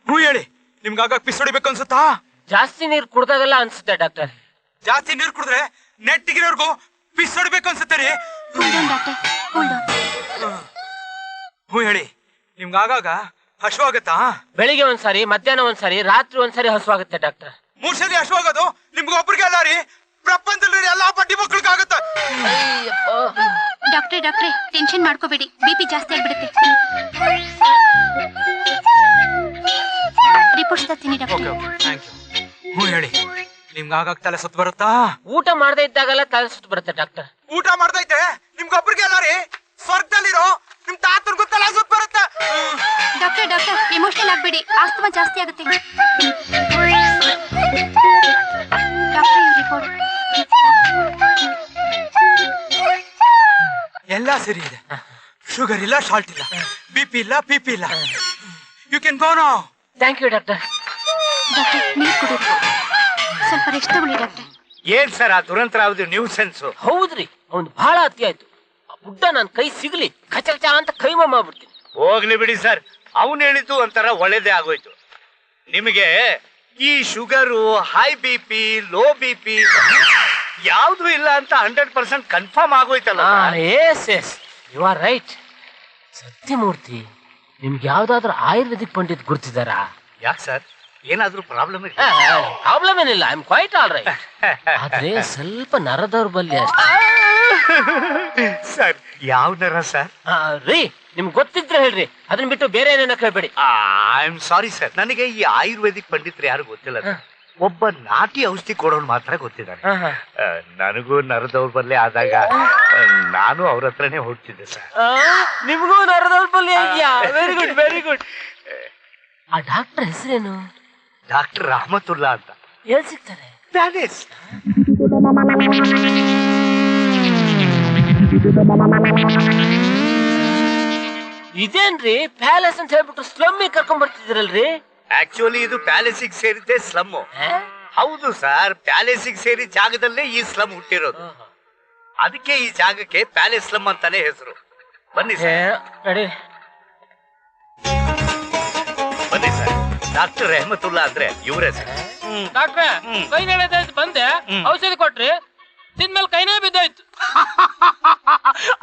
ಹ್ಞೂ ಹೇಳಿ, ನಿಮ್ಗೆ ಆಗಾಗ ಪಿಸ್ ಹೊಡಿಬೇಕು ಅನ್ಸುತ್ತಾ? ಜಾಸ್ತಿ ನೀರು ಕುಡ್ದಾಗೆಲ್ಲ ಅನ್ಸುತ್ತೆ ಡಾಕ್ಟರ್. ಜಾಸ್ತಿ ನೀರು ಕುಡಿದ್ರೆ ನೆಟ್ಟಿಗಿರೋರ್ಗು ಪಿಸ್ ಹೊಡಿಬೇಕು ಅನ್ಸುತ್ತೆ ರೀ. ಹ್ಞೂ ಹೇಳಿ, ನಿಮ್ಗೆ ಆಗಾಗ ಹಶ್ವಾಗತ್ತಾ? ಬೆಳಿಗ್ಗೆ ಒಂದ್ಸಾರಿ, ಮಧ್ಯಾಹ್ನ ಒಂದ್ಸಾರಿ, ರಾತ್ರಿ ಒಂದ್ಸಾರಿ ಹಸುವಾಗುತ್ತೆ ಡಾಕ್ಟರ್. 3 ಸಲ ಹಶ್ವಾಗೋದು ನಿಮ್ಗೆ ಒಬ್ರಿಗೆ ಅಲ್ಲ ರೀ, ಪ್ರಪಂಚದಲ್ಲಿ ಎಲ್ಲಾ ಬಡ್ಡಿ ಮಕ್ಕಳಿಗಾಗತ್ತ. ಡಾಕ್ಟ್ರೆ ಟೆನ್ಷನ್ ಮಾಡ್ಕೋಬೇಡಿ, ಬಿಪಿ ಜಾಸ್ತಿ ಆಗ್ಬಿಡುತ್ತೆ. ರಿಪೋರ್ಟ್ಸ್ ತರ್ತೀನಿ ಡಾಕ್ಟರ್. Thank you. ಹ್ಞೂ ಹೇಳಿ, ನಿಮ್ಗೆ ಆಗಾಗ ತಲೆ ಸುತ್ತ ಬರುತ್ತಾ? ಊಟ ಮಾಡದೇ ಇದ್ದಾಗೆಲ್ಲ ತಲೆ ಸುತ್ತ ಬರುತ್ತೆ ಡಾಕ್ಟರ್. ಊಟ ಮಾಡ್ದೈತೆ ನಿಮ್ಗೆ ಒಬ್ರಿಗೆ ಅಲ್ಲ ರೀ, ಸ್ವರ್ಗದಲ್ಲಿರೋ ನಿಮ್ ತಾತರ್ಗೂ ತಲೆ ಸುತ್ತ ಬರುತ್ತೆ. ಡಾಕ್ಟರ್ ಎಮೋಷನಲ್ ಆಗ್ಬೇಡಿ, ಆಸ್ತಮಾ ಜಾಸ್ತಿ ಆಗುತ್ತೆ. ಡಾಕ್ಟರ್ ರಿಪೋರ್ಟ್ ಎಲ್ಲ ಸರಿ ಇದೆ. ಶುಗರ್ ಇಲ್ಲ, ಶಾಲ್ಟ್ ಇಲ್ಲ, ಬಿಪಿ ಇಲ್ಲ, ಪಿಪಿ ಇಲ್ಲ. You can go now. Thank you doctor. ನೀರು ಕುಡಿಬೇಕು, ಸ್ವಲ್ಪ ರೆಸ್ಟ್ ತಗೊಳ್ಳಿ ಡಾಕ್ಟರ್. ಏನ್ ಸರ್ ಆ ದುರಂತರಾವ್ದು ನ್ಯೂ ಸೆನ್ಸ್? ಹೌದ್ರಿ, ಅವ್ನು ಬಹಳ ಅತಿ ಆಯ್ತು. ಆ ಬುಡ್ಡ ನನ್ ಕೈ ಸಿಗ್ಲಿ ಕಚಕಚ ಅಂತ ಕೈಮ ಮಾಡ್ಬಿಡ್ತೀನಿ. ಹೋಗ್ಲಿ ಬಿಡಿ ಸರ್, ಅವನು ಹೇಳಿದ್ದು ಒಂಥರ ಒಳ್ಳೇದೇ ಆಗೋಯ್ತು. ನಿಮಗೆ ಈ sugar, high B P, low B P ಯಾವ್ದು ಇಲ್ಲ ಅಂತ 100% ಕನ್ಫರ್ಮ್ ಆಗೋಯ್ತಲ್ಲ. Yes you are right. Satyamurthy, ನಿಮ್ಗೆ ಯಾವ್ದಾದ್ರು ಆಯುರ್ವೇದಿಕ್ ಪಂಡಿತ್ ಗುರ್ತಿದಾರಾ? ಯಾಕೆ ಸರ್, ಏನಾದ್ರೂ ಪ್ರಾಬ್ಲಮ್ ಇಲ್ಲ? ಪ್ರಾಬ್ಲಮ್ ಏನಿಲ್ಲ, I am quite all right. ಆದ್ರೆ ಸ್ವಲ್ಪ ನರ ದೌರ್ಬಲ್ಯ ಅಷ್ಟೇ. ಸರ್ ಯಾವ ನರ ಸರ್? ರೀ, ನಿಮ್ಗೆ ಗೊತ್ತಿದ್ರೆ ಹೇಳ್ರಿ, ಅದನ್ನ ಬಿಟ್ಟು ಬೇರೆ ಏನೇನ ಕೇಳ್ಬೇಡಿ. ಐ ಆಮ್ ಸಾರಿ ಸರ್, ನನಗೆ ಈ ಆಯುರ್ವೇದಿಕ್ ಪಂಡಿತರು ಯಾರು ಗೊತ್ತಿಲ್ಲ. ಒಬ್ಬ ನಾಟಿ ಔಷಧಿ ಕೊಡೋನು ಮಾತ್ರ ಗೊತ್ತಿದ್ದಾನೆ. ನನಗೂ ನರ ದೌರ್ಬಲ್ಯ ಆದಾಗ ನಾನು ಅವ್ರ ಹತ್ರನೇ ಹೊರಡ್ತಿದ್ದೆ ಸರ್. ನಿಮ್ಗೂ ನರ ದೌರ್ಬಲ್ಯ ಇದೆಯಾ? Very good very good. ಆ ಡಾಕ್ಟರ್ ಹೆಸರೇನು? ಡಾಕ್ಟರ್ ರಹಮತುಲ್ಲಾ ಅಂತ. ಎಲ್ಲಿ ಸಿಗ್ತಾರೆ? ಪ್ಯಾಲೇಸ್. ಇದೇನ್ರಿ ಪ್ಯಾಲೇಸ್ ಅಂತ ಹೇಳ್ಬಿಟ್ಟು ಸ್ಲಮ್ಮಿ ಕರ್ಕೊಂಡ್ ಬರ್ತಿದ್ದೀರಲ್ರಿ? ಆಕ್ಚುಲಿ ಇದು ಪ್ಯಾಲೇಸಿಗೆ ಸೇರಿದ್ದೆ ಸ್ಲಮ್. ಹೌದು ಸರ್, ಪ್ಯಾಲೇಸಿಗೆ ಸೇರಿ ಜಾಗದಲ್ಲೇ ಈ ಸ್ಲಮ್ ಹುಟ್ಟಿರೋದು. ಅದಕ್ಕೆ ಈ ಜಾಗಕ್ಕೆ ಪ್ಯಾಲೇಸ್ ಸ್ಲಮ್ ಅಂತಾನೆ ಹೆಸರು. ಬನ್ನಿ ಸರ್, ಬನ್ನಿ ಸರ್. ಡಾಕ್ಟರ್ ರೆಹಮತುಲ್ಲಾ ಅಂದ್ರೆ ಇವರೇ ಸರ್. ಡಾಕ್ಟ್ರೆ, ಕೈ ನಡೆದಾಯ್ತು ಬಂದೆ, ಔಷಧಿ ಕೊಟ್ರಿ, ತಿಂದ್ಮೇಲೆ ಕೈನೇ ಬಿದ್ದಾಯ್ತು.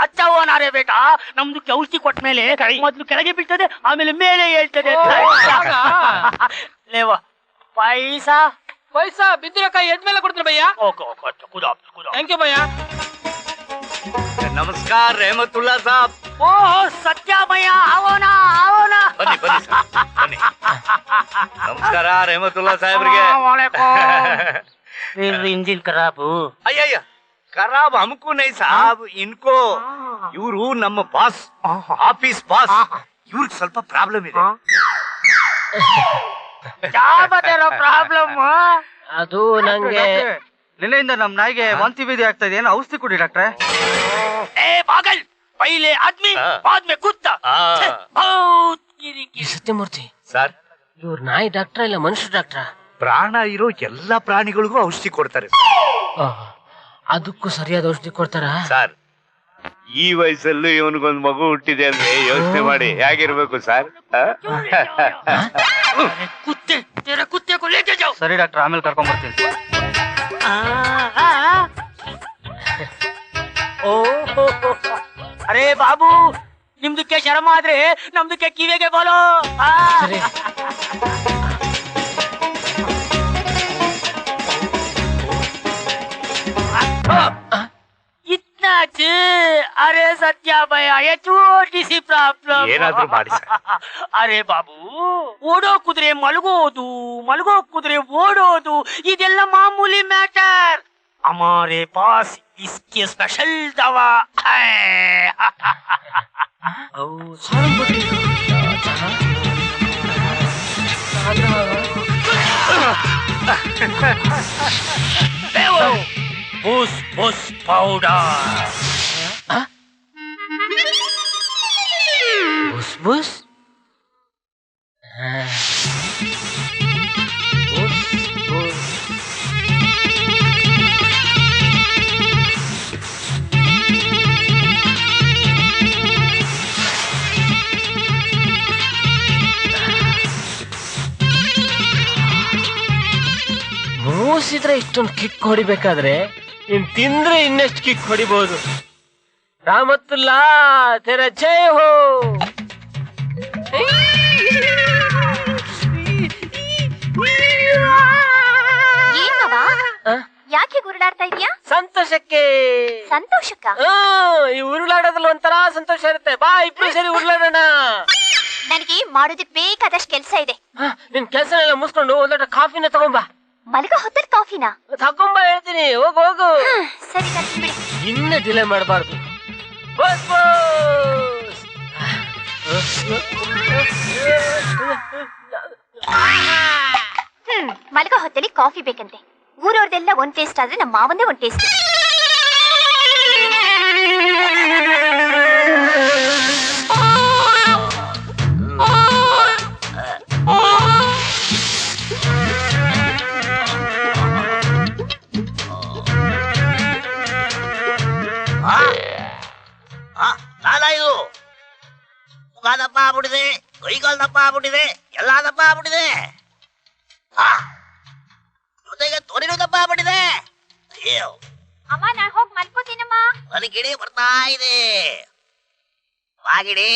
ಅಚ್ಚ ಓನಾರೇ ಬೇಟ, ನಮ್ದು ಔಷಧಿ ಕೊಟ್ಟ ಮೇಲೆ ಮೊದ್ಲು ಕೆಳಗೆ ಬೀಳ್ತದೆ, ಆಮೇಲೆ ಮೇಲೆ ಹೇಳ್ತದೆ. ಲೇವ ಪೈಸಾ ಪೈಸಾ ಬಿದ್ದಿರೋ ಕೈ ಎದ್ಮೇಲೆ ಕೊಡ್ತೀನಿ ಭಯ್ಯ. Thank you bhaiya. ನಮಸ್ಕಾರ ರೆಹಮತುಲ್ಲಾ ಸಾಬ್. ಓಹೋ ಸತ್ಯಮಯ್ಯ, ಅವನ ಅವನ. ಬನ್ನಿ ಬನ್ನಿ ಸರ್, ಬನ್ನಿ. ನಮಸ್ಕಾರ ರೆಹಮತುಲ್ಲಾ ಸಾಹೇಬ್ರಿಗೆ. ಇಂಜಿನ್ ಖರಾಬು. ಅಯ್ಯಯ್ಯ, ಖರಾಬ್ ಹಮ್ಕೂ ನೈ ಸಾಬ್, ಇನ್ಕೋ. ಇವರು ನಮ್ಮ ಬಾಸ್, ಆಫೀಸ್ ಬಾಸ್. ಇವ್ರಿಗೆ ಸ್ವಲ್ಪ ಪ್ರಾಬ್ಲಮ್ ಇದೆ. ಪ್ರಾಬ್ಲಮ್ ಅದು ನಂಗೆ ನಿನ್ನೆಯಿಂದ ನಮ್ ನಾಯಿಗೆ ವಾಂತಿ ಭೇದಿ ಆಗ್ತಾ ಇದೆ, ಏನೋ ಔಷಧಿ ಕೊಡಿ ಡಾಕ್ಟ್ರೆ. ಏ ಪಾಗಲ್, ಪೈಲೆ ಆದ್ಮಿ ಬಾದ್ ಮೇ ಕುತ್ತಾ. ಸತ್ಯಮೂರ್ತಿ ಸರ್, ಇವ್ರ ನಾಯಿ ಡಾಕ್ಟ್ರಾ ಇಲ್ಲ ಮನುಷ್ಯ ಡಾಕ್ಟ್ರಾ? ಪ್ರಾಣ ಇರೋ ಎಲ್ಲಾ ಪ್ರಾಣಿಗಳಿಗೂ ಔಷಧಿ ಕೊಡ್ತಾರೆ ಅದಕ್ಕೂ ಸರಿಯಾದ ಔಷಧಿ ಕೊಡ್ತಾರ ಸರ್? ಈ ವಯಸ್ಸಲ್ಲೂ ಇವನಿಗೊಂದು ಮಗು ಹುಟ್ಟಿದೆ ಅಂದ್ರೆ ಯೋಚನೆ ಮಾಡಿ ಹೇಗಿರ್ಬೇಕು ಸರ್. ಸರಿ ಡಾಕ್ಟರ್, ಆಮೇಲೆ ಕರ್ಕೊಂಡ್ ಬರ್ತೀನಿ. ಅರೇ ಬಾಬು, ನಿಮ್ದಕ್ಕೆ ಶರಮ ಆದ್ರೆ ನಮ್ದಕ್ಕೆ ಕಿವಿಗೆ ಬೋಲೋ. ಅರೆ ಸತ್ಯ ಭಯ, ये छोटी सी ಪ್ರಾಬ್ಲಮ್. ಏನಾದ್ರೂ ಮಾಡಿ ಸರ್. ಅರೆ ಬಾಬು, ಓಡೋ ಕುದುರೆ ಮಲಗೋದು, ಮಲಗೋ ಕುದುರೆ ಓಡೋದು, ಇದೆಲ್ಲ ಮಾಮೂಲಿ ಮ್ಯಾಟರ್. हमारे पास इसके स्पेशल दवा है. बुस बुस पाउडर. बुस बुस ಮೂಸಿದ್ರೆ ಇಷ್ಟೊಂದು ಕಿಕ್ ಹೊಡಿಬೇಕಾದ್ರೆ ಇನ್ ತಿಂದ್ರೆ ಇನ್ನೆಷ್ಟು ಕಿಕ್ ಹೊಡಿಬಹುದು. ರಾಮತುಲ್ಲಾ ತೆರ ಜಯ ಹೋ. ಯಾಕೆ ಉರುಳಾಡ್ತಾ ಇದೀಯಾ? ಸಂತೋಷಕ್ಕೆ. ಸಂತೋಷಕ್ಕ? ಈ ಉರುಳಾಡೋದ್ರಲ್ಲಿ ಒಂಥರ ಸಂತೋಷ ಇರುತ್ತೆ. ಬಾ ಇಬ್ರು ಸರಿ ಉರುಳಾಡೋಣ. ನನಗೆ ಮಾಡೋದಕ್ಕೆ ಬೇಕಾದಷ್ಟು ಕೆಲಸ ಇದೆ. ನಿನ್ ಕೆಲಸ ಎಲ್ಲ ಮುಗಿಸ್ಕೊಂಡು ಒಂದ್ ಲೋಟ ಕಾಫಿನ ತಗೊಂಬಾ. ಮಲಗೋ ಹೊತ್ತಲ್ಲಿ ಕಾಫಿನ ತಗೊಂಬಾ ಹೇಳ್ತೀನಿ. ಹೋಗು ಹೋಗು. ಸರಿ ಬಿಡಿ. ಇನ್ನ ಡಿಲೇ ಮಾಡಬಾರ್ದು. ಮಲಗೋ ಹೊತ್ತಲ್ಲಿ ಕಾಫಿ ಬೇಕಂತೆ. ಊರವ್ರದೆಲ್ಲ ಒಂದ್ ಟೇಸ್ಟ್ ಆದ್ರೆ ನಮ್ಮ ಮಾವಂದೇ ಒಂದ್ ಟೇಸ್ಟ್. ಇದು ಮುಖ ದಪ್ಪ ಆಗ್ಬಿಟ್ಟಿದೆ, ಕೈಗಾಲ್ ದಪ್ಪ ಆಗ್ಬಿಟ್ಟಿದೆ, ಎಲ್ಲಾ ದಪ್ಪ ಆಗ್ಬಿಟ್ಟಿದೆ, ಜೊತೆಗೆ ತೊರಿನೂ ದಪ್ಪ ಆಗ್ಬಿಟ್ಟಿದೆ. ಅಯ್ಯೋ ಅಮ್ಮ, ನಾನು ಹೋಗಿ ಮಲ್ಕೋತೀನಮ್ಮ. ನನಗೆ ಗಿಡಿ ಬರ್ತಾ ಇದೆ. ಬಾಗಿಡಿ,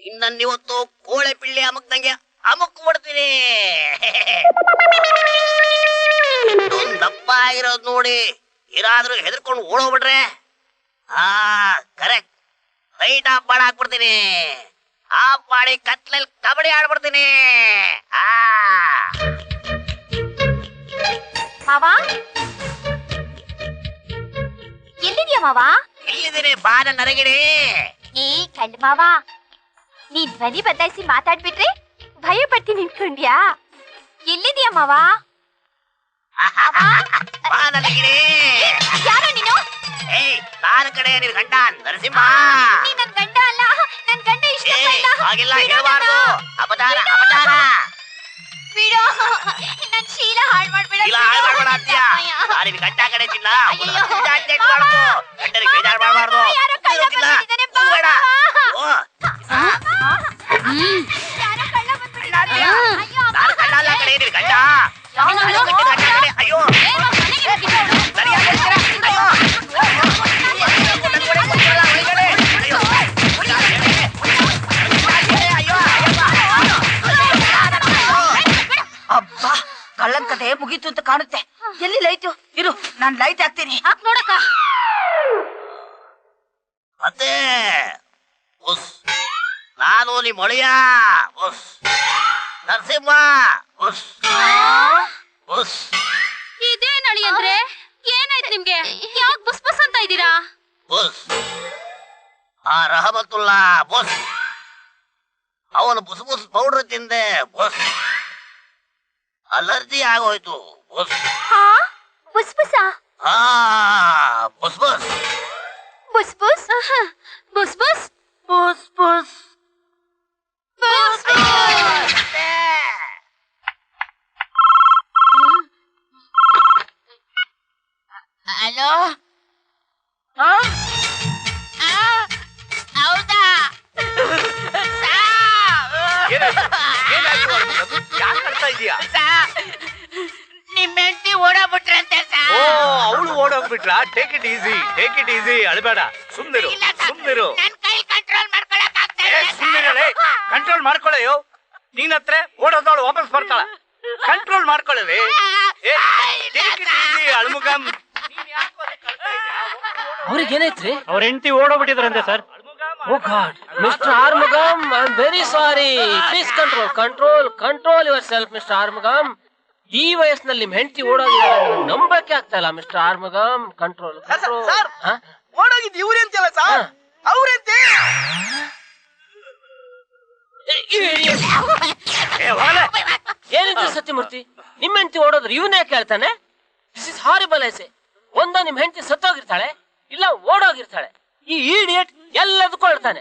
ಇನ್ನೊಂದಿವತ್ತು ಕೋಳೆ ಪಿಳ್ಳಿ ಅಮಕ್ದಂಗೆ ಅಮಕ್ ಬಿಡ್ತೀನಿ. ದಪ್ಪ ಆಗಿರೋದು ನೋಡಿ ಇರಾದ್ರೂ ಹೆದರ್ಕೊಂಡು ಓಡೋಗ್ಬಿಟ್ರೆ ಕರೆಕ್ಟ್ ಲೈಟ್ ಆಫ್ ಮಾಡಿ ಹಾಕ್ಬಿಡ್ತೀನಿ. ಆಫ್ ಮಾಡಿ ಕತ್ಲಲ್ಲಿ ಕಬಡ್ಡಿ ಆಡ್ಬಿಡ್ತೀನಿ. ಮಾವ ಎಲ್ಲಿದ್ಯಾ ಮಾವ? ಇಲ್ಲಿದ್ದೀನಿ ಬಾನ ನರಗಿಡಿ. ಏ ಕಳ್ಳ ಮಾವ, ನೀನ್ ಧ್ವನಿ ಬದಲಾಯಿಸಿ ಮಾತಾಡ್ಬಿಟ್ರೆ ಭಯ ಪಡ್ತೀನಿ ನಿಂತ್ಕೊಂಡ್ಯಾ? ಎಲ್ಲಿದ್ಯಾ ಮಾವ? ಬಾ ನರಗಿಡಿ. ಯಾರು ನೀನು? ಏಯ್ ನಾನು ಕಡೆ ನಿನ್ ಗಂಡ ನರಸಿಂಹ. ನೀ ನನ್ ಗಂಡ ಅಲ್ಲ, ನನ್ ಗಂಡ ಇಷ್ಟ ಹಾಗೆಲ್ಲ ಹೇಳ್ಬಾರ್ದು. ಅಪಚಾರ ಅಪಚಾರ. ಬಿಡೋ, ನನ್ ಶೀಲ ಹಾಳು ಮಾಡ್ಬೇಡ. ಇಲ್ಲ ಹಾಳು ಮಾಡ್ಬೇಡ ಅಂತೀಯ. ನಾನು ಗಂಡ ಕಡೆ ಚಿನ್ನ ಗಂಡನಿಗೆ ಬೇಜಾರು ಮಾಡಬಾರ್ದು. ಬೇಡ ನಾನು ಕಳ್ಳ ಅಲ್ಲ ಕಡೆ ನಿನ್ ಗಂಡ. ಅಯ್ಯೋ ಸರಿಯಾಗಿ ಹೇಳ್ತೀರಾ? ಅಬ್ಬಾ ಕಳ್ಳನ್ ಕತೆ ಮುಗೀತು ಅಂತ ಕಾಣುತ್ತೆ. ಎಲ್ಲಿ ಲೈಟು? ಇರು, ನಾನ್ ಲೈಟ್ ಹಾಕ್ತೀನಿ. ನೋಡಕ್ಕ. ಮತ್ತೆ ಉಸ್ ನಾನು ನಿಮ್ಮ ಒಳೆಯ ಉಸ್ ನರಸಿಂಹ ಉಸ್ ಉಸ್. ಇದೇ ನಳಿ ಅಂದ್ರೆ ಏನಾಯ್ತು ನಿಮ್ಗೆ? ಯಾಕೆ ಬುಸ್ ಬುಸ್ ಅಂತ ಇದ್ದೀರಾ? ಬುಸ್ ಆ ರಹಮತುಲ್ಲಾ ಬುಸ್. ಅವನು ಬುಸ್ ಬುಸ್ ಪೌಡರ್ ತಿಂದೆ ಬುಸ್. ಅಲರ್ಜಿ ಆಗೋಯ್ತು ಬುಸ್. ಬುಸ್ ಬುಸ್ ಬುಸ್ ಬುಸ್ ಬುಸ್ ಬುಸ್ ಬುಸ್ ಬುಸ್ ಬುಸ್ ಬುಸ್ ಹಲೋ ಹೌದಾ? ನಿಮ್ಮ ಹೆಂಡತಿ ಓಡಾಬಿಟ್ರಂತೆ. ಓ ಅವಳು ಓಡೋಗ್ಬಿಟ್ಲಾ? Take it easy, take it easy, ಅಳಬೇಡ, ಸುಮ್ನಿರು ಸುಮ್ನಿರು. ನನ್ ಕೈ ಕಂಟ್ರೋಲ್ ಮಾಡ್ಕೊಳಕ್ ಆಗ್ತಾ ಇಲ್ಲ. ಸುಮ್ನಿರಲೇ, ಕಂಟ್ರೋಲ್ ಮಾಡ್ಕೊಳ್ಳೆಯೋ. ನೀನ್ ಹತ್ರ ಓಡೋದವಳು ವಾಪಸ್ ಬರ್ತಾಳ. ಕಂಟ್ರೋಲ್ ಮಾಡ್ಕೊಳ್ಳಲಿ. ಟೇಕ್ ಇಟ್ ಈಸಿ ಅಳ್ಮುಗಂ. ಅವ್ರಿಗೆ ಏನೈತ್ರಿ? ಅವ್ರ ಹೆಂಡತಿ ಓಡೋಗ್ಬಿಟ್ಟಿದ್ರಂತೆ ಸರ್. Oh God, mister Arumugam, I am very sorry. Please control control control yourself mister Arumugam. ಈ ವಯಸ್ಸಿನಲ್ಲಿ ನಿಮ್ ಹೆಂಡತಿ ಓಡೋಗಿದ್ದಾರೆ, ನಂಬಕ್ಕೆ ಆಗ್ತಾ ಇಲ್ಲ ಮಿಸ್ಟರ್ ಆರ್ಮುಗಂ. Control control. ಓಡೋಗಿದ್ ಇವ್ರೆ ಅಂತೆಲ್ಲ ಸರ್, ಅವ್ರಂತೆ. ಏನಿದ್ರು ಸತ್ಯಮೂರ್ತಿ, ನಿಮ್ ಹೆಂಡತಿ ಓಡೋದ್ರು ಇವನೇ ಕೇಳ್ತಾನೆ? This is horrible I say. ಒಂದ ನಿಮ್ ಹೆಂಡತಿ ಸತ್ತೋಗಿರ್ತಾಳೆ, ಇಲ್ಲ ಓಡೋಗಿರ್ತಾಳೆ. ಈ ಇಡಿಯಟ್ ಎಲ್ಲದಕ್ಕೂ ಹೇಳ್ತಾನೆ.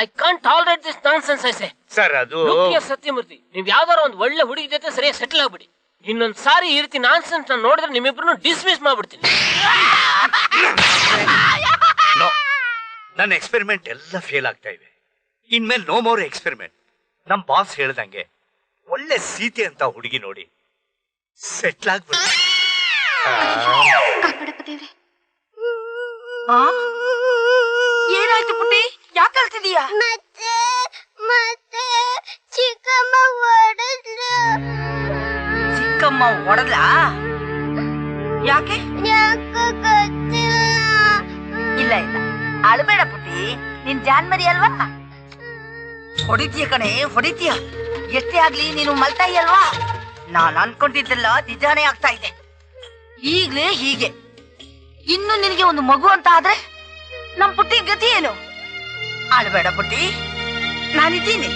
I can't tolerate this nonsense I say. Sir ಅದು ಸತ್ಯಮೂರ್ತಿ, ನೀವ್ ಯಾವ್ದಾರ ಒಂದ್ ಒಳ್ಳೆ ಹುಡುಗಿ ಜೊತೆ ಸರಿಯಾಗಿ ಸೆಟಲ್ ಆಗ್ಬಿಡಿ. ಇನ್ನೊಂದ್ ಸಾರಿ ಈ ರೀತಿ ನಾನ್ಸೆನ್ಸ್ ನೋಡಿದ್ರೆ ನಿಮ್ಮಿಬ್ರು ಡಿಸ್ಮಿಸ್ ಮಾಡ್ಬಿಡ್ತೀನಿ. ನನ್ನ ಎಕ್ಸ್ಪೆರಿಮೆಂಟ್ ಎಲ್ಲ ಫೇಲ್ ಆಗ್ತಾ ಇವೆ. ಇನ್ಮೇಲೆ ನೋ ಮೋರ್ ಎಕ್ಸ್ಪೆರಿಮೆಂಟ್. ನಮ್ ಬಾಸ್ ಹೇಳ್ದಂಗೆ ಒಳ್ಳೆ ಸೀತೆ ಅಂತ ಹುಡುಗಿ ನೋಡಿ ಸೆಟ್ಲ್ ಆಗ್ಬಿಟ್ಟು. ಏನಾಯ್ತು ಪುಟ್ಟಿ? ಯಾಕೆ ಅಳ್ತಿದೀಯಾ? ಮತ್ತೆ ಚಿಕ್ಕಮ್ಮ ಹೊಡೆದ್ಲು. ಚಿಕ್ಕಮ್ಮ ಹೊಡೆದ್ಲಾ? ಯಾಕೆ? ಯಾಕೋ ಗೊತ್ತಿಲ್ಲ. ಇಲ್ಲ ಇಲ್ಲ, ಅಳ್ಬೇಡ ಪುಟ್ಟಿ, ನಿನ್ ಜಾನ್ಮರಿ ಅಲ್ವಾ? ಹೊಡಿತೀಯ ಕಣೆ, ಹೊಡಿತೀಯ. ಎಷ್ಟೇ ಆಗ್ಲಿ ನೀನು ಮಲ್ತಾಯಿ ಅಲ್ವಾ? ನಾನ್ ಅನ್ಕೊಂಡಿದ್ದೆಲ್ಲ ನಿಜಾನೇ ಆಗ್ತಾ ಇದೆ. ಈಗ್ಲೇ ಹೀಗೆ ಇನ್ನು ನಿನಗೆ ಒಂದು ಮಗು ಅಂತ ಆದ್ರೆ ನಮ್ ಪುಟ್ಟಿ ಗತಿ ಏನು? ಅಳ್ಬೇಡ ಪುಟ್ಟಿ, ನಾನಿದ್ದೀನಿ.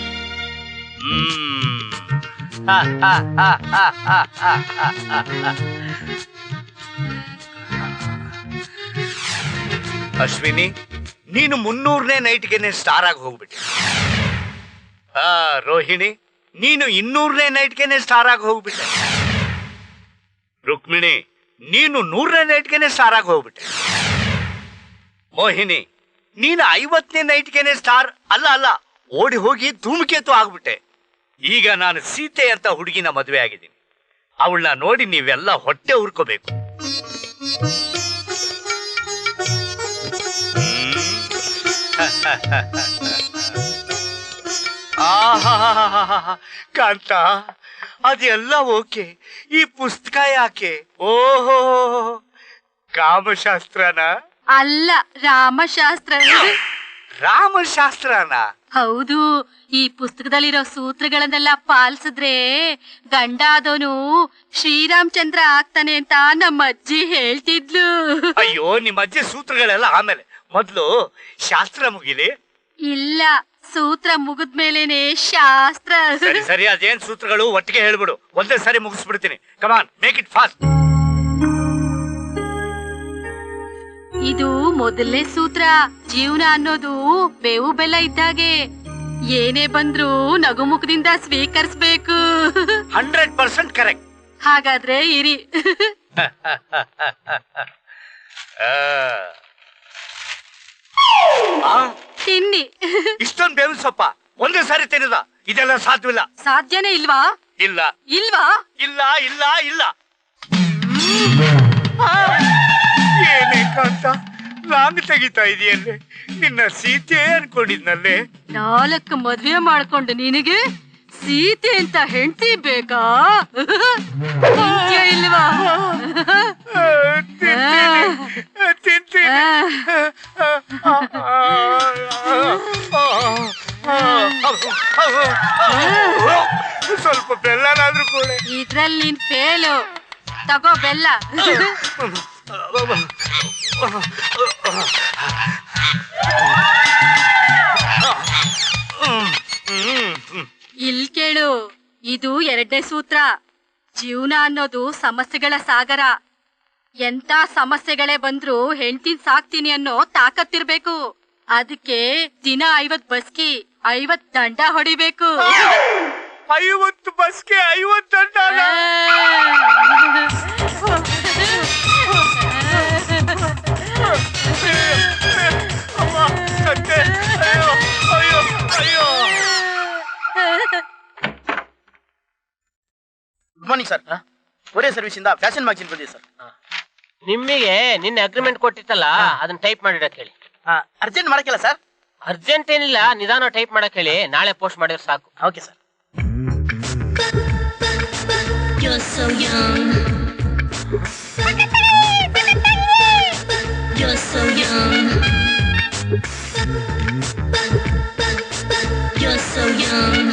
ಅಶ್ವಿನಿ, ನೀನು 300ನೇ ನೈಟ್ಗೆನೆ ಸ್ಟಾರ್ ಆಗಿ ಹೋಗ್ಬಿಟ್ಟೆ. ರೋಹಿಣಿ, ನೀನು 200ನೇ ನೈಟ್ಗೆನೆ ಸ್ಟಾರ್ ಆಗಿ ಹೋಗ್ಬಿಟ್ಟೆ. ರುಕ್ಮಿಣಿ, ನೀನು 100ನೇ ನೈಟ್ಗೆನೆ ಸ್ಟಾರ್ ಆಗಿ ಹೋಗ್ಬಿಟ್ಟೆ. ಮೋಹಿನಿ, ನೀನು 50ನೇ ನೈಟ್ಗೆನೆ ಸ್ಟಾರ್ ಅಲ್ಲ ಅಲ್ಲ ಓಡಿ ಹೋಗಿ ಧೂಮಕೇತು ಆಗ್ಬಿಟ್ಟೆ. ಈಗ ನಾನು ಸೀತೆ ಅಂತ ಹುಡುಗಿನ ಮದುವೆ ಆಗಿದ್ದೀನಿ. ಅವಳನ್ನ ನೋಡಿ ನೀವೆಲ್ಲ ಹೊಟ್ಟೆ ಉರ್ಕೋಬೇಕು. ಕಾಂತ, ಅದೆಲ್ಲ ಓಕೆ, ಈ ಪುಸ್ತಕ ಯಾಕೆ? ಓಹೋ, ಕಾಮಶಾಸ್ತ್ರನ? ಅಲ್ಲ, ರಾಮಶಾಸ್ತ್ರ. ರಾಮಶಾಸ್ತ್ರನ? ಹೌದು. ಈ ಪುಸ್ತಕದಲ್ಲಿರೋ ಸೂತ್ರಗಳನ್ನೆಲ್ಲ ಪಾಲಿಸಿದ್ರೆ ಗಂಡ ಆದವನು ಶ್ರೀರಾಮಚಂದ್ರ ಆಗ್ತಾನೆ ಅಂತ ನಮ್ಮ ಅಜ್ಜಿ ಹೇಳ್ತಿದ್ಲು. ಅಯ್ಯೋ, ನಿಮ್ಮ ಅಜ್ಜಿ ಸೂತ್ರಗಳೆಲ್ಲ ಆಮೇಲೆ, ಮೊದ್ಲು ಶಾಸ್ತ್ರ ಮುಗಿಲಿ. ಇಲ್ಲ, ಸೂತ್ರ ಮುಗಿದ್ಮೇಲೆನೆ ಶಾಸ್ತ್ರ. ಸರಿ ಸರಿ, ಅದೇನ್ ಸೂತ್ರಗಳು ಒಟ್ಟಿಗೆ ಹೇಳ್ಬಿಡು, ಒಂದೇ ಸರಿ ಮುಗಿಸ್ಬಿಡ್ತೀನಿ. ಕಮಾನ್, ಮೇಕ್ ಇಟ್ ಫಾಸ್ಟ್. ಇದು ಮೊದಲನೇ ಸೂತ್ರ. ಜೀವನ ಅನ್ನೋದು ಬೇವು ಬೆಲ್ಲ ಇದ್ದಾಗೆ, ಏನೇ ಬಂದ್ರು ನಗುಮುಖದಿಂದ ಸ್ವೀಕರಿಸ್ಬೇಕು. 100% ಕರೆಕ್ಟ್. ಹಾಗಾದ್ರೆ ಇರಿ. ತಿನ್ನಿ. ಇಷ್ಟೊಂದು ಬೇವಿನ ಸೊಪ್ಪ ಒಂದೇ ಸಾರಿ ತಿನ್ನದ? ಇದೆಲ್ಲ ಸಾಧ್ಯವಿಲ್ಲ. ಸಾಧ್ಯನೇ ಇಲ್ವಾ? ಇಲ್ಲ. ಇಲ್ವಾ? ಇಲ್ಲ ಇಲ್ಲ ಇಲ್ಲ. ಏನೇ ಕಾಂತ, ಲಾಂಗ್ ತೆಗಿತಾ ಇದೆಯಲ್ಲೇ? ನಿನ್ನ ಸೀತೆ ಅನ್ಕೊಂಡಿದ್ನಲ್ಲೇ. 4 ಮದ್ವೆ ಮಾಡ್ಕೊಂಡು ನಿನಗೆ ಸೀತೆ ಅಂತ ಹೆಂಡತಿ ಬೇಕಾ? ಇಲ್ವಾ? ಸ್ವಲ್ಪ ಬೆಲ್ಲನಾದ್ರೂ ಕೂಡ. ಇದ್ರಲ್ಲಿ ನಿನ್ ಫೇಲು. ತಗೋ ಬೆಲ್ಲ. ಇಲ್ ಕೇಳು, ಇದು 2ನೇ ಸೂತ್ರ. ಜೀವನ ಅನ್ನೋದು ಸಮಸ್ಯೆಗಳ ಸಾಗರ. ಎಂತ ಸಮಸ್ಯೆಗಳೇ ಬಂದ್ರು ಹೆಂಡ್ತಿನ್ ಸಾಕ್ತೀನಿ ಅನ್ನೋ ತಾಕತ್ತಿರ್ಬೇಕು. ಅದಕ್ಕೆ ದಿನ 50 ಬಸ್ಕಿ 50 ದಂಡ ಹೊಡಿಬೇಕು. 50 ಬಸ್ಗೆ 50 ದಂಡ? Good morning sir. Courier service ಇಂದ ಫ್ಯಾಷನ್ ಮ್ಯಾಗಜಿನ್ ಬಂದಿದೆ ಸರ್. ನಿಮಗೆ ನಿನ್ನೆ ಅಗ್ರಿಮೆಂಟ್ ಕೊಟ್ಟಿತ್ತಲ್ಲ, ಅದನ್ನ ಟೈಪ್ ಮಾಡಿಡಕ್ ಹೇಳಿ. Urgent ಮಾಡಕ್ಕಿಲ್ಲ sir? ಅರ್ಜೆಂಟ್ ಏನಿಲ್ಲ, ನಿಧಾನ ಟೈಪ್ ಮಾಡಕ್ ಹೇಳಿ. ನಾಳೆ ಪೋಸ್ಟ್ ಮಾಡಿದ್ರೆ ಸಾಕು. Okay sir. You're so young. You're so young. You're so young.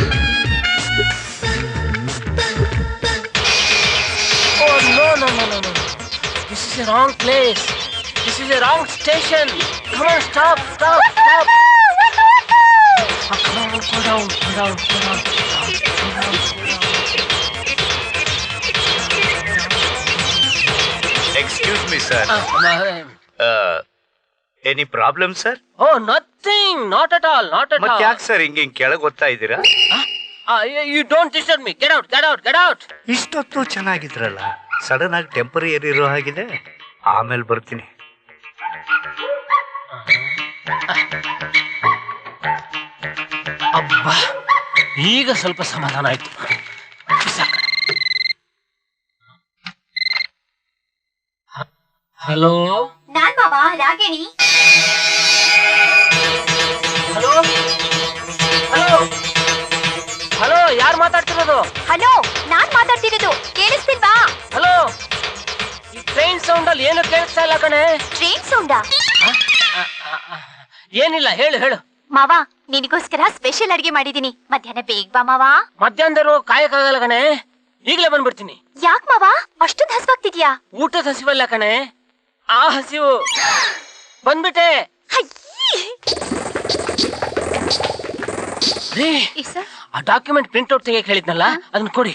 Oh no no no no no! This is a wrong place. This is a wrong station. Come on, stop, stop, stop. Oh, come on, go down, go down, go down, go down, go down. Excuse me, sir. Any problem, sir? Oh, nothing. Not at all. Not at all. ಮತ್ತೆ ಯಾಕೆ sir ಹಿಂಗೆ ಕೆಳಗೆ ಓದ್ತಾ ಇದ್ದೀರಾ? You don't disturb me. Get out, get out, get out. ಇಷ್ಟೊತ್ತು ಚೆನ್ನಾಗಿದ್ರಲ್ಲ, sudden ಆಗಿ temporary ಇರೋ ಹಾಗಿದೆ. ಆಮೇಲೆ ಬರ್ತೀನಿ. ಅಬ್ಬಾ, ಈಗ ಸ್ವಲ್ಪ ಸಮಾಧಾನ ಆಯ್ತು. ಹಲೋ, ನಾನ್ ಮಾವ ರಾಗಿಣಿ. ಹಲೋ ಹಲೋ ಹಲೋ, ಯಾರು ಮಾತಾಡ್ತಿರೋದು? ಹಲೋ, ನಾನ್ ಮಾತಾಡ್ತಿರೋದು. ಕೇಳಿಸ್ತಿಲ್ವಾ? ಹಲೋ, ಈ ಟ್ರೈನ್ ಸೌಂಡ್ ಅಲ್ಲಿ ಏನು ಕೇಳಿಸ್ತಾ ಇಲ್ಲ ಕಣೆ. ಟ್ರೈನ್ ಸೌಂಡಾ? ಏನಿಲ್ಲ, ಹೇಳು ಹೇಳು. ಮಾವ, ನಿನಗೋಸ್ಕರ ಸ್ಪೆಷಲ್ ಅಡಿಗೆ ಮಾಡಿದೀನಿ. ಮಧ್ಯಾಹ್ನ ಬೇಗ ಬಾ ಮಾವ. ಮಧ್ಯಾಹ್ನದವರು ಕಾಯಕ್ಕಾಗಲ್ಲ ಕಣೆ, ಈಗಲೇ ಬಂದ್ಬಿಡ್ತೀನಿ. ಯಾಕ್ ಮಾವ ಅಷ್ಟೊಂದು ಹಸ್ವಾಗ್ತಿದ್ಯಾ? ಊಟದ ಹಸಿವಲ್ಲ ಕಣೆ, ಆ ಹಸಿವು. ಬಂದ್ಬಿಟ್ಟೆ. ಆ ಡಾಕ್ಯುಮೆಂಟ್ ಪ್ರಿಂಟ್ ಔಟ್ ತೆಗೆಯಕ್ಕೆ ಹೇಳಿದ್ನಲ್ಲ, ಅದನ್ನ ಕೊಡಿ.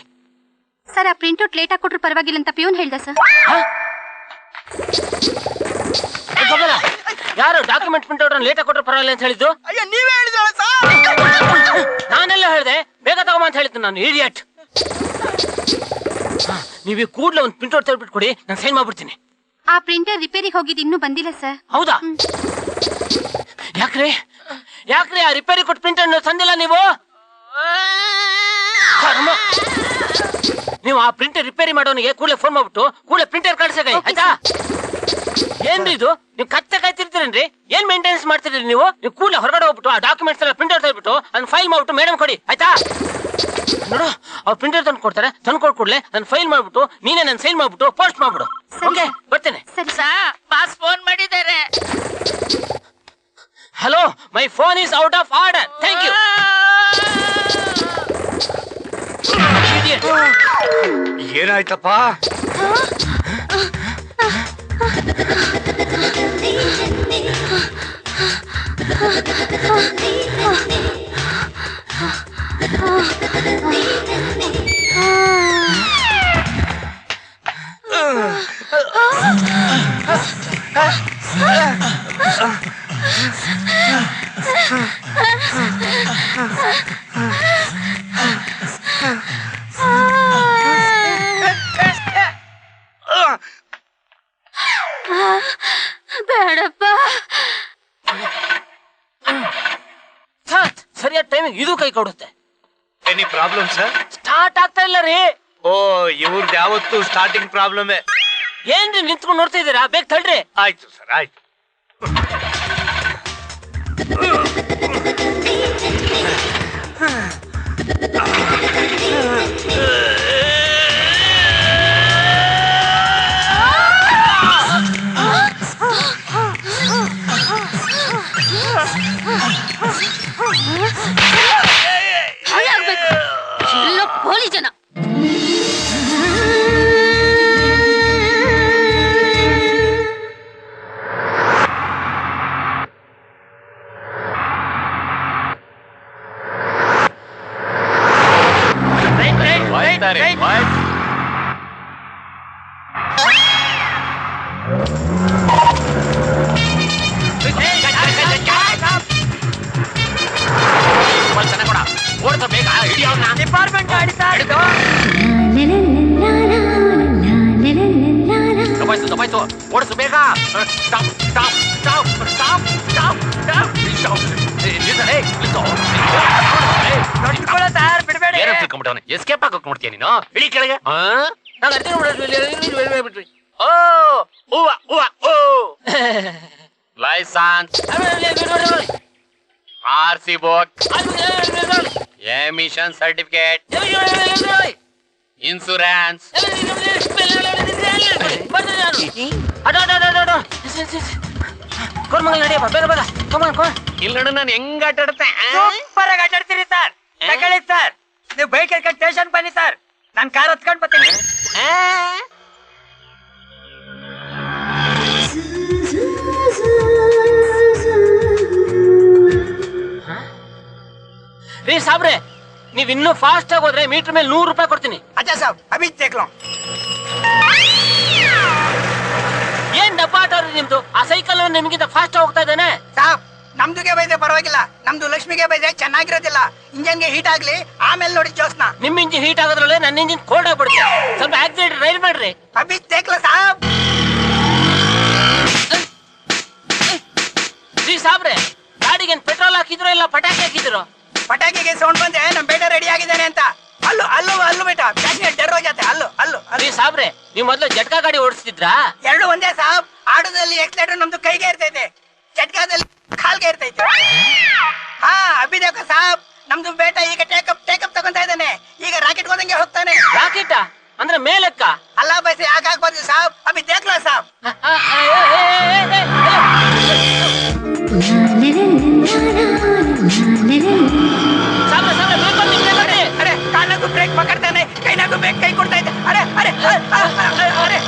ಸರ್, ಆ ಪ್ರಿಂಟ್ ಔಟ್ ಲೇಟ್ ಆಗಿ ಕೊಟ್ರು ಪರವಾಗಿಲ್ಲ ಅಂತ ಪ್ಯೂನ್ ಹೇಳ್ದ ಸರ್. ಯಾರು ಡಾಕ್ಯುಮೆಂಟ್ ಪ್ರಿಂಟ್ ಔಟ್ ಲೇಟ್ ಆಗಿ ಕೊಟ್ರು ಪರವಾಗಿಲ್ಲ ಅಂತ ಹೇಳಿದ್ದು? ಅಯ್ಯೋ, ನೀವೇ ಹೇಳಿದ್ರಲ್ಲ ಸರ್. ನಾನೆಲ್ಲ ಹೇಳಿದೆ, ಬೇಗ ತಗೊಂಬ ಅಂತ ಹೇಳಿದ್ದು ನಾನು, ಇಡಿಯಟ್. ನೀವು ಕೂಡ್ಲೆ ಒಂದು ಪ್ರಿಂಟ್ ಔಟ್ ತೆಗೆದ್ಬಿಟ್ಟು ಕೊಡಿ, ನಾನು ಸೈನ್ ಮಾಡ್ಬಿಡ್ತೀನಿ. ಆ ಪ್ರಿಂಟರ್ ರಿಪೇರಿಗೆ ಹೋಗಿದ್ದು ಇನ್ನೂ ಬಂದಿಲ್ಲ ಸರ್. ಹೌದಾ? ಯಾಕ್ರಿ ಯಾಕ್ರಿ ಆ ರಿಪೇರಿ ಕೊಟ್ಟು ಪ್ರಿಂಟರ್ ತಂದಿಲ್ಲ ನೀವು? ನೀವು ಆ ಪ್ರಿಂಟರ್ ರಿಪೇರಿ ಮಾಡೋನಿಗೆ ಕೂಡಲೇ ಫೋನ್ ಮಾಡ್ಬಿಟ್ಟು ಕೂಡಲೇ ಪ್ರಿಂಟರ್ ಕಳ್ಸಕ, ಆಯ್ತಾ? ಏನ್ರಿ ಇದು, ನೀವು ಕತ್ತೆ ಕಾಯ್ತಿರ್ತೀರೇನ್ರಿ? ಏನ್ ಮೇಂಟೆನೆನ್ಸ್ ಮಾಡ್ತಿದ್ರಿ ನೀವು? ನೀವು ಕೂಡಲೇ ಹೊರಗಡೆ ಹೋಗ್ಬಿಟ್ಟು ಆ ಡಾಕ್ಯುಮೆಂಟ್ಸ್ ಎಲ್ಲ ಪ್ರಿಂಟರ್ ತೆಗೆದ್ಬಿಟ್ಟು ಅದನ್ನ ಫೈಲ್ ಮಾಡ್ಬಿಟ್ಟು ಮೇಡಮ್ ಕೊಡಿ, ಆಯ್ತಾ? ನೋಡು, ಅವ್ರು ಪ್ರಿಂಟರ್ ತಂದು ಕೊಡ್ತಾರೆ, ತಂದು ಕೊಡ್ಕೊಡ್ಲೆ ನಾನು ಫೈಲ್ ಮಾಡ್ಬಿಟ್ಟು ನೀನೇ ನಾನು ಸೈನ್ ಮಾಡ್ಬಿಟ್ಟು ಪೋಸ್ಟ್ ಮಾಡ್ಬಿಡು. ಓಕೆ, ಬರ್ತೇನೆ. ಬಾಸ್ ಫೋನ್ ಮಾಡಿದ್ದಾರೆ. Hello, my phone is out of order. Thank you. ಏನಾಯ್ತಪ್ಪ? ಬೇಡಪ್ಪ. ಸರಿಯಾದ ಟೈಮಿಂಗ್ ಇದು ಕೈ ಕೊಡುತ್ತೆ. Any problem sir? ಸ್ಟಾರ್ಟ್ ಆಗ್ತಾ ಇಲ್ಲ ರೀ. ಓ, ಇವ್ರದ್ದು ಯಾವತ್ತು ಸ್ಟಾರ್ಟಿಂಗ್ ಪ್ರಾಬ್ಲಮ್. ಏನ್ರಿ ನಿಂತ್ಕೊಂಡು ನೋಡ್ತಾ ಇದ್ದೀರಾ? ಬೇಗ ತಳ್ರಿ. ಆಯ್ತು ಸರ್, ಆಯ್ತು. ಎಲ್ಲ ಪೋಲಿ ಜನ. ಡಿಪಾರ್ಟ್ಮೆಂಟ್ ಗಾಡಿ ದಬಾಯ್ತು ಓಡಿಸು ಬೇಗ. Stop stop stop stop stop stop. ಬಿಡಬೇಡಿ. ಏನೋ ತಿಳ್ಕೊಂಡ್ಬಿಟ್ಟವನೆ. ಎಸ್ಕೇಪ್ ಆಗಕ್ ನೋಡ್ತೀಯ ನೀನು? ಇಳಿ ಕೆಳಗೆ. ಓ ಹೂವ ಹೂವ ಓ licence, RC book, emission certificate, insurance. ಇಲ್ಲ ನಾನು ಹೆಂಗ್ ಆಟ ಆಡುತ್ತೆ? ಸೂಪರ್ ಆಗಿ ಆಟ ಆಡ್ತೀರಿ ಸರ್. ತಗೊಳ್ಳಿ ಸರ್, ನೀವು ಬೈಕ್ ಎತ್ಕೊಂಡು ಸ್ಟೇಷನ್ ಬನ್ನಿ ಸರ್, ನಾನು ಕಾರ್ ಹತ್ಕೊಂಡು ಬರ್ತೀನಿ. ರೀ ಸಾಬ್ರೆ, ನೀವ್ ಇನ್ನೂ ಫಾಸ್ಟ್ ಆಗಿ ಹೋದ್ರೆ ಮೀಟರ್ ಮೇಲೆ 100 ರೂಪಾಯಿ ಕೊಡ್ತೀನಿ. ಅಚ್ಚಾ ಸಾಬ್, ಅಭಿ ದೇಖ್ಲೋ. ಏನ್ ಡಬ್ಬ ಆಟ ನಿಮ್ದು? ಆ ಸೈಕಲ್ ನಿಮ್ಗಿಂತ ಫಾಸ್ಟ್ ಹೋಗ್ತಾ ಇದ್ದಾನೆ. ಸಾಬ್, ನಮ್ದುಗೆ ಬೈದ್ರೆ ಪರವಾಗಿಲ್ಲ, ನಮ್ದು ಲಕ್ಷ್ಮಿಗೆ ಬೈದ್ರೆ ಚೆನ್ನಾಗಿರೋದಿಲ್ಲ. ಇಂಜನ್ಗೆ ಹೀಟ್ ಆಗ್ಲಿ, ಆಮೇಲೆ ನೋಡಿ ಜೋಸ್ನ. ನಿಮ್ ಇಂಜಿನ್ ಹೀಟ್ ಆಗೋದ್ರಲ್ಲೇ ನನ್ನ ಇಂಜಿನ್ ಕೋಲ್ಡ್ ಆಗ್ಬಿಡುತ್ತೆ. ಸ್ವಲ್ಪ ಆಕ್ಸಿಡೆಂಟ್ ರೈಲ್ ಮಾಡ್ರಿ. ಅಭಿ ದೇಖ್ಲೋ ಸಾಬ್. ರೀ ಸಾಬ್ರೆ, ಗಾಡಿಗೆ ಪೆಟ್ರೋಲ್ ಹಾಕಿದ್ರು ಇಲ್ಲ ಪಟಾಕಿ ಹಾಕಿದ್ರು? ಪಟಾಕಿಗೆ ಸೌಂಡ್ ಬಂದ್ರೆ ನಮ್ ಬೇಟ ರೆಡಿ ಆಗಿದ್ದಾನೆ ಅಂತ. ಅಲ್ಲು ಅಲ್ಲು ಅಲ್ಲು ಬೇಟ, ಪ್ಯಾಸೆಂಜರ್ ಡೆಡ್ ಹೋಗ್ಯಾತೆ. ಅಲ್ಲು ಅಲ್ಲು ರೀ ಸಾಬ್ರೆ, ನೀವು ಮೊದ್ಲು ಜಟ್ಕಾ ಗಾಡಿ ಓಡಿಸ್ತಿದ್ರಾ? ಎರಡು ಒಂದೇ ಸಾಬ್. ಆಟೋದಲ್ಲಿ ಎಕ್ಸಲೇಟರ್ ನಮ್ದು ಕೈಗೆ ಇರ್ತೈತೆ, ಜಟ್ಕಾದಲ್ಲಿ ಕಾಲ್ಗೆ ಇರ್ತೈತೆ. ಹಾ ಅಭಿ ದೇಖೋ ಸಾಬ್, ನಮ್ದು ಬೇಟ ಈಗ ಟೇಕಪ್ ತಗೊಂತಾ ಇದ್ದಾನೆ. ಈಗ ರಾಕೆಟ್ ಹೋದಂಗೆ ಹೋಗ್ತಾನೆ. ರಾಕೆಟ್ ಅಂದ್ರೆ ಮೇಲಕ್ಕ? ಅಲ್ಲ ಬೈಸೆ ಆಗಾಗ್ಬಾರ್ದು ಸಾಬ್. ಅಭಿ ದೇಖ್ಲೋ ಸಾಬ್. ಅರೆ ಕಾನಾಗೂ ಬ್ರೇಕ್ ಪಕಡ್ತಾನೆ, ಕೈನಾಗೂ ಬ್ರೇಕ್ ಕೈ ಕೊಡ್ತಾ ಇದ್ದೆ. ಅರೆ ಅರೆ ಅರೆ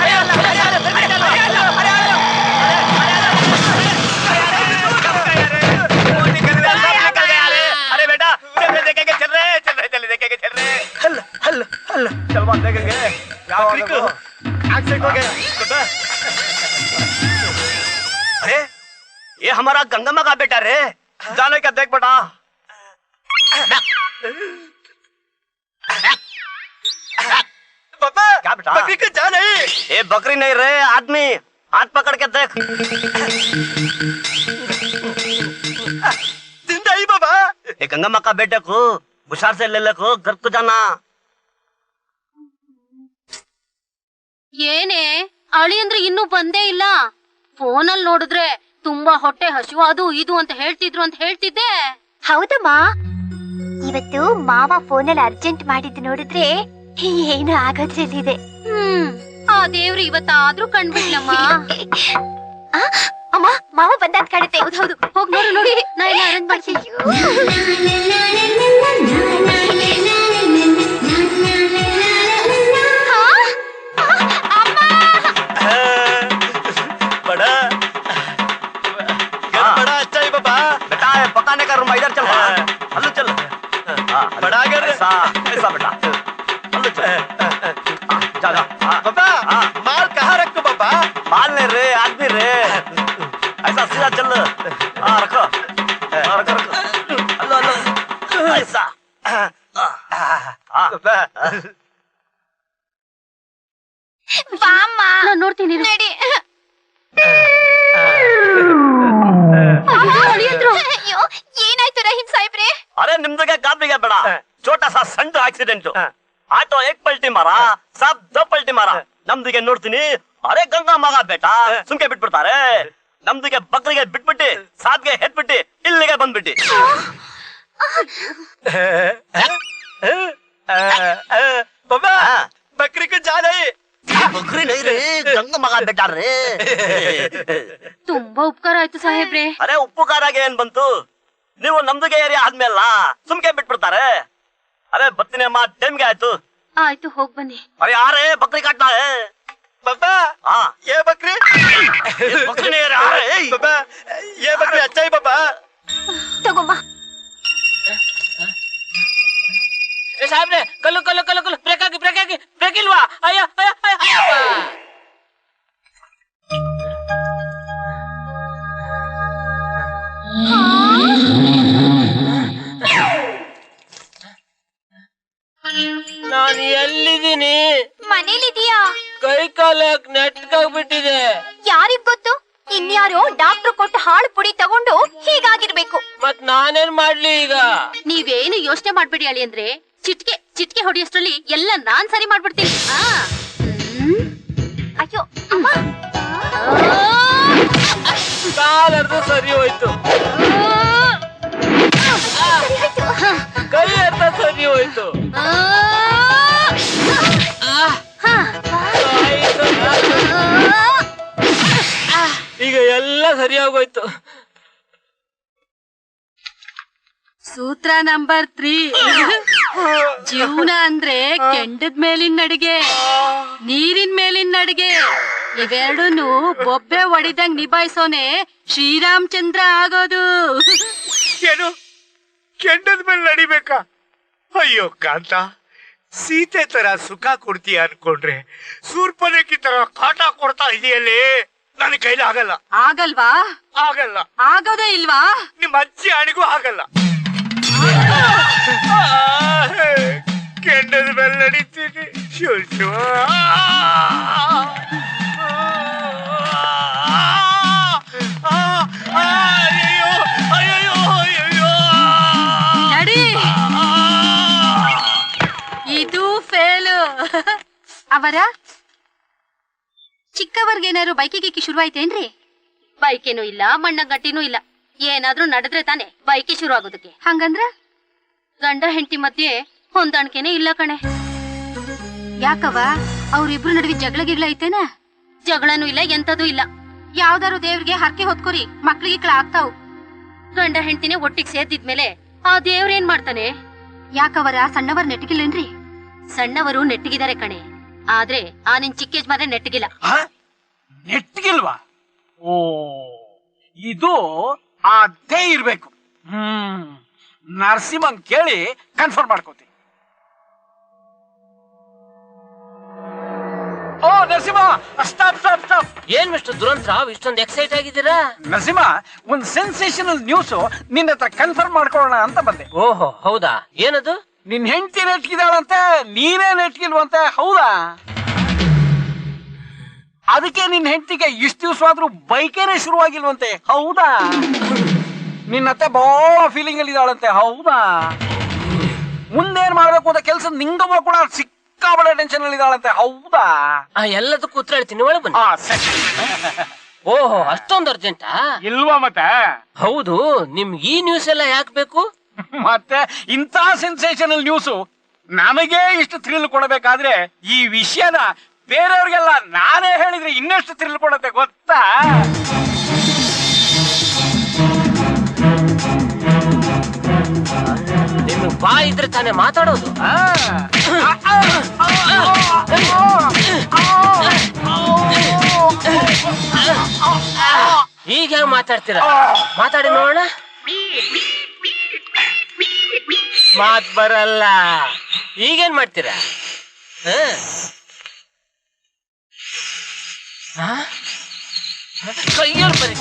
अरे बेटा चल देखेंगे, चल रहे जल्दी देखेंगे, चल रहे. हल हल हल चल बात देखेंगे. एक्सीडेंट हो गया. अरे ये हमारा गंगम्मा का बेटा रे, जाने का देख बेटा. पापा क्या बेटा? बकरी का जान है. ये बकरी नहीं रे, आदमी. हाथ पकड़ के देख. जिंदा ही बाबा. ये गंगम्मा का बेटे को बुशार से ले ले को घर को जाना. ಏನೇ ಅಳಿ ಅಂದ್ರೆ ಇನ್ನೂ ಬಂದೇ ಇಲ್ಲ? ಫೋನಲ್ಲಿ ನೋಡಿದ್ರೆ ತುಂಬಾ ಹೊಟ್ಟೆ ಹಸಿವು ಅದು ಇದು ಅಂತ ಹೇಳ್ತಿದ್ದೆ. ಹೌದಮ್ಮ, ಇವತ್ತು ಮಾವ ಫೋನಲ್ಲಿ ಅರ್ಜೆಂಟ್ ಮಾಡಿದ್ದು ನೋಡಿದ್ರೆ ಏನು ಆಗೋದ್ರಲ್ಲಿದೆ. ಆ ದೇವ್ರು ಇವತ್ತಾದ್ರೂ ಕಂಡ್ಬಿಡ್ಲಮ್ಮ. ಅಮ್ಮ, ಮಾವ ಬಂದಾದ್ ಕಾಡುತ್ತೆ. ಹೌದು, ಹೋಗ್ ನೋಡಿ. ಎಲ್ಲ ಅರೇಂಜ್ ಮಾಡ್ತೀನಿ. बड़ा बड़ा अच्छा है बाबा बेटा पकाने का रूम इधर चल हल्लू चल बड़ा घर ऐसा बेटा हल्लू चल जा जा बाबा माल कहाँ रखो बाबा माल नहीं रे आदमी रे ऐसा सीधा चल हाँ रखो रखो रखो हल्लो हल्लो ऐसा ಬಾಮ್ಮ ನಾನು ನೋಡ್ತೀನಿ ನಡಿ. ಅಯ್ಯೋ ಏನಾಯ್ತು ರಹೀಂ ಸಾಹೇಬ್ರೆ? अरे निम्दे गाबरिगे बेड़ा छोटा सा संड एक्सीडेंट ಆಟೋ एक पलटी मारा सब दो पलटी मारा ನಮ್ದಿಗೆ ನೋಡ್ತೀನಿ ಅರೆ ಗಂಗಾ ಮಗ ಬೇಟ ಸುಮ್ಕೆ ಬಿಟ್ಬಿಡ್ತಾರೆ ನಮ್ದಿಗೆ ಬಕ್ರಿಗೆ ಬಿಟ್ಬಿಟ್ಟು ಸಾದ್ಗೆ ಹೆತ್ಬಿಟ್ಟು ಇಲ್ಲಿಗೆ ಬಂದ್ಬಿಟ್ಟು बाबा बकरी को जा रही बकरी नहीं रे गंगा मगा बेटा रे ತುಂಬಾ ಉಪಕಾರ ಆಯ್ತು ಸಾಹೇಬ್ರೆ. ಅರೆ ಉಪ್ಪುಕಾರಾಗೆ ಏನ್ ಬಂತು ನೀವು ನಮ್ದಿಗೆ ಏರಿಯಾ ಆದ್ಮೇಲ ಸುಮ್ಕೆ ಬಿಟ್ಬಿಡ್ತಾರೆ ಅರೆ ಬರ್ತೀನಿ ಅಮ್ಮ ಟೈಮ್ಗೆ ಆಯ್ತು. ಆಯ್ತು ಹೋಗ್ ಬನ್ನಿ. अरे आ रहे बकरी काटना है बाबा हाँ ये बकरी बकरी नहीं आ रहे बाबा ये बकरी अच्छा है बाबा ತಗೊಮ್ಮ. ಏ ಸಾಹೇಬ್ರೆ ಕಲ್ಲು ಕಲ್ಲು ಕಲ್ಲು ಕಲ್ಲು ಬ್ರೇಕ್ ಹಾಕಿ ಬ್ರೇಕ್ ಇಲ್ವಾ? ಅಯ್ಯ ಅಯ್ಯ ಅಯ್ಯ ನಾನು ಎಲ್ಲಿದ್ದೀನಿ? ಮನೇಲಿದೀಯಾ? ಕೈ ಕಾಲ ನೆಟ್ಕಾಗ್ಬಿಟ್ಟಿದೆ. ಯಾರಿಗ್ ಗೊತ್ತು, ಇನ್ಯಾರೋ ಡಾಕ್ಟರ್ ಕೊಟ್ಟು ಹಾಳು ಪುಡಿ ತಗೊಂಡು ಹೀಗಾಗಿರ್ಬೇಕು. ಮತ್ ನಾನೇನ್ ಮಾಡ್ಲಿ ಈಗ? ನೀವೇನು ಯೋಚನೆ ಮಾಡ್ಬೇಡಿ ಅಳಿ ಅಂದ್ರೆ ಚಿಟ್ಕೆ ಹೊಡಿಯೋಷ್ಟ್ರಲ್ಲಿ ಎಲ್ಲ ನಾನ್ ಸರಿ ಮಾಡ್ಬಿಡ್ತೀನಿ. ಅಯ್ಯೋ ಅಮ್ಮ, ಕಾಲರ್ದು ಸರಿ ಹೋಯ್ತು, ಕೈ ಅರ್ಧ ಸರಿ ಹೋಯ್ತು. ಈಗ ಎಲ್ಲ ಸರಿಯಾಗೋಯ್ತು. ಸೂತ್ರ ನಂಬರ್ 3 ಜೀವನ ಅಂದ್ರೆ ಕೆಂಡದ ಮೇಲಿನ ಅಡಿಗೆ, ನೀರಿನ ಮೇಲಿನ ಅಡಿಗೆ, ಇವೆರಡನ್ನು ಬೊಬ್ಬೆ ಹೊಡಿದಂಗ್ ನಿಭಾಯಿಸೋನೆ ಶ್ರೀರಾಮಚಂದ್ರ ಆಗೋದು. ಏನು ಕೆಂಡದ ಮೇಲೆ ನಡಿಬೇಕಾ? ಅಯ್ಯೋ ಕಾಂತ, ಸೀತೆ ತರ ಸುಖ ಕೊಡ್ತೀಯ ಅನ್ಕೊಂಡ್ರೆ ಸೂರ್ಪನೇಕಿ ತರ ಕಾಟ ಕೊಡ್ತಾ ಇದೆಯಲ್ಲೇ. ನನ್ನ ಕೈಲಿ ಆಗಲ್ಲ. ಆಗಲ್ವಾ? ಆಗಲ್ಲ. ಆಗೋದೇ ಇಲ್ವಾ? ನಿಮ್ಮ ಅಜ್ಜಿ ಅಣಿಗೂ ಆಗಲ್ಲ. ಕೆಂಡದ ಮೇಲೆ ನಡೀತೀನಿ. ಶಿವ ಅಯ್ಯೋ ಅಯ್ಯೋ ಅಯ್ಯೋ ನಡಿ. ಇದು ಫೇಲು. ಅವರ ಚಿಕ್ಕವರ್ಗೇನಾದ್ರು ಬೈಕಿಗೆ ಶುರುವಾಯ್ತೇನ್ರಿ? ಬೈಕೇನೂ ಇಲ್ಲ, ಮಣ್ಣಗಟ್ಟಿನೂ ಇಲ್ಲ. ಏನಾದ್ರೂ ನಡೆದ್ರೆ ತಾನೆ ಬೈಕಿ ಶುರು ಆಗೋದಕ್ಕೆ. ಹಂಗಂದ್ರ ಗಂಡ ಹೆಂಡತಿ ಮಧ್ಯೆ ಹೊಂದಾಣಿಕೆನೆ ಇಲ್ಲ ಕಣೆ. ಯಾಕವ ಅವ್ರಿಬ್ರು ನಡುವೆ ಜಗಳ ಗಿಗ್ಳ ಐತೇನ? ಜಗಳನೂ ಇಲ್ಲ, ಎಂತದೂ ಇಲ್ಲ. ಯಾವ್ದಾರು ದೇವ್ರಿಗೆ ಹರಕೆ ಹೊತ್ಕೊರಿ, ಮಕ್ಳಿಗೆ ಆಗ್ತಾವು. ಗಂಡ ಹೆಂಡತಿನೇ ಒಟ್ಟಿಗೆ ಸೇರ್ದಿದ್ಮೇಲೆ ಆ ದೇವ್ರೇನ್ ಮಾಡ್ತಾನೆ? ಯಾಕವರ ಸಣ್ಣವರ್ ನೆಟ್ಟಿಗಿಲ್ಲೇನ್ರಿ? ಸಣ್ಣವರು ನೆಟ್ಟಿಗಿದ್ದಾರೆ ಕಣೆ, ಆದ್ರೆ ಆ ನಿನ್ ಚಿಕ್ಕ ಯಜಮಾನ್ರೆ ನೆಟ್ಟಿಗಿಲ್ಲ. ನೆಟ್ಟಿಗಿಲ್ವಾ? ಓ, ಇದು ಅದೇ ಇರ್ಬೇಕು. ನರಸಿಂಹನ್ ಕೇಳಿ ಕನ್ಫರ್ಮ್ ಮಾಡ್ಕೋತೀನಿ. ಓ ನರಸಿಂಹ, ಸ್ಟಾಪ್ ಸ್ಟಾಪ್ ಸ್ಟಾಪ್. ಏನ್ ಮಿಸ್ಟರ್ ದುರಂತರಾವ್ ಇಷ್ಟೊಂದು ಎಕ್ಸೈಟ್ ಆಗಿದ್ದೀರಾ? ನರಸಿಂಹ, ಒಂದು ಸೆನ್ಸೇಷನಲ್ ನ್ಯೂಸ್ ನಿನ್ನ ಹತ್ರ ಕನ್ಫರ್ಮ್ ಮಾಡ್ಕೊಳ್ಳೋಣ ಅಂತ ಬಂದೆ. ಓಹೋ, ಹೌದಾ? ಏನದು? ನಿನ್ ಹೆಂಡತಿ ನೆಟ್ಗಿದಾಳಂತೆ, ನೀನೇ ನೆಟ್ಗಿಲ್ವಂತೆ, ಹೌದಾ? ಅದಕ್ಕೆ ನಿನ್ ಹೆಂಡತಿಗೆ ಇಷ್ಟು ದಿವಸವಾದ್ರೂ ಬೈಕೇನೆ ಶುರುವಾಗಿಲ್ವಂತೆ, ಹೌದಾ? ನಿನ್ನತ್ತೆ ಬಹಳ ಫೀಲಿಂಗ್ ಅಲ್ಲಿ ಇದ್ದಾಳಂತೆ, ಹೌದಾ? ಮುಂದೇನ್ ಮಾಡ್ಬೇಕು ಅಂತ ಕೆಲಸ ನಿಂಗಮ್ಮ ಕೂಡ ಸಿಕ್ಕಾಬಡ ಟೆನ್ಷನ್ ಅಲ್ಲಿ ಇದ್ದಾಳಂತೆ, ಹೌದಾ? ಎಲ್ಲದಕ್ಕೂ ಉತ್ತರ ಹೇಳ್ತೀನಿ, ಒಳಗೆ ಬನ್ನಿ. ಓಹೋ, ಅಷ್ಟೊಂದು ಅರ್ಜೆಂಟಾ? ಇಲ್ವಾ ಮತ್ತೆ? ಹೌದು, ನಿಮ್ಗೆ ಈ ನ್ಯೂಸ್ ಎಲ್ಲ ಯಾಕೆ ಬೇಕು? ಮತ್ತೆ ಇಂಥ ಸೆನ್ಸೇಷನಲ್ ನ್ಯೂಸ್ ನಮಗೆ ಇಷ್ಟು ಥ್ರಿಲ್ ಕೊಡಬೇಕಾದ್ರೆ ಈ ವಿಷಯನ ಬೇರೆಯವ್ರಿಗೆಲ್ಲ ನಾನೇ ಹೇಳಿದ್ರೆ ಇನ್ನಷ್ಟು ಥ್ರಿಲ್ ಕೊಡತ್ತೆ, ಗೊತ್ತಾ? ಬಾಯಿ ಇದ್ರೆ ತಾನೇ ಮಾತಾಡೋದು. ಈಗ ಹೆಂಗ್ ಮಾತಾಡ್ತೀರಾ? ಮಾತಾಡಿ ನೋಡೋಣ. ಮಾತ್ ಬರಲ್ಲ. ಈಗೇನ್ ಮಾಡ್ತೀರಾ? ಕೈಯಲ್ಲಿ ಬರೀ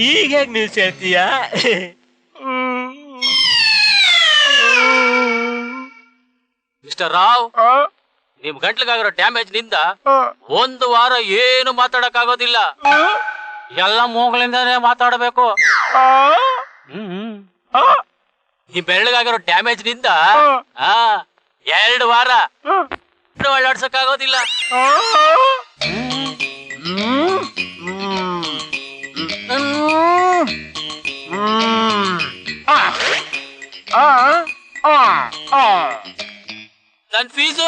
ಈಗ ಹೇಗ್ ನೀವು ಸೇರ್ತೀಯ? ಮಿಸ್ಟರ್ ರಾವ್, ನಿಮ್ ಗಂಟ್ಲಿಗಾಗಿರೋ ಡ್ಯಾಮೇಜ್ ನಿಂದ 1 ವಾರ ಏನು ಮಾತಾಡಕ್ ಆಗೋದಿಲ್ಲ. ಎಲ್ಲ ಮೂಗಳಿಂದಾನೇ ಮಾತಾಡಬೇಕು. ಈ ಬೆರಳಿಗಾಗಿರೋ ಡ್ಯಾಮೇಜ್ ನಿಂದ 2 ವಾರ ಓಡಾಡ್ಸಕ್ ಆಗೋದಿಲ್ಲ. ನನ್ ಫೀಸು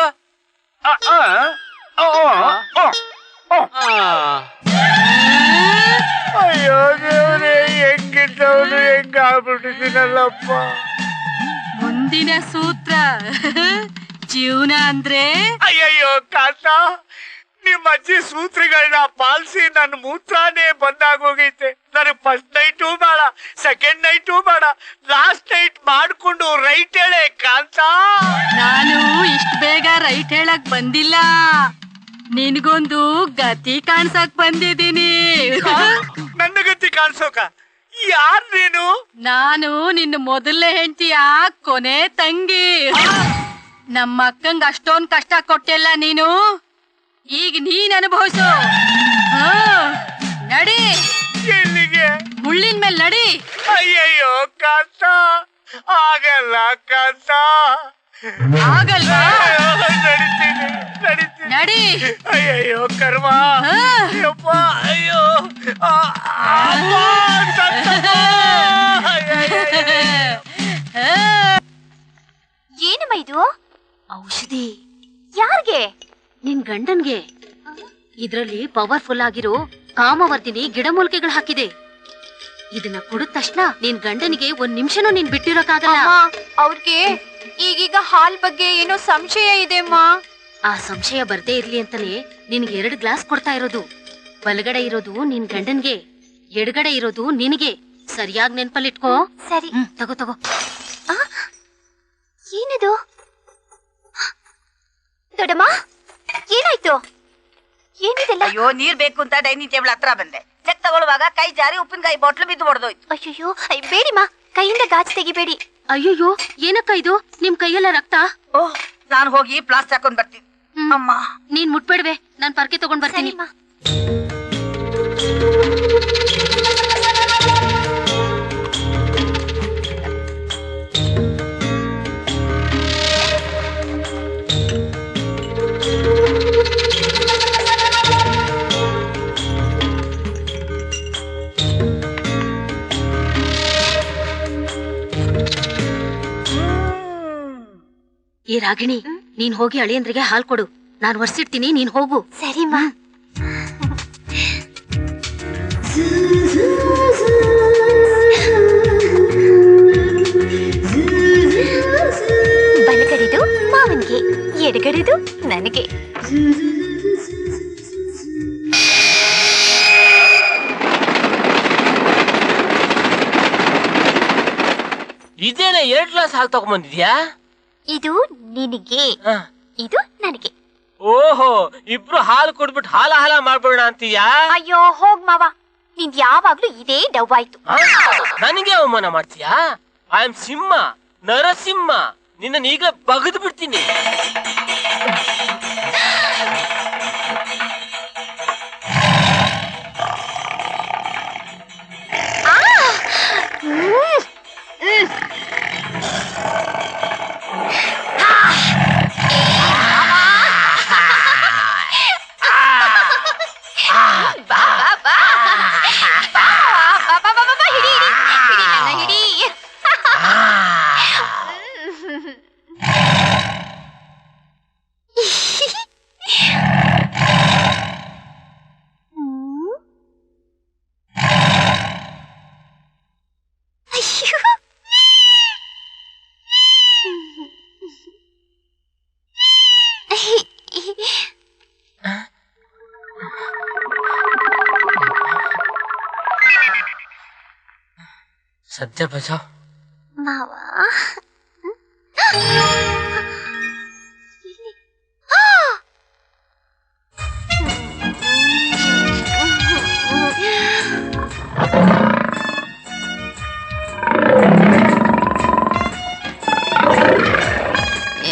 ಅಯ್ಯೋ ದೇವ್ರೆ, ಹೆಂಗಿದ್ದವನು ಹೆಂಗಾಗ್ಬಿಟ್ಟಿದ್ದೀನಲ್ಲಪ್ಪ. ಮುಂದಿನ ಸೂತ್ರ ಜೀವನ ಅಂದ್ರೆ ಅಯ್ಯಯ್ಯೋ ಕಾಂತ, ನಿಮ್ಮ ಅಜ್ಜಿ ಸೂತ್ರಗಳನ್ನ ಪಾಲಿಸಿ ನನ್ನ ಮೂತ್ರನೇ ಬಂದಾಗೋಗೈತೆ. ನನಗೆ ಫಸ್ಟ್ ನೈಟು ಬೇಡ, ಸೆಕೆಂಡ್ ನೈಟು ಬೇಡ, ಲಾಸ್ಟ್ ನೈಟ್ ಮಾಡ್ಕೊಂಡು ರೈಟ್ ಹೇಳೆ ಕಾಂತ. ನಾನು ಇಷ್ಟ ಬೇಗ ರೈಟ್ ಹೇಳಕ್ ಬಂದಿಲ್ಲ, ನಿನ್ಗೊಂದು ಗತಿ ಕಾಣ್ಸಕ್ ಬಂದಿದ್ದೀನಿ. ನನ್ನ ಗತಿ ಕಾಣ್ಸೋಕ? ಯಾರ್ ನೀನು? ನಾನು ನಿನ್ನ ಮೊದಲನೇ ಹೆಂಡತಿಯ ಕೊನೆ ತಂಗಿ. ನಮ್ಮ ಅಕ್ಕಂಗ ಅಷ್ಟೊಂದ್ ಕಷ್ಟ ಕೊಟ್ಟಿಲ್ಲ ನೀನು, ಈಗ ನೀನ್ ಅನುಭವಿಸು. ನಡಿ. ಎಲ್ಲಿಗೆ? ಮುಳ್ಳಿನ ಮೇಲೆ ನಡಿ. ಅಯ್ಯಯ್ಯೋ ಕಾಂತ, ಆಗಲ್ಲ ಕಾಂತ. ಆಗಲ್ವಾ? ನಡಿತೀನಿ ನಡಿತೀನಿ. ನಡಿ. ಅಯ್ಯಯ್ಯೋ ಕರ್ಮ. ಅಯ್ಯಪ್ಪ, ಅಯ್ಯೋ ಏನಮ್ಮ ಇದು? ಔಷಧಿ. ಯಾರ್ಗೆ? ನಿನ್ ಗಂಡನ್ಗೆ. ಇದ್ರಲ್ಲಿ ಪವರ್ಫುಲ್ ಆಗಿರೋ ಕಾಮವರ್ಧಿನಿ ಗಿಡಮೂಲಿಕೆಗಳು ಹಾಕಿದೆ. ಇದನ್ನ ಕುಡಿದ ತಕ್ಷಣ ನಿನ್ ಗಂಡನಿಗೆ 1 ನಿಮಿಷನೂ ನೀನ್ ಬಿಟ್ಟಿರೋಕ್ಕಾಗಲ್ಲ. ಅವ್ರಿಗೆ ಈಗೀಗ ಹಾಲ್ ಬಗ್ಗೆ ಏನೋ ಸಂಶಯ ಇದೆ ಅಮ್ಮ. ಆ ಸಂಶಯ ಬರ್ದೇ ಇರ್ಲಿ ಅಂತಲೇ ನಿನ್ಗೆ 2 ಗ್ಲಾಸ್ ಕೊಡ್ತಾ ಇರೋದು. ಬಲಗಡೆ ಇರೋದು ನಿನ್ ಗಂಡನ್ಗೆ, ಎಡಗಡೆ ಇರೋದು ನಿನಗೆ. ಸರಿಯಾಗಿ ನೆನ್ಪಲ್ಲಿಟ್ಕೋ. ಸರಿ. ತಗೋ ತಗೋ. ಏನದು? ದೊಡ್ಡಮ್ಮ, ಏನಾಯ್ತು? ಏನಿದೆಲ್ಲ? ಅಯ್ಯೋ, ನೀರ್ ಬೇಕು ಅಂತ ಡೈನಿಂಗ್ ಟೇಬಲ್ ಹತ್ರ ಬಂದೆ. ಚೆಕ್ ತಗೊಳ್ಳುವಾಗ ಕೈ ಜಾರಿ ಉಪ್ಪಿನಕಾಯಿ ಬಾಟ್ಲು ಬಿದ್ದು ಹೊಡೆದೋಯ್ತು. ಅಯ್ಯೋ ಬೇಡಿಮ್ಮ, ಕೈಯಿಂದ ಗಾಜು ತೆಗಿಬೇಡಿ. ಅಯ್ಯಯ್ಯೋ, ಏನಕ್ಕ ಇದು? ನಿಮ್ ಕೈಯೆಲ್ಲ ರಕ್ತ? ಓಹ್, ನಾನು ಹೋಗಿ ಪ್ಲಾಸ್ಟರ್ ಹಾಕೊಂಡ್ ಬರ್ತೀನಿ. ಅಮ್ಮ, ನೀನ್ ಮುಟ್ಬೇಡ್ವೆ, ನಾನ್ ಪರ್ಕೆ ತಗೊಂಡ್ ಬರ್ತೀನಿ. ಏ ರಾಗಿಣಿ, ನೀನ್ ಹೋಗಿ ಅಳಿಯಂದ್ರಿಗೆ ಹಾಲ್ ಕೊಡು. ನಾನ್ ಒರ್ಸಿಡ್ತೀನಿ, ನೀನ್ ಹೋಗು. ಸರಿಮಾ. ಬಲಗಡೆದು ಮಾವನ್ಗೆ, ಎಡಗಡೆದು ನನಗೆ. ಇದೇನೆ 2 ಗ್ಲಾಸ್ ಹಾಲು ತಗೊಂಬಂದಿದ್ಯಾ? ಇದು ನಿನಗೆ, ಇದು ನನಗೆ. ಓಹೋ, ಇಬ್ರು ಹಾಲು ಕೊಡ್ಬಿಟ್ಟು ಹಾಲ ಮಾಡ್ಬಿಡೋಣ ಅಂತೀಯಾ? ಅಯ್ಯೋ ಹೋಗ್ ಮಾವ, ನಿಂದ್ ಯಾವಾಗ್ಲೂ ಇದೇ ಡವ್ವಾಯ್ತು. ನನಗೆ ಅವಮಾನ ಮಾಡ್ತೀಯಾ? I am Simha, Narasimha. ನಿನ್ನ ಈಗಲೇ ಬಗದು ಬಿಡ್ತೀನಿ. ಸದ್ಯ ಬಚಾವ್. ಮಾವ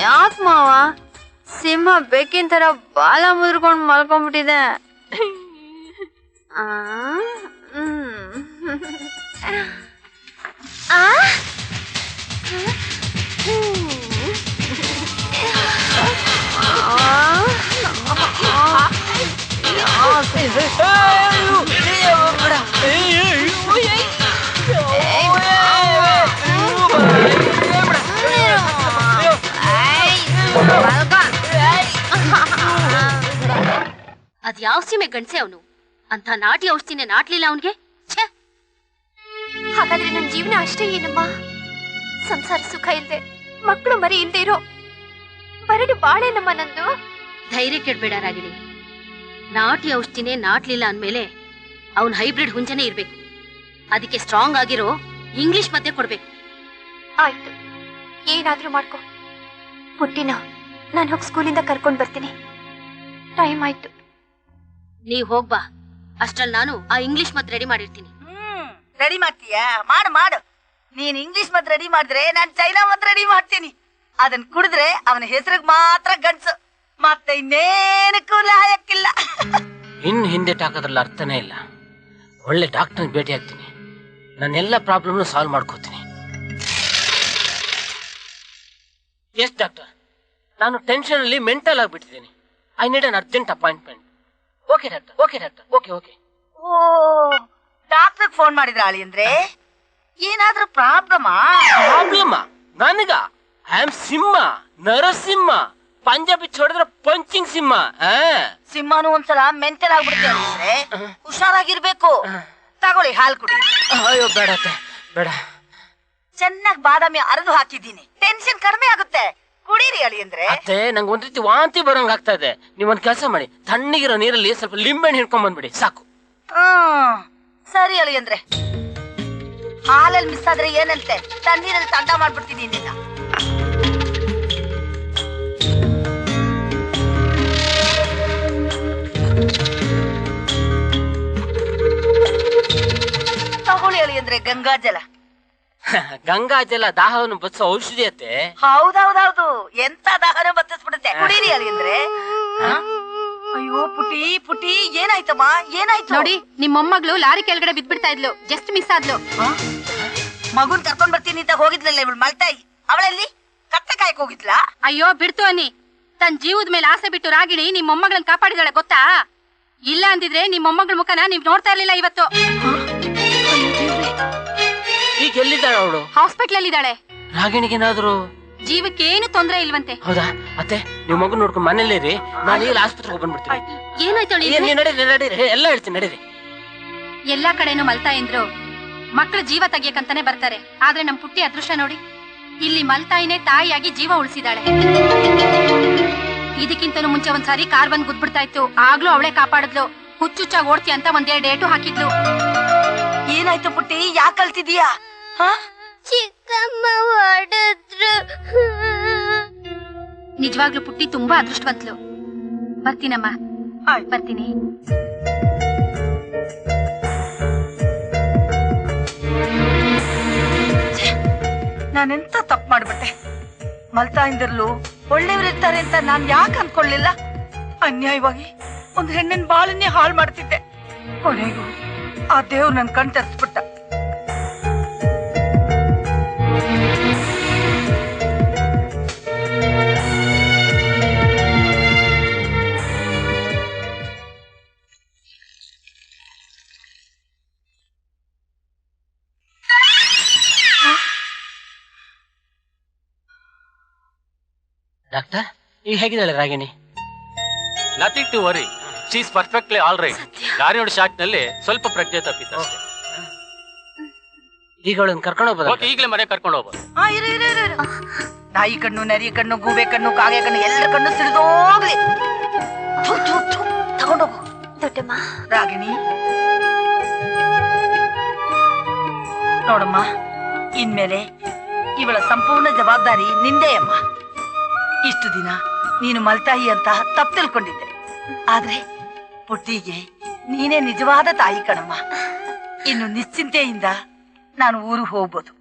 ಯಾಕೆ ಮಾವ ಸಿಂಹ ಬೇಕಿನ ತರ ಬಾಲ ಮುದ್ರಕೊಂಡು ಮಲ್ಕೊಂಡ್ಬಿಟ್ಟಿದೆ. ಅದ್ ಯಾವ ಸೀಮೆ ಗಂಡ್ಸೆ ಅವನು ಅಂತ ನಾಟಿ ಔಷಧಿನೇ ನಾಟ್ಲಿಲ್ಲ ಅವನ್ಗೆ. ಹಾಗಾದ್ರೆ ನನ್ನ ಜೀವನ ಅಷ್ಟೇ ಏನಮ್ಮ? ಸಂಸಾರ ಸುಖ ಇಲ್ದೆ ಮಕ್ಕಳು ಮರಿ ಇಲ್ದೇ ಇರೋ ಬರಡು ಬಾಳೇನಮ್ಮ ನಂದು. ಧೈರ್ಯ ಕೆಡ್ಬೇಡ ರಾಗಿಣಿ. ನಾಟಿ ಔಷಧಿನೇ ನಾಟ್ಲಿಲ್ಲ ಅಂದ್ಮೇಲೆ ಅವನ್ ಹೈಬ್ರಿಡ್ ಹುಂಜನೇ ಇರ್ಬೇಕು. ಅದಕ್ಕೆ ಸ್ಟ್ರಾಂಗ್ ಆಗಿರೋ ಇಂಗ್ಲಿಷ್ ಮದ್ದೆ ಕೊಡ್ಬೇಕು. ಆಯ್ತು, ಏನಾದ್ರೂ ಮಾಡ್ಕೊ. ಪುಟ್ಟಿನ ನಾನು ಹೋಗಿ ಸ್ಕೂಲಿಂದ ಕರ್ಕೊಂಡ್ ಬರ್ತೀನಿ. ಟೈಮ್ ಆಯ್ತು. ನೀವ್ ಹೋಗ್ಬಾ, ಅಷ್ಟ್ರಲ್ಲಿ ನಾನು ಆ ಇಂಗ್ಲಿಷ್ ಮದ್ದು ರೆಡಿ ಮಾಡಿರ್ತೀನಿ. ರೆಡಿ ಮಾಡ್ತೀಯಾ? ಮಾಡು ಮಾಡು. ನೀನ್ ಇಂಗ್ಲಿಷ್ ಮದ್ ರೆಡಿ ಮಾಡಿದ್ರೆ ನಾನ್ ಚೈನಾ ಮದ್ ರೆಡಿ ಮಾಡ್ತೀನಿ. ಅದನ್ ಕುಡಿದ್ರೆ ಅವನ ಹೆಸರಿಗೆ ಮಾತ್ರ ಗಂಡ್ಸು, ಮತ್ತೆ ಇನ್ನೇನಕ್ಕೂ ಲಾಯಕ್ಕಿಲ್ಲ. ಇನ್ ಹಿಂದೆ ಹಾಕೋದ್ರಲ್ಲಿ ಅರ್ಥನೇ ಇಲ್ಲ. ಒಳ್ಳೆ ಡಾಕ್ಟರ್ ಭೇಟಿ ಆಗ್ತೀನಿ, ನನ್ನೆಲ್ಲ ಪ್ರಾಬ್ಲಮ್ ಸಾಲ್ವ್ ಮಾಡ್ಕೋತೀನಿ. ಎಸ್ ಡಾಕ್ಟರ್, ನಾನು ಟೆನ್ಷನ್ ಅಲ್ಲಿ ಮೆಂಟಲ್ ಆಗ್ಬಿಟ್ಟಿದ್ದೀನಿ. I need an urgent appointment. Okay doctor, okay doctor, okay okay. Oh, doctor phone ಮಾಡಿದ್ರ ಆಳಿ ಅಂದ್ರೆ ಏನಾದ್ರೂ ಪ್ರಾಬ್ಲಮಾ? ಪ್ರಾಬ್ಲಮ್ ನನಗ? I am Simha, Narasimha. ಪಂಜಾಬಿ ಹೊಡೆದ್ರೆ ಪಂಚಿಂಗ್ ಸಿಂಹ. ಸಿಂಹನು ಒಂದ್ಸಲ ಮೆಂಟಲ್ ಆಗ್ಬಿಡುತ್ತೆ ಅಂದ್ರೆ ಹುಷಾರಾಗಿರ್ಬೇಕು. ತಗೊಳ್ಳಿ, ಹಾಲು ಕುಡಿ. ಅಯ್ಯೋ ಬೇಡ ಬೇಡ. ಚೆನ್ನಾಗಿ ಬಾದಾಮಿ ಅರೆದು ಹಾಕಿದ್ದೀನಿ, ಟೆನ್ಷನ್ ಕಡಿಮೆ ಆಗುತ್ತೆ. ಕುಡೀರಿ ಅಳಿ ಅಂದ್ರೆ. ಅತ್ತೆ ನಂಗೆ ಒಂದ್ ರೀತಿ ವಾಂತಿ ಬರೋಂಗ್ ಆಗ್ತಾ ಇದೆ. ನೀವೊಂದ್ ಕೆಲಸ ಮಾಡಿ, ತಣ್ಣಗಿರೋ ನೀರಲ್ಲಿ ಸ್ವಲ್ಪ ಲಿಂಬೆಹಣ್ಣು ಹಿಡ್ಕೊಂಡ್ ಬಂದ್ಬಿಡಿ, ಸಾಕು. ಸರಿ ಅಳಿ ಅಂದ್ರೆ. ಹಾಲಲ್ಲಿ ಮಿಸ್ ಆದ್ರೆ ಏನಂತೆ, ತಣ್ಣೀರಲ್ಲಿ ತಂಡ ಮಾಡ್ಬಿಡ್ತೀನಿ ನಿನ್ನ. ತಗೊಳ್ಳಿ ಅಳಿ ಅಂದ್ರೆ ಗಂಗಾಜಲ. ಗಂಗಾಜಲ ದಾಹವನ್ನು ಬಚ್ಚೋ ಔಷಧಿ ಅತ್ತೆ. ಹೌದೌದೌದು, ಎಂತ ದಾಹನ ಬತ್ತಿಸ್ಬಿಡುತ್ತೆ. ಕುಡೀರಿ ಅಳಿ ಅಂದ್ರೆ. ಅಯ್ಯೋ ಪುಟಿ ಪುಟಿ, ಏನಾಯ್ತಮ್ಮ, ಏನಾಯ್ತು? ನೋಡಿ, ನಿಮ್ ಮೊಮ್ಮಗಳು ಲಾರಿ ಕೆಳಗಡೆ ಬಿದ್ಬಿಡ್ತಾ ಇದ್ಲು, ಜಸ್ಟ್ ಮಿಸ್ ಆದ್ಲು. ಮಗುನ್ ಕರ್ಕೊಂಡ್ ಬರ್ತೀನಿ ಅಂತ ಹೋಗಿದ್ಲಲ್ಲ ಇವಳು ಮಲ್ತಾಯಿ, ಅವಳಲ್ಲಿ ಕತ್ತೆ ಕಾಯಕ್ ಹೋಗಿದ್ಲಾ? ಅಯ್ಯೋ ಬಿಡ್ತು ಅನ್ನಿ. ತನ್ ಜೀವದ ಮೇಲೆ ಆಸೆ ಬಿಟ್ಟು ರಾಗಿಣಿ ನಿಮ್ ಮೊಮ್ಮಗಳನ್ನ ಕಾಪಾಡಿದಾಳೆ ಗೊತ್ತಾ? ಇಲ್ಲ ಅಂದಿದ್ರೆ ನಿಮ್ ಮೊಮ್ಮಗಳ ಮುಖನ ನೀವ್ ನೋಡ್ತಾ ಇರ್ಲಿಲ್ಲ ಇವತ್ತು. ಈಗ ಎಲ್ಲಿದ್ದಾಳೆ ಅವಳು? ಹಾಸ್ಪಿಟಲ್ ಅಲ್ಲಿ ಇದ್ದಾಳೆ. ರಾಗಿಣಿಗೇನಾದ್ರು ಜೀವಕ್ಕೆ ಏನು ತೊಂದ್ರೆ ಇಲ್ವಂತೆ. ಹೌದಾ ಅತ್ತೆ, ನೀವು ಮಗು ನೋಡ್ಕೊಂಡು ಮನೇಲಿರಿ, ನಾನು ಈಗ ಆಸ್ಪತ್ರೆಗೆ ಬಂದ್ಬಿಡ್ತೀನಿ. ಏನಾಯ್ತು? ನಡೀರಿ, ಎಲ್ಲ ಹೇಳ್ತೀನಿ, ನಡೀರಿ. ಎಲ್ಲಾ ಕಡೆನೂ ಮಲ್ತಾ ಎಂದ್ರು ಮಕ್ಕಳು ಜೀವ ತೆಗಿಯಕಂತಾನೆ ಬರ್ತಾರೆ. ಆದ್ರೆ ನಮ್ ಪುಟ್ಟಿ ಅದೃಷ್ಟ ನೋಡಿ, ಇಲ್ಲಿ ಮಲ್ತಾಯಿನೇ ತಾಯಿಯಾಗಿ ಜೀವ ಉಳಿಸಿದಾಳೆ. ಇದಕ್ಕಿಂತನೂ ಮುಂಚೆ ಒಂದ್ಸಾರಿ ಕಾರ್ ಬಂದ್ ಗುದ್ಬಿಡ್ತಾ ಇತ್ತು, ಆಗ್ಲೂ ಅವಳೇ ಕಾಪಾಡಿದ್ಲು. ಹುಚ್ಚುಚ್ಚಾಗಿ ಓಡ್ತಿ ಅಂತ ಒಂದೆರಡು ಏಟು ಹಾಕಿದ್ಲು. ಏನಾಯ್ತು ಪುಟ್ಟಿ, ಯಾಕೆ ಕಲ್ತಿದೀಯಾ? ಚಿಕ್ಕಮ್ಮ ಹೊಡೆದ್ರು. ನಿಜವಾಗ್ಲೂ ಪುಟ್ಟಿ ತುಂಬಾ ಅದೃಷ್ಟವಂತಲು. ಬರ್ತೀನಮ್ಮ, ಬರ್ತೀನಿ. ನಾನೆಂತ ತಪ್ಪು ಮಾಡ್ಬಿಟ್ಟೆ. ಮಲ್ತಾಯಿಂದರ್ಲು ಒಳ್ಳೆಯವರಿರ್ತಾರೆ ಅಂತ ನಾನ್ ಯಾಕೆ ಅನ್ಕೊಳ್ಳಿಲ್ಲ. ಅನ್ಯಾಯವಾಗಿ ಒಂದ್ ಹೆಣ್ಣಿನ ಬಾಳನ್ನೇ ಹಾಳು ಮಾಡ್ತಿದ್ದೆ. ಕೊನೆಗೂ ಆ ದೇವ್ರು ನನ್ ಕಣ್ ತರಿಸ್ಬಿಟ್ಟ. ಡಾಕ್ಟರ್, ಈಗ ಹೇಗಿದ್ದಾಳೆ Ragini? Nothing to worry, she is perfectly all right. Lorry ಹೊಡೆ ಶಾಕ್ ನಲ್ಲಿ ಸ್ವಲ್ಪ ಪ್ರಜ್ಞೆ ತಪ್ಪಿತ್ತು ಅಷ್ಟೇ. ಈಗ ಅವಳನ್ನ ಕರ್ಕೊಂಡು ಹೋಗ್ಬೋದು? ಓಕೆ, ಈಗಲೇ ಮನೆ ಕರ್ಕೊಂಡು ಹೋಗ್ಬೋದು. ನಾಯಿ ಕಣ್ಣು, ನರಿ ಕಣ್ಣು, ಗೂಬೆ ಕಣ್ಣು, ಕಾಗೆ ಕಣ್ಣು, ಎಲ್ಲರ ಕಣ್ಣು ಸಿಡಿದೋಗ್ಲಿ. ತಗೊಂಡೋಗು ದೊಡ್ಡಮ್ಮ. ರಾಗಿಣಿ ನೋಡಮ್ಮ, ಇನ್ಮೇಲೆ ಇವಳ ಸಂಪೂರ್ಣ ಜವಾಬ್ದಾರಿ ನಿಂದೇ ಅಮ್ಮ. ಇಷ್ಟು ದಿನ ನೀನು ಮಲ್ತಾಯಿ ಅಂತ ತಪ್ಪು ತಿಳ್ಕೊಂಡಿದ್ದೆ, ಆದ್ರೆ ಪುಟ್ಟಿಗೆ ನೀನೇ ನಿಜವಾದ ತಾಯಿ ಕಣಮ್ಮ. ಇನ್ನು ನಿಶ್ಚಿಂತೆಯಿಂದ ನಾನು ಊರಿಗೆ ಹೋಗ್ಬೋದು.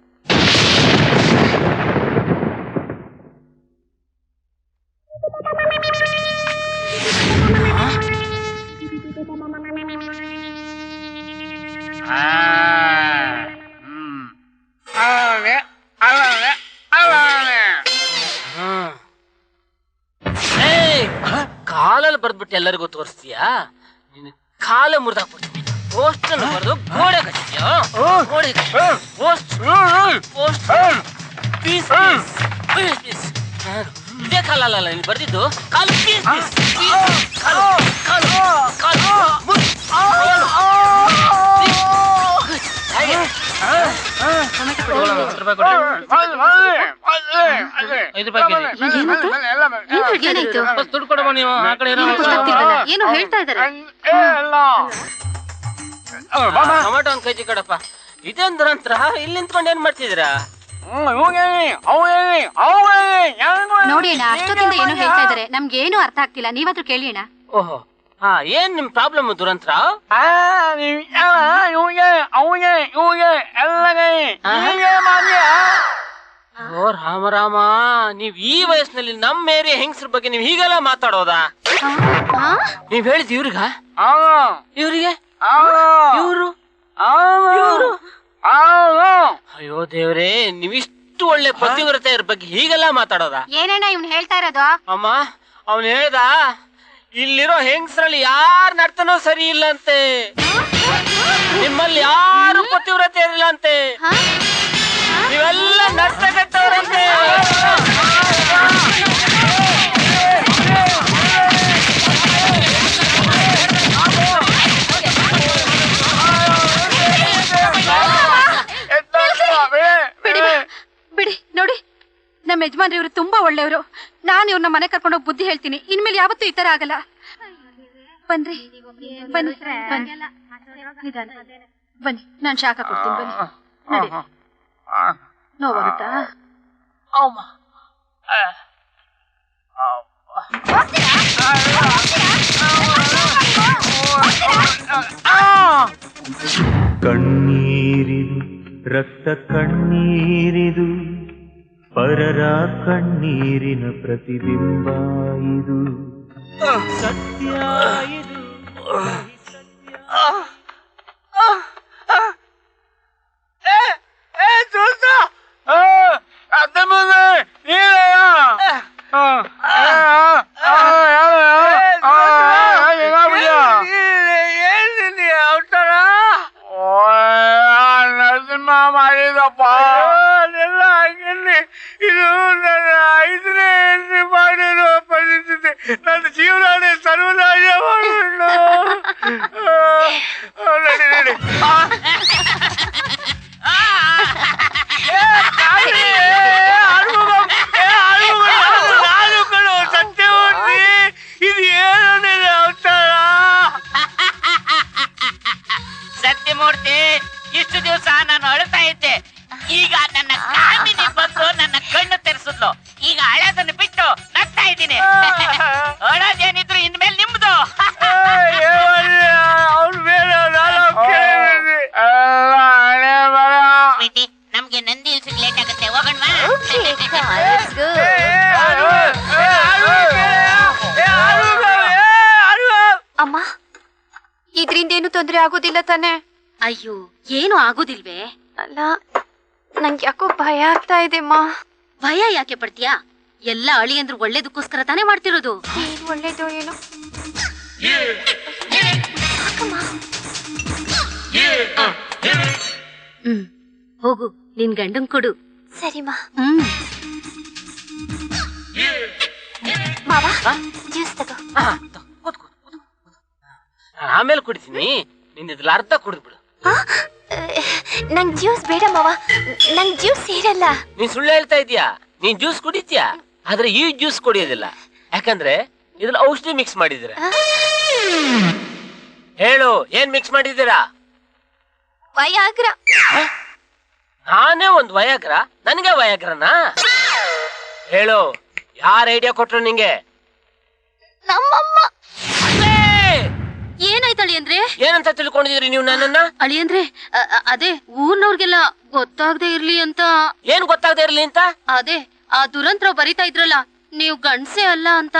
ಕಾಲಲ್ಲಿ ಬರ್ದ್ಬಿಟ್ಟು ಎಲ್ಲರಿಗೂ ತೋರಿಸ್ತೀಯಾ? ನಿನ್ನ ಕಾಲ ಮುರಿದಾಕ್ಬಿಡ್ತೀನಿ. ಪೋಸ್ಟ್ ಬರ್ದು ಗೋಡೆ ಕಟ್ತೀಯಾ? ಗೋಡೆ ಪೋಸ್ಟ್ ಪೋಸ್ಟ್ ಪೀಸ್ ಪೀಸ್. ಇದೇ ಕಾಲಲ್ಲ ನೀನು ಬರ್ದಿದ್ದು. ಕಾಲು ಪೀಸ್ ಪೀಸ್ ಕಾಲು ಕಾಲು ಕಾಲು ಏನು ಹೇಳ್ತಾ ಇದಾರೆ? ಟೊಮೆಟೊ ಒಂದ್ ಕೈಜಿ ಕಡಪ್ಪ. ಇದೇಂದ್ರಂತ್ರ ಇಲ್ಲಿ ನಿಂತ್ಕೊಂಡು ಏನ್ ಮಾಡ್ತಿದ್ದೀರಾ? ನೋಡಿ ಅಣ್ಣ, ಅಷ್ಟೊತ್ತಿಂದ ಏನೋ ಹೇಳ್ತಾ ಇದಾರೆ, ನಮ್ಗೆ ಏನು ಅರ್ಥ ಆಗ್ತಿಲ್ಲ. ನೀವಾದ್ರೂ ಕೇಳಿ ಅಣ್ಣ. ಓಹೋ, ಹಾ, ಏನ್ ನಿಮ್ ಪ್ರಾಬ್ಲಮ್ ದುರಂತ್ರ? ಓ ರಾಮ ರಾಮ, ನೀವ್ ಈ ವಯಸ್ಸಿನಲ್ಲಿ ನಮ್ಮ ಏರಿಯಾ ಹೆಂಗಸ್ರ ಬಗ್ಗೆ ನೀವ್ ಹೀಗೆಲ್ಲ ಮಾತಾಡೋದಾ? ನೀವ್ ಹೇಳಿದ್ ಇವ್ರಿಗ? ಇವ್ರಿಗೆ? ಇವ್ರು? ಅಯ್ಯೋ ದೇವ್ರೇ, ನೀವಿಷ್ಟು ಒಳ್ಳೆ ಪತಿವ್ರತೆಯರ ಬಗ್ಗೆ ಹೀಗೆಲ್ಲ ಮಾತಾಡೋದಾ? ಏನಣ್ಣ ಇವ್ನು ಹೇಳ್ತಾ ಇರೋದು? ಅಮ್ಮ, ಅವ್ನು ಹೇಳ್ದ ಇಲ್ಲಿರೋ ಹೆಂಗಸ್ರಲ್ಲಿ ಯಾರ ನರ್ತನೋ ಸರಿ ಇಲ್ಲ ಅಂತೆ, ನಿಮ್ಮಲ್ಲಿ ಯಾರು ಪತಿವ್ರತೆ ಇರಲಿಲ್ಲ ಅಂತೆ, ನೀವೆಲ್ಲ ನರ್ತಕಟ್ಟವರಂತೆ. ಬಿಡಿ ನೋಡಿ, ನಮ್ಮ ಯಜಮಾನ್ರಿ ಇವರು ತುಂಬಾ ಒಳ್ಳೆಯವರು. ನಾನು ಇವ್ರನ್ನ ಮನೆ ಕರ್ಕೊಂಡೋಗಿ ಬುದ್ಧಿ ಹೇಳ್ತೀನಿ. ಇನ್ಮೇಲೆ ಯಾವತ್ತೂ ಈ ತರ ಆಗಲ್ಲ. ಬನ್ರಿ ಬನ್ನಿ ನಿಧಾನ ಬನ್ನಿ, ನಾನು ಶಾಖ ಕೊಡ್ತೀನಿ. ಬನ್ನಿ ನಡಿ. ನೋವಾಗುತ್ತಾ? ಕಣ್ಣೀರಿದು ರಕ್ತ ಕಣ್ಣೀರಿದು, ಪರರ ಕಣ್ಣೀರಿನ ಪ್ರತಿಬಿಂಬ ಇದು, ಸತ್ಯ ಇದು. ಮಾಡಿದಪ್ಪ ಇದು ನನ್ನ 5ನೇ ಹೆಂಡತಿ ಮಾಡಿರೋ ಪರಿಸ್ಥಿತಿ. ನನ್ನ ಜೀವನ ಸರ್ವನಾಶ ಮಾಡೋಣ. ನಡಿ ನಡಿ. ನಾನು ಕಣೋ ಸತ್ಯವರ್ತಿ, ಇದು ಏನು ಅವತಾರ? ಸತ್ಯಮೂರ್ತಿ, ಇಷ್ಟು ದಿವಸ ನಾನು ಅಳ್ತಾ ಇದ್ದೆ. ಈಗ ನನ್ನ ಕಾಮಿನಿ ಬಂದು ನನ್ನ ಕಣ್ಣು ತೆರೆಸಿದ್ಲು. ಈಗ ಹಳೆದನ್ನು ಬಿಟ್ಟು ನಗ್ತಾ ಇದ್ದೀನಿ. ಅಳೋದೇನಿದ್ರು ಇನ್ಮೇಲೆ ನಿಮ್ದು. ನಮ್ಗೆ ನಂದಿ ಹಿಲ್ಸಿಗೆ ಲೇಟ್ ಆಗುತ್ತೆ, ಹೋಗೋಣವಾ? ಅಮ್ಮ, ಇದ್ರಿಂದ ಏನು ತೊಂದ್ರೆ ಆಗೋದಿಲ್ಲ ತಾನೆ? ಅಯ್ಯೋ, ಏನು ಆಗೋದಿಲ್ವೇ? ಅಲ್ಲ, ನಂಗೆ ಯಾಕೋ ಭಯ ಆಗ್ತಾ ಇದೆ ಅಮ್ಮ. ಭಯ ಯಾಕೆ ಪಡ್ತೀಯಾ? ಎಲ್ಲ ಅಳಿಯಂದ್ರು ಒಳ್ಳೇದಕ್ಕೋಸ್ಕರ ತಾನೇ ಮಾಡ್ತಿರೋದು. ಏನ್ ಒಳ್ಳೇದು ಏನೋ. ಹೋಗು, ನಿನ್ ಗಂಡನ್ ಕೊಡು. ಸರಿಮಾ. ಮಾವ, ಜ್ಯೂಸ್ ತಗೋ. ಆಮೇಲೆ ಕುಡಿತೀನಿ, ನಿಂದ ಇದ್ರಲ್ಲಿ ಅರ್ಧ ಕುಡಿದ್ಬಿಡು. ನಂಗ್ ಜ್ಯೂಸ್ ಬೇಡ ಮಾವ, ನಂಗ್ ಜ್ಯೂಸ್ ಸೇರಲ್ಲ. ನೀನ್ ಸುಳ್ಳು ಹೇಳ್ತಾ ಇದೀಯಾ? ನೀನ್ ಜ್ಯೂಸ್ ಕುಡಿತೀಯಾ, ಆದ್ರೆ ಈ ಜ್ಯೂಸ್ ಕುಡಿಯೋದಿಲ್ಲ. ಯಾಕಂದ್ರೆ ಇದ್ರಲ್ಲಿ ಔಷಧಿ ಮಿಕ್ಸ್ ಮಾಡಿದ್ದೀರಾ. ಹೇಳು, ಏನ್ ಮಿಕ್ಸ್ ಮಾಡಿದ್ದೀರಾ? ವಯಾಗ್ರ. ನಾನೇ ಒಂದ್ ವಯಾಗ್ರ, ನನ್ಗೆ ವಯಾಗ್ರನಾ? ಹೇಳು, ಯಾರ ಐಡಿಯಾ ಕೊಟ್ರು ನಿಂಗೆ? ನಮ್ಮಮ್ಮ. ಏನಾಯ್ತು ಅಳಿಯಂದ್ರೆ? ಏನಂತ ತಿಳ್ಕೊಂಡಿದ್ರಿ ನೀವು ನನ್ನನ್ನ? ಅಳಿಯಂದ್ರೆ ಅದೇ ಊರ್ನವ್ರಿಗೆಲ್ಲ ಗೊತ್ತಾಗದೆ ಇರ್ಲಿ ಅಂತ. ಏನ್ ಗೊತ್ತಾಗದೆ ಇರ್ಲಿ ಅಂತ? ಅದೇ ಆ ದುರಂತ್ರ ಬರಿತಾ ಇದ್ರಲ್ಲ, ನೀವು ಗಂಡ್ಸೆ ಅಲ್ಲ ಅಂತ.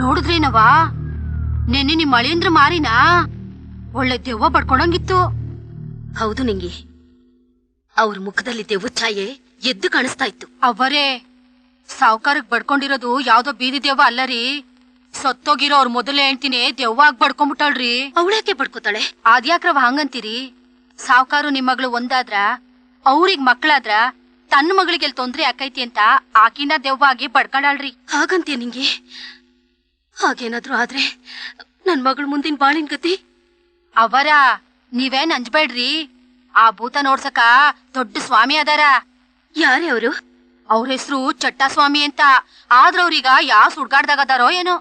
ನೋಡಿದ್ರೇನವಾ, ನೆನ್ನೆ ನಿಮ್ ಅಳಿಯಂದ್ರ ಮಾರಿನಾ ಒಳ್ಳೆ ದೆವ್ವ ಪಡ್ಕೊಂಡಂಗಿತ್ತು. ಹೌದು ನಿಂಗೆ, ಅವ್ರ ಮುಖದಲ್ಲಿ ದೆವ್ವ ಛಾಯೆ ಎದ್ದು ಕಾಣಿಸ್ತಾ ಇತ್ತು. ಅವರೇ ಸಾವ್ಕಾರಕ್ ಬಡ್ಕೊಂಡಿರೋದು ಯಾವ್ದೋ ಬೀದಿ ದೆವ್ವ ಅಲ್ಲರಿ, ಸತ್ತೋಗಿರೋ ಅವ್ರ ಮೊದಲೇ ಹೇಳ್ತೀನಿ ದೆವ್ವ ಆಗ್ ಬಡ್ಕೊಂಡ್ಬಿಟ್ಟಾಳ್ರಿ. ಅವಳ್ಯಾಕೆ ಬಡ್ಕೋತಾಳೆ? ಅದ್ಯಾಕ್ರವ ಹಂಗಂತೀರಿ? ಸಾವ್ಕಾರು ನಿಮ್ ಮಗಳು ಒಂದಾದ್ರ, ಅವ್ರಿಗ್ ಮಕ್ಳಾದ್ರ ತನ್ನ ಮಗಳಿಗೆ ತೊಂದ್ರೆ ಆಕೈತಿ ಅಂತ ಆಕಿನ ದೆವ್ವ ಆಗಿ ಬಡ್ಕೊಂಡಾಳ್ರಿ. ಹಾಗಂತೀಯ ನಿಂಗೆ? ಹಾಗೇನಾದ್ರು ಆದ್ರೆ ನನ್ ಮಗಳ ಮುಂದಿನ ಬಾಳಿನ ಗತಿ. ಅವರ ನೀವೇನ್ ಅಂಜ್ಬೇಡ್ರಿ, ಆ ಭೂತ ನೋಡ್ಸಕ ದೊಡ್ಡ ಸ್ವಾಮಿ ಅದಾರ. ಯಾರೇ ಅವರು? ಅವ್ರ ಹೆಸರು ಚಟ್ಟ ಸ್ವಾಮಿ ಅಂತ. ಆದ್ರ ಅವ್ರೀಗ ಯಾವ ಸುಡ್ಗಾಡ್ದಾಗ ಅದಾರೋ ಏನೋ.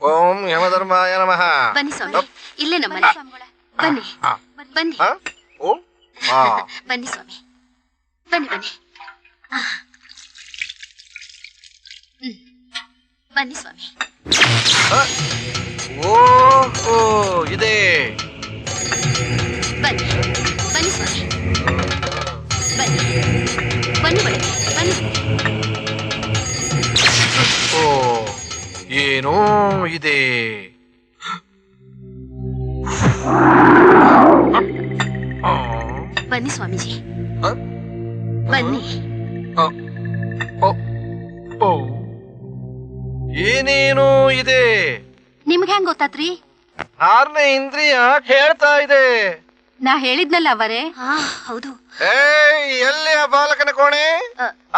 ಓಂ ಯಮಧರ್ಮಾಯ ನಮಃ. ಬನ್ನಿ ಸ್ವಾಮಿ, ಇಲ್ಲೇ ನಮ್ಮನೆ. ಬನ್ನಿ ಬನ್ನಿ ಬನ್ನಿ ಸ್ವಾಮಿ, ಬನ್ನಿ ಬನ್ನಿ. ಬನ್ನಿ ಸ್ವಾಮಿ. ಓಹೋ, ಇದೆ. ಬನ್ನಿ ಬನ್ನಿ ಸ್ವಾಮಿ, ಬನ್ನಿ ಬನ್ನಿ ಬನ್ನಿ ಬನ್ನಿ. ಓ, ಏನೋ ಇದೆ. ಬನ್ನಿ ಸ್ವಾಮೀಜಿ, ಬನ್ನಿ. ಏನೇನೋ ಇದೆ. ನಿಮ್ಗೆ ಹೆಂಗ್ ಗೊತ್ತಾತ್ರಿ? ಆರನೇ ಇಂದ್ರಿಯ ಹೇಳ್ತಾ ಇದೆ. ನಾ ಹೇಳಿದ್ನಲ್ಲ ಅವರೇ. ಹೌದು. ಎಲ್ಲಿ ಆ ಬಾಲಕನ ಕೋಣೆ?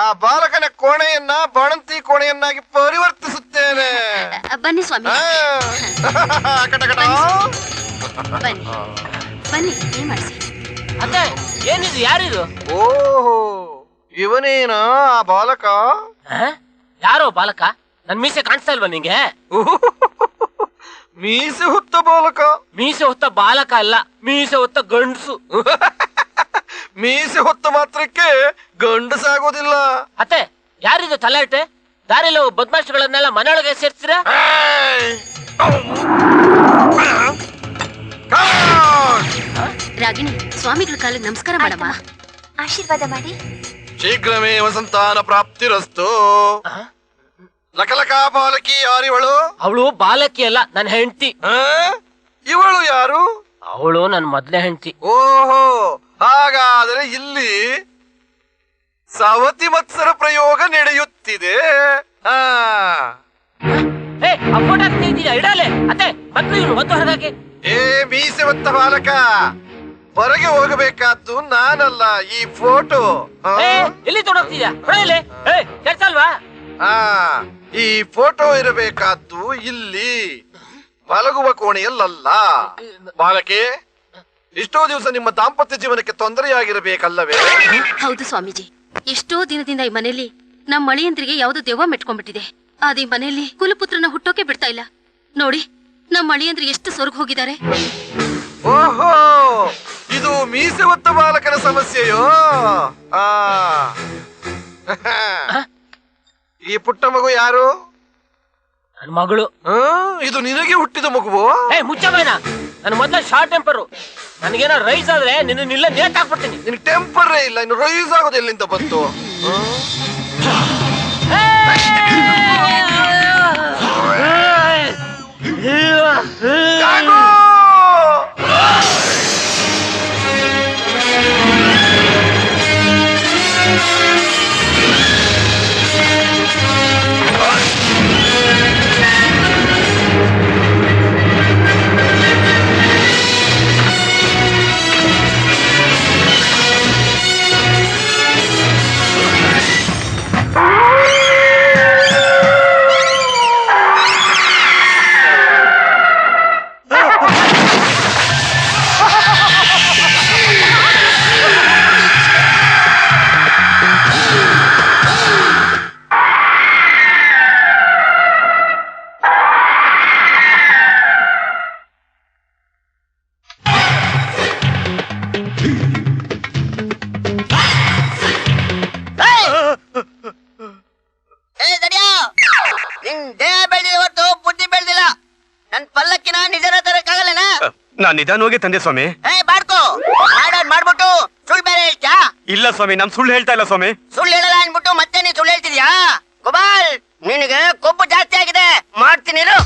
ಆ ಬಾಲಕನ ಕೋಣೆಯನ್ನ ಬಾಣಂತಿ ಕೋಣೆಯನ್ನಾಗಿ ಪರಿವರ್ತಿಸುತ್ತೇನೆ. ಬನ್ನಿ ಸ್ವಾಮಿ, ಬನ್ನಿ ಬನ್ನಿ, ಏನ್ ಮಾಡಿಸಿ. ಅತ್ತೆ, ಏನಿದು? ಯಾರಿದು? ಓಹೋ, ಇವನೇನಾ ಆ ಬಾಲಕ? ಯಾರೋ ಬಾಲಕ? ನನ್ ಮೀಸೆ ಕಾಣಿಸ್ತಾ ಇಲ್ವಾ ನಿಂಗೆ? ಮೀಸೆ ಹೊತ್ತ ಬಾಲಕ? ಮೀಸೆ ಹೊತ್ತ ಬಾಲಕ ಅಲ್ಲ, ಮೀಸೆ ಹೊತ್ತ ಗಂಡಸು. ಮೀಸೆ ಹೊತ್ತ ಮಾತ್ರಕ್ಕೆ ಗಂಡಸಾಗೋದಿಲ್ಲ. ಅತ್ತೆ, ಯಾರಿದು ತಲಾಟೆ? ದಾರಿలో ಬದ್ಮಾಷ್ಗಳನ್ನೆಲ್ಲ ಮನೆಯೊಳಗೆ ಸೇರ್ತೀರಾ? ರಾಗಿಣಿ, ಸ್ವಾಮಿಗಳ ಕಾಲಿಗೆ ನಮಸ್ಕಾರ ಮಾಡಮ್ಮ. ಆಶೀರ್ವಾದ ಮಾಡಿ. ಶೀಘ್ರವೇ ಸಂತಾನ ಪ್ರಾಪ್ತಿರಸ್ತು. ಲಕಲಕ ಬಾಲಕಿ ಯಾರಿವಳು? ಅವಳು ಬಾಲಕಿ ಅಲ್ಲ, ನನ್ನ ಹೆಂಡತಿ. ಇವಳು ಯಾರು? ಅವಳು ನನ್ನ ಮೊದಲೇ ಹೆಂಡತಿ. ಓಹೋ, ಹಾಗಾದರೆ ಇಲ್ಲಿ ಸವತಿ ಮತ್ಸರ ಪ್ರಯೋಗ ನಡೆಯುತ್ತಿದೆ. ಇಡಲೆ ಅತ್ತೆ, ಮಕ್ಕಳು ಇವನು ಒಂದು ಹೊರದಾಗೆ. ಮೀಸೆ ಹೊತ್ತ ಬಾಲಕ, ಹೊರಗೆ ಹೋಗಬೇಕಾದ್ದು ನಾನಲ್ಲ, ಈ ಫೋಟೋ. ಎಲ್ಲಿ ತೊಡಗ್ತಿದ್ಯಾ? ಕೆಲಸ ಅಲ್ವಾ? ಈ ಫೋಟೋ ಇರಬೇಕಾದ್ದು ಇಲ್ಲಿ, ಮಲಗುವ ಕೋಣೆಯಲ್ಲ. ಬಾಲಕೆ, ಎಷ್ಟೋ ದಿವಸ ನಿಮ್ಮ ದಾಂಪತ್ಯ ಜೀವನಕ್ಕೆ ತೊಂದರೆಯಾಗಿರಬೇಕಲ್ಲವೇ? ಹೌದು ಸ್ವಾಮೀಜಿ, ಎಷ್ಟೋ ದಿನದಿಂದ ಈ ಮನೆಯಲ್ಲಿ ನಮ್ಮ ಮಳಿಯಂದ್ರಿಗೆ ಯಾವ್ದೋ ದೆವ್ವ ಮೆಟ್ಕೊಂಡ್ಬಿಟ್ಟಿದೆ. ಅದೇ ಮನೆಯಲ್ಲಿ ಕುಲಪುತ್ರನ ಹುಟ್ಟೋಕೆ ಬಿಡ್ತಾ ಇಲ್ಲ. ನೋಡಿ, ನಮ್ಮ ಮಳಿಯಂದ್ರೆ ಎಷ್ಟು ಸೊರ್ಗ್ ಹೋಗಿದ್ದಾರೆ. ಓಹೋ, ಇದು ಮೀಸೆ ಹೊತ್ತ ಬಾಲಕನ ಸಮಸ್ಯೆಯೋ? ಆ ಈ ಪುಟ್ಟ ಮಗು ಯಾರು? ನನ್ನ ಮಗಳು. ಇದು ನಿನಗೆ ಹುಟ್ಟಿದ ಮಗುವು? ಮುಚ್ಚಬೇಡ, ನನ್ನ ಮೊದಲ ಶಾರ್ಟ್ ಟೆಂಪರು. ನನಗೇನೋ ರೈಸ್ ಆದ್ರೆ ನಿನ್ನ ನೇಟ್ ಹಾಕ್ಬಿಡ್ತೀನಿ. ನಿನ್ ಟೆಂಪರೇ ಇಲ್ಲ, ಇನ್ನು ರೈಸ್ ಆಗೋದು ಎಲ್ಲಿಂದ ಬಂತು? ನಾನ್ ನಿಧಾನವಾಗಿ ತಂದೆ ಸ್ವಾಮಿ. ಮಾಡ್ಬಿಟ್ಟು ಸುಳ್ಳು ಬೇರೆ ಹೇಳ್ತ್ಯಾ? ಇಲ್ಲ ಸ್ವಾಮಿ, ನಾನ್ ಸುಳ್ಳು ಹೇಳ್ತಾ ಇಲ್ಲ ಸ್ವಾಮಿ. ಸುಳ್ಳು ಹೇಳಲ್ಲ ಅನ್ಬಿಟ್ಟು ಮತ್ತೆ ನೀನ್ ಸುಳ್ಳು ಹೇಳ್ತಿದ್ಯಾ? ಗೋಪಾಲ್, ನಿನಗೆ ಕೊಬ್ಬು ಜಾಸ್ತಿ ಆಗಿದೆ, ಮಾಡ್ತೀನಿ ಇರು.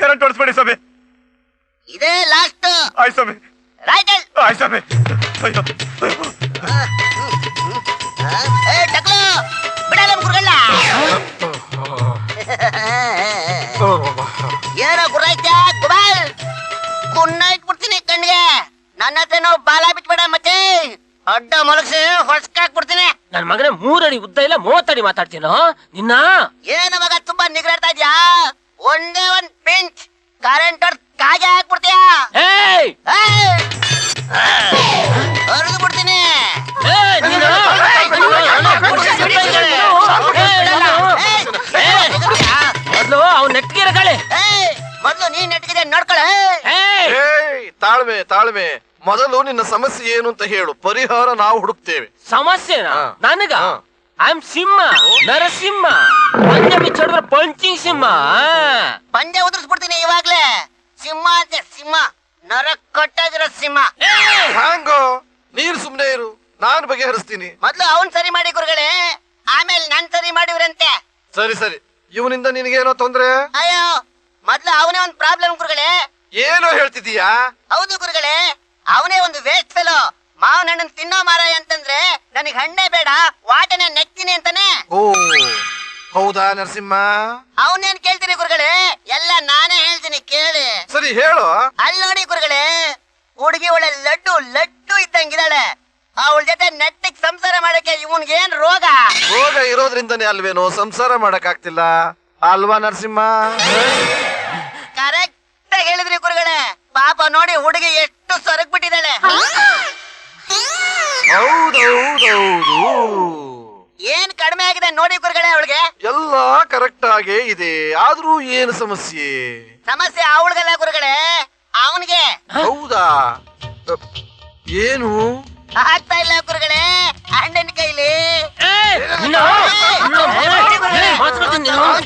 ಕರೆಂಟ್ ಓಡಿಸ್ಬೇಡಿ ಸ್ವಾಮಿ. ಇದೇ ಲಾಸ್ಟ್. ಆಯ್ತು ಸ್ವಾಮಿ. ರೈಟ್. ಆಯ್ತು ಸ್ವಾಮಿ. ಅಯ್ಯೋ ಟಕ್ಲು ಬಿಡಲ್ಲ ಗುರುಗಳ. ಏನೋ ಗುರಾಯ್ತ ಗುಬಾಲ್, ಗುನ್ನ ಇಟ್ಬಿಡ್ತೀನಿ ಕಣ್ಣಿಗೆ. ನನ್ನ ಹತ್ರ ನಾವು ಬಾಲ ಬಿಟ್ಬೇಡ ಮತ್ತೆ, ಅಡ್ಡ ಮಲಗಿಸಿ ಹೊಡ್ಸ್ಕಾಕ್ಬಿಡ್ತೀನಿ. ನನ್ ಮಗನೇ 3 ಅಡಿ ಉದ್ದ ಇಲ್ಲ 30 ಅಡಿ ಮಾತಾಡ್ತೀನೋ ನಿನ್ನ. ಏನ ಮಗ ತುಂಬಾ ನಿಗ್ರಾಡ್ತಾ ಇದ್ಯಾ? ಒಂದೇ ಒಂದ್ ಪಿಂಚ್ ಕರೆಂಟ್ ಹೊಡ್ದ್ ಕಾಗೆ ಹಾಕ್ಬಿಡ್ತೀಯ. ಹೊರದು ಬಿಡ್ತೀನಿ. ಮೊದ್ಲು ಅವ್ನು ನೆಟ್ಗಿರಗಳೇ. ಮೊದ್ಲು ನೀನ್ ನೆಟ್ಗಿದೆ ನೋಡ್ಕೊಳ. ತಾಳ್ಮೆ ತಾಳ್ಮೆ. ಮೊದಲು ನಿನ್ನ ಸಮಸ್ಯೆ ಏನು ಅಂತ ಹೇಳು, ಪರಿಹಾರ ನಾವು ಹುಡುಕ್ತೇವೆ. ಸಮಸ್ಯೆನಾ? ನನಗ ಐ ಆಮ್ ಸಿಂಹ, ನರಸಿಂಹ. ಪಂಜ ಬಿಚ್ಚೋಡಿದ್ರೆ ಪಂಚಿಂಗ್ ಸಿಂಹ. ಪಂಜೆ ಉದುರಿಸ್ಬಿಡ್ತೀನಿ ಇವಾಗ್ಲೇ. ಸಿಂಹ ಅಂತೆ ಸಿಂಹ, ನರ ಕಟ್ಟಾಗಿರೋ ಸಿಂಹ. ಹ್ಯಾಂಗೋ, ನೀರು ಸುಮ್ನೆ ಇರು, ನಾನು ಬಗೆಹರಿಸ್ತೀನಿ. ಮೊದ್ಲು ಅವನ್ ಸರಿ ಮಾಡಿ ಗುರುಗಳೇ, ಆಮೇಲೆ ನನ್ ಸರಿ ಮಾಡಿವ್ರಂತೆ. ಸರಿ ಸರಿ, ಇವನಿಂದ ನಿನಗೇನೋ ತೊಂದ್ರೆ? ಅಯ್ಯೋ, ಮೊದ್ಲು ಅವನೇ ಒಂದ್ ಪ್ರಾಬ್ಲಮ್ ಗುರುಗಳೇ. ಏನೋ ಹೇಳ್ತಿದೀಯಾ? ಹೌದು ಗುರುಗಳೇ, ಅವನೇ ಒಂದು ವೇಸ್ಟ್ ಫೆಲೋ. ಮಾವನ ಹಣ್ಣನ್ ತಿನ್ನೋ ಮಾರಾಯ ಅಂತಂದ್ರೆ ನನಗೆ ಹಣ್ಣೆ ಬೇಡ, ವಾಟನೆ ನೆಕ್ತೀನಿ ಅಂತಾನೆ. ಓ ಹೌದಾ ನರಸಿಂಹ? ಅವನೇನ್ ಕೇಳ್ತೀನಿ ಗುರುಗಳೇ, ಎಲ್ಲ ನಾನೇ ಹೇಳ್ತೀನಿ ಕೇಳಿ. ಸರಿ ಹೇಳು. ಅಲ್ಲಿ ನೋಡಿ ಗುರುಗಳೇ, ಹುಡುಗಿ ಒಳ್ಳೆ ಲಡ್ಡು ಲಡ್ಡು ಇದ್ದಂಗಿದ್ದಾಳೆ. ಅವಳ ಜೊತೆ ನೆಟ್ಟಿಗೆ ಸಂಸಾರ ಮಾಡಕ್ಕೆ ಇವನ್ಗೇನ್ ರೋಗ? ರೋಗ ಇರೋದ್ರಿಂದನೇ ಅಲ್ವೇನೋ ಸಂಸಾರ ಮಾಡಕ್ ಆಗ್ತಿಲ್ಲ ಅಲ್ವಾ ನರಸಿಂಹ? ಕರೆಕ್ಟ್ ಹೇಳಿದ್ರಿ ಗುರುಗಳೇ. ಪಾಪ ನೋಡಿ ಹುಡುಗಿ ಎಷ್ಟು ಸೊರಗ್ ಬಿಟ್ಟಿದ್ದಾಳೆ. ಹೌದೌದೌದು. ಏನ್ ಕಡಿಮೆ ಆಗಿದೆ ನೋಡಿ ಗುರುಗಳೇ ಅವಳಿಗೆ? ಎಲ್ಲ ಕರೆಕ್ಟ್ ಆಗೇ ಇದೆ, ಆದ್ರೂ ಏನು ಸಮಸ್ಯೆ? ಸಮಸ್ಯೆ ಅವಳಿಗಲ್ಲ ಗುರುಗಳೇ, ಅವನಿಗೆ. ಹೌದಾ? ಏನು ಆಗ್ತಾ ಇಲ್ಲ ಗುರುಗಳೇ ಅಣ್ಣನ ಕೈಲಿ.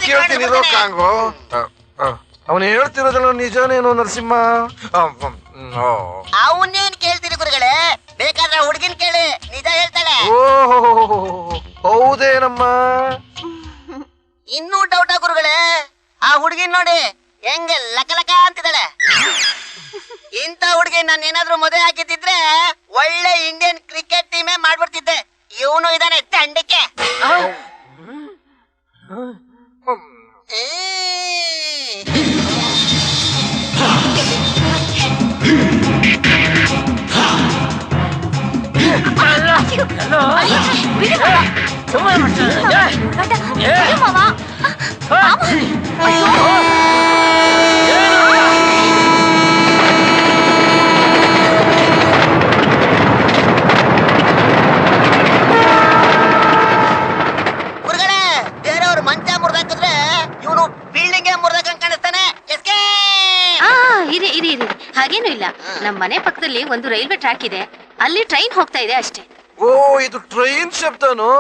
ಕೇಳ್ತೀನಿ ಕಾಂಗೋ. ಅವನು ಹೇಳ್ತಿರೋದಲ್ಲ ನಿಜನೇನೋ ನರಸಿಂಹ? ಅವನ್ನೇನ್ ಕೇಳ್ತೀರಿ ಗುರುಗಳೇ, ಬೇಕಾದ್ರೆ ಹುಡುಗಿನ ಕೇಳಿ ನಿಜ ಹೇಳ್ತಾಳೆ. ಓಹೋ ಹೌದೇನಮ್ಮ? ಇನ್ನೂ ಡೌಟಾ ಗುರುಗಳೇ? ಆ ಹುಡುಗಿನ್ ನೋಡಿ ಹೆಂಗೆ ಲಕ ಅಂತಿದ್ದಾಳೆ. ಇಂಥ ಹುಡುಗಿ ನಾನು ಏನಾದ್ರೂ ಮದುವೆ ಹಾಕಿದ್ರೆ ಒಳ್ಳೆ ಇಂಡಿಯನ್ ಕ್ರಿಕೆಟ್ ಟೀಮೇ ಮಾಡ್ಬಿಡ್ತಿದ್ದೆ. ಇವನು ಇದಾನೆ ತಂಡಕ್ಕೆ. ಗುರುಗಳೇ, ಬೇರೆಯವ್ರು ಮಂಚ ಮುರಿದಾಕಿದ್ರೆ ಇವನು ಬಿಲ್ಡಿಂಗ್ ಮುರಿದಾಕ ಕಾಣಿಸ್ತಾನೆ. ಇರಿ ಇರಿ ಇರಿ, ಹಾಗೇನು ಇಲ್ಲ. ನಮ್ಮ ಮನೆ ಪಕ್ಕದಲ್ಲಿ ಒಂದು ರೈಲ್ವೆ ಟ್ರ್ಯಾಕ್ ಇದೆ, ಅಲ್ಲಿ ಟ್ರೈನ್ ಹೋಗ್ತಾ ಇದೆ ಅಷ್ಟೇ. ಓ, ಇದು ಟ್ರೈನ್ ಶಬ್ದನೋ?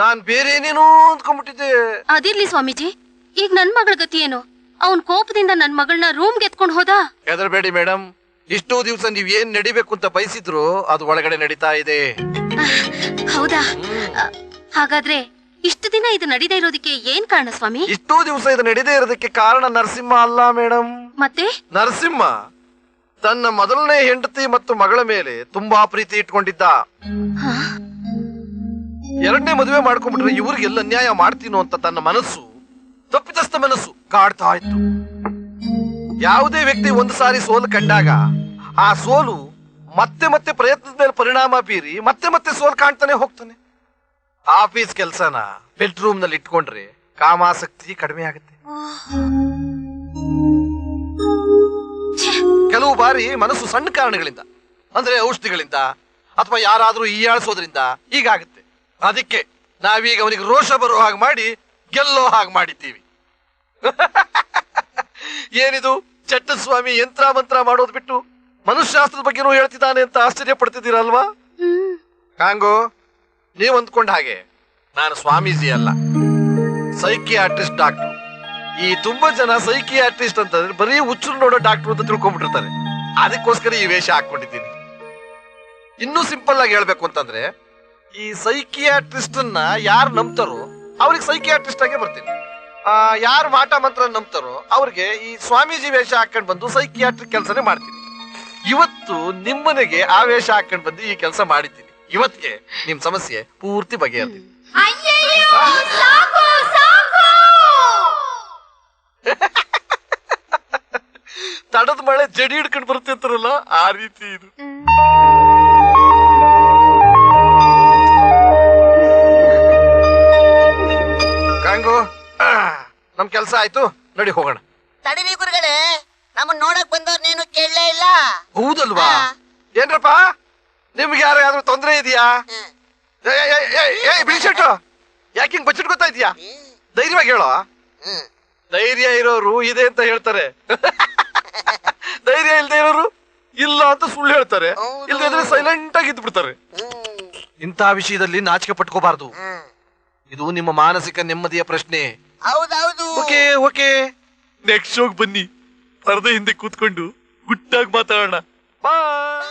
ನಾನ್ ಬೇರೆ ಏನೇನೋ ಅಂದ್ಕೊಂಡ್ಬಿಟ್ಟಿದ್ದೆ. ಅದಿರ್ಲಿ ಸ್ವಾಮೀಜಿ, ಈಗ ನನ್ ಮಗಳ ಗತಿ ಏನು? ಅವನ್ ಕೋಪದಿಂದ ನನ್ ಮಗಳನ್ನ ರೂಮ್ಗೆ ಎತ್ಕೊಂಡು ಹೋದ. ಹೆದರ್ಬೇಡಿ ಮೇಡಮ್, ಇಷ್ಟೋ ದಿವಸ ನೀವ್ ಏನ್ ನಡಿಬೇಕು ಅಂತ ಬಯಸಿದ್ರು ಅದು ಒಳಗಡೆ ನಡೀತಾ ಇದೆ. ಹೌದಾ? ಹಾಗಾದ್ರೆ ಇಷ್ಟು ದಿನ ಇದು ನಡೀತಾ ಇರೋದಕ್ಕೆ ಏನ್ ಕಾರಣ ಸ್ವಾಮಿ? ಇಷ್ಟೋ ದಿವಸ ಇದು ನಡೀದೇ ಇರೋದಕ್ಕೆ ಕಾರಣ ನರಸಿಂಹ ಅಲ್ಲ ಮೇಡಮ್. ಮತ್ತೆ ನರಸಿಂಹ ತನ್ನ ಮೊದಲನೇ ಹೆಂಡತಿ ಮತ್ತು ಮಗಳ ಮೇಲೆ ತುಂಬಾ ಪ್ರೀತಿ ಇಟ್ಕೊಂಡಿದ್ದ. ಎರಡನೇ ಮದುವೆ ಮಾಡ್ಕೊಂಡ್ಬಿಟ್ರೆ ಇವ್ರಿಗೆಲ್ಲ ಅನ್ಯಾಯ ಮಾಡ್ತೀನೋ ಅಂತ ತನ್ನ ಮನಸ್ಸು, ತಪ್ಪಿತಸ್ಥ ಮನಸ್ಸು ಕಾಡ್ತಾ ಇತ್ತು. ಯಾವುದೇ ವ್ಯಕ್ತಿ ಒಂದು ಸಾರಿ ಸೋಲು ಕಂಡಾಗ ಆ ಸೋಲು ಮತ್ತೆ ಮತ್ತೆ ಪ್ರಯತ್ನದ ಮೇಲೆ ಪರಿಣಾಮ ಬೀರಿ ಮತ್ತೆ ಮತ್ತೆ ಸೋಲು ಕಾಣ್ತಾನೆ ಹೋಗ್ತಾನೆ. ಆಫೀಸ್ ಕೆಲಸನ ಬೆಡ್ರೂಮ್ ನಲ್ಲಿ ಇಟ್ಕೊಂಡ್ರೆ ಕಾಮಾಸಕ್ತಿ ಕಡಿಮೆ ಆಗುತ್ತೆ. ಕೆಲವು ಬಾರಿ ಮನಸ್ಸು ಸಣ್ಣ ಕಾರಣಗಳಿಂದ, ಅಂದ್ರೆ ಔಷಧಿಗಳಿಂದ ಅಥವಾ ಯಾರಾದ್ರೂ ಹೀಯಾಳಿಸೋದ್ರಿಂದ ಹೀಗಾಗುತ್ತೆ. ಅದಕ್ಕೆ ನಾವೀಗ ಅವನಿಗೆ ರೋಷ ಬರೋ ಹಾಗೆ ಮಾಡಿ ಗೆಲ್ಲೋ ಹಾಗೆ ಮಾಡಿದ್ದೀವಿ. ಏನಿದು ಚಟ್ಟಸ್ವಾಮಿ ಯಂತ್ರ ಮಂತ್ರ ಮಾಡೋದು ಬಿಟ್ಟು ಮನುಷ್ಯಶಾಸ್ತ್ರದ ಬಗ್ಗೆನೂ ಹೇಳ್ತಿದ್ದಾನೆ ಅಂತ ಆಶ್ಚರ್ಯ ಪಡ್ತಿದ್ದೀರಲ್ವಾ? ಕಾಂಗೋ, ನೀವ್ ಅಂದ್ಕೊಂಡ ಹಾಗೆ ನಾನು ಸ್ವಾಮೀಜಿ ಅಲ್ಲ, ಸೈಕಿಯಾಟ್ರಿಸ್ಟ್ ಡಾಕ್ಟರ್. ಈ ತುಂಬಾ ಜನ ಸೈಕಿಯಾಟ್ರಿಸ್ಟ್ ಅಂತಂದ್ರೆ ಬರೀ ಹುಚ್ಚರು ನೋಡೋ ಡಾಕ್ಟರ್ ಅಂತ ತಿಳ್ಕೊಂಡ್ಬಿಟ್ಟಿರ್ತಾರೆ. ಅದಕ್ಕೋಸ್ಕರ ಈ ವೇಷ ಹಾಕೊಂಡಿದ್ದೀನಿ. ಇನ್ನೂ ಸಿಂಪಲ್ ಆಗಿ ಹೇಳ್ಬೇಕು ಅಂತಂದ್ರೆ, ಈ ಸೈಕಿಯಾಟ್ರಿಸ್ಟ್ ಅನ್ನ ಯಾರು ನಂಬ್ತಾರೋ ಅವ್ರಿಗೆ ಸೈಕಿಯಾಟ್ರಿಸ್ಟ್ ಆಗೇ ಬರ್ತೀನಿ. ಯಾರು ಮಾಟ ಮಂತ್ರ ನಂಬ್ತಾರೋ ಅವ್ರಿಗೆ ಈ ಸ್ವಾಮೀಜಿ ವೇಷ ಹಾಕೊಂಡ್ ಬಂದು ಸೈಕಿಯಾಟ್ರಿಕ್ ಕೆಲಸನೇ ಮಾಡ್ತೀನಿ. ಇವತ್ತು ನಿಮ್ಮನೆಗೆ ಆ ವೇಷ ಹಾಕೊಂಡ್ ಬಂದು ಈ ಕೆಲಸ ಮಾಡಿದ್ದೀನಿ. ಇವತ್ತಿಗೆ ನಿಮ್ ಸಮಸ್ಯೆ ಪೂರ್ತಿ ಬಗೆಹರಿದಿದೆ. ತಡದ ಮಳೆ ಜಡಿ ಹಿಡ್ಕೊಂಡು ಬರುತ್ತೆ ಅಂತಾರಲ್ಲ, ಆ ರೀತಿ ಇದು. ಕಾಂಗೋ, ನಮ್ ಕೆಲ್ಸ ಆಯ್ತು, ನಡಿ ಹೋಗೋಣ. ತಡಿರಿ ಗುರುಗಳೇ, ನಮ್ಮನ್ನ ನೋಡಕ್ ಬಂದವ್ರನ್ನೇನು ಕೇಳಲೇ ಇಲ್ಲ. ಹೌದಲ್ವಾ? ಏನ್ರಪ್ಪ, ನಿಮ್ಗೆ ಯಾರು ತೊಂದ್ರೆ ಇದೆಯಾ? ಬಿಳಿಶೆಟ್ಟು, ಯಾಕೆ ಹಿಂಗ್ ಬಚ್ಚಿಟ್ಕೋತಾ ಇದೀಯಾ? ಧೈರ್ಯವಾಗಿ ಹೇಳೋ. ಧೈರ್ಯ ಇರೋರು ಇದೆ ಅಂತ ಹೇಳ್ತಾರೆ, ಧೈರ್ಯ ಇಲ್ದೇ ಇರೋರು ಇಲ್ಲ ಅಂತ ಸುಳ್ಳು ಹೇಳ್ತಾರೆ. ಇಲ್ಲದ್ರೆ ಸೈಲೆಂಟ್ ಆಗಿ ಇದ್ದು ಬಿಡ್ತಾರೆ. ಇಂಥ ವಿಷಯದಲ್ಲಿ ನಾಚಿಕೆ ಪಟ್ಕೋಬಾರ್ದು. ಇದು ನಿಮ್ಮ ಮಾನಸಿಕ ನೆಮ್ಮದಿಯ ಪ್ರಶ್ನೆ. ಹೌದೌದು. ಓಕೆ ಓಕೆ, ನೆಕ್ಸ್ಟ್ ಶೋಗ್ ಬನ್ನಿ, ಪರದೆ ಹಿಂದೆ ಕೂತ್ಕೊಂಡು ಗುಟ್ಟಾಗಿ ಮಾತಾಡೋಣ. ಬಾಯ್.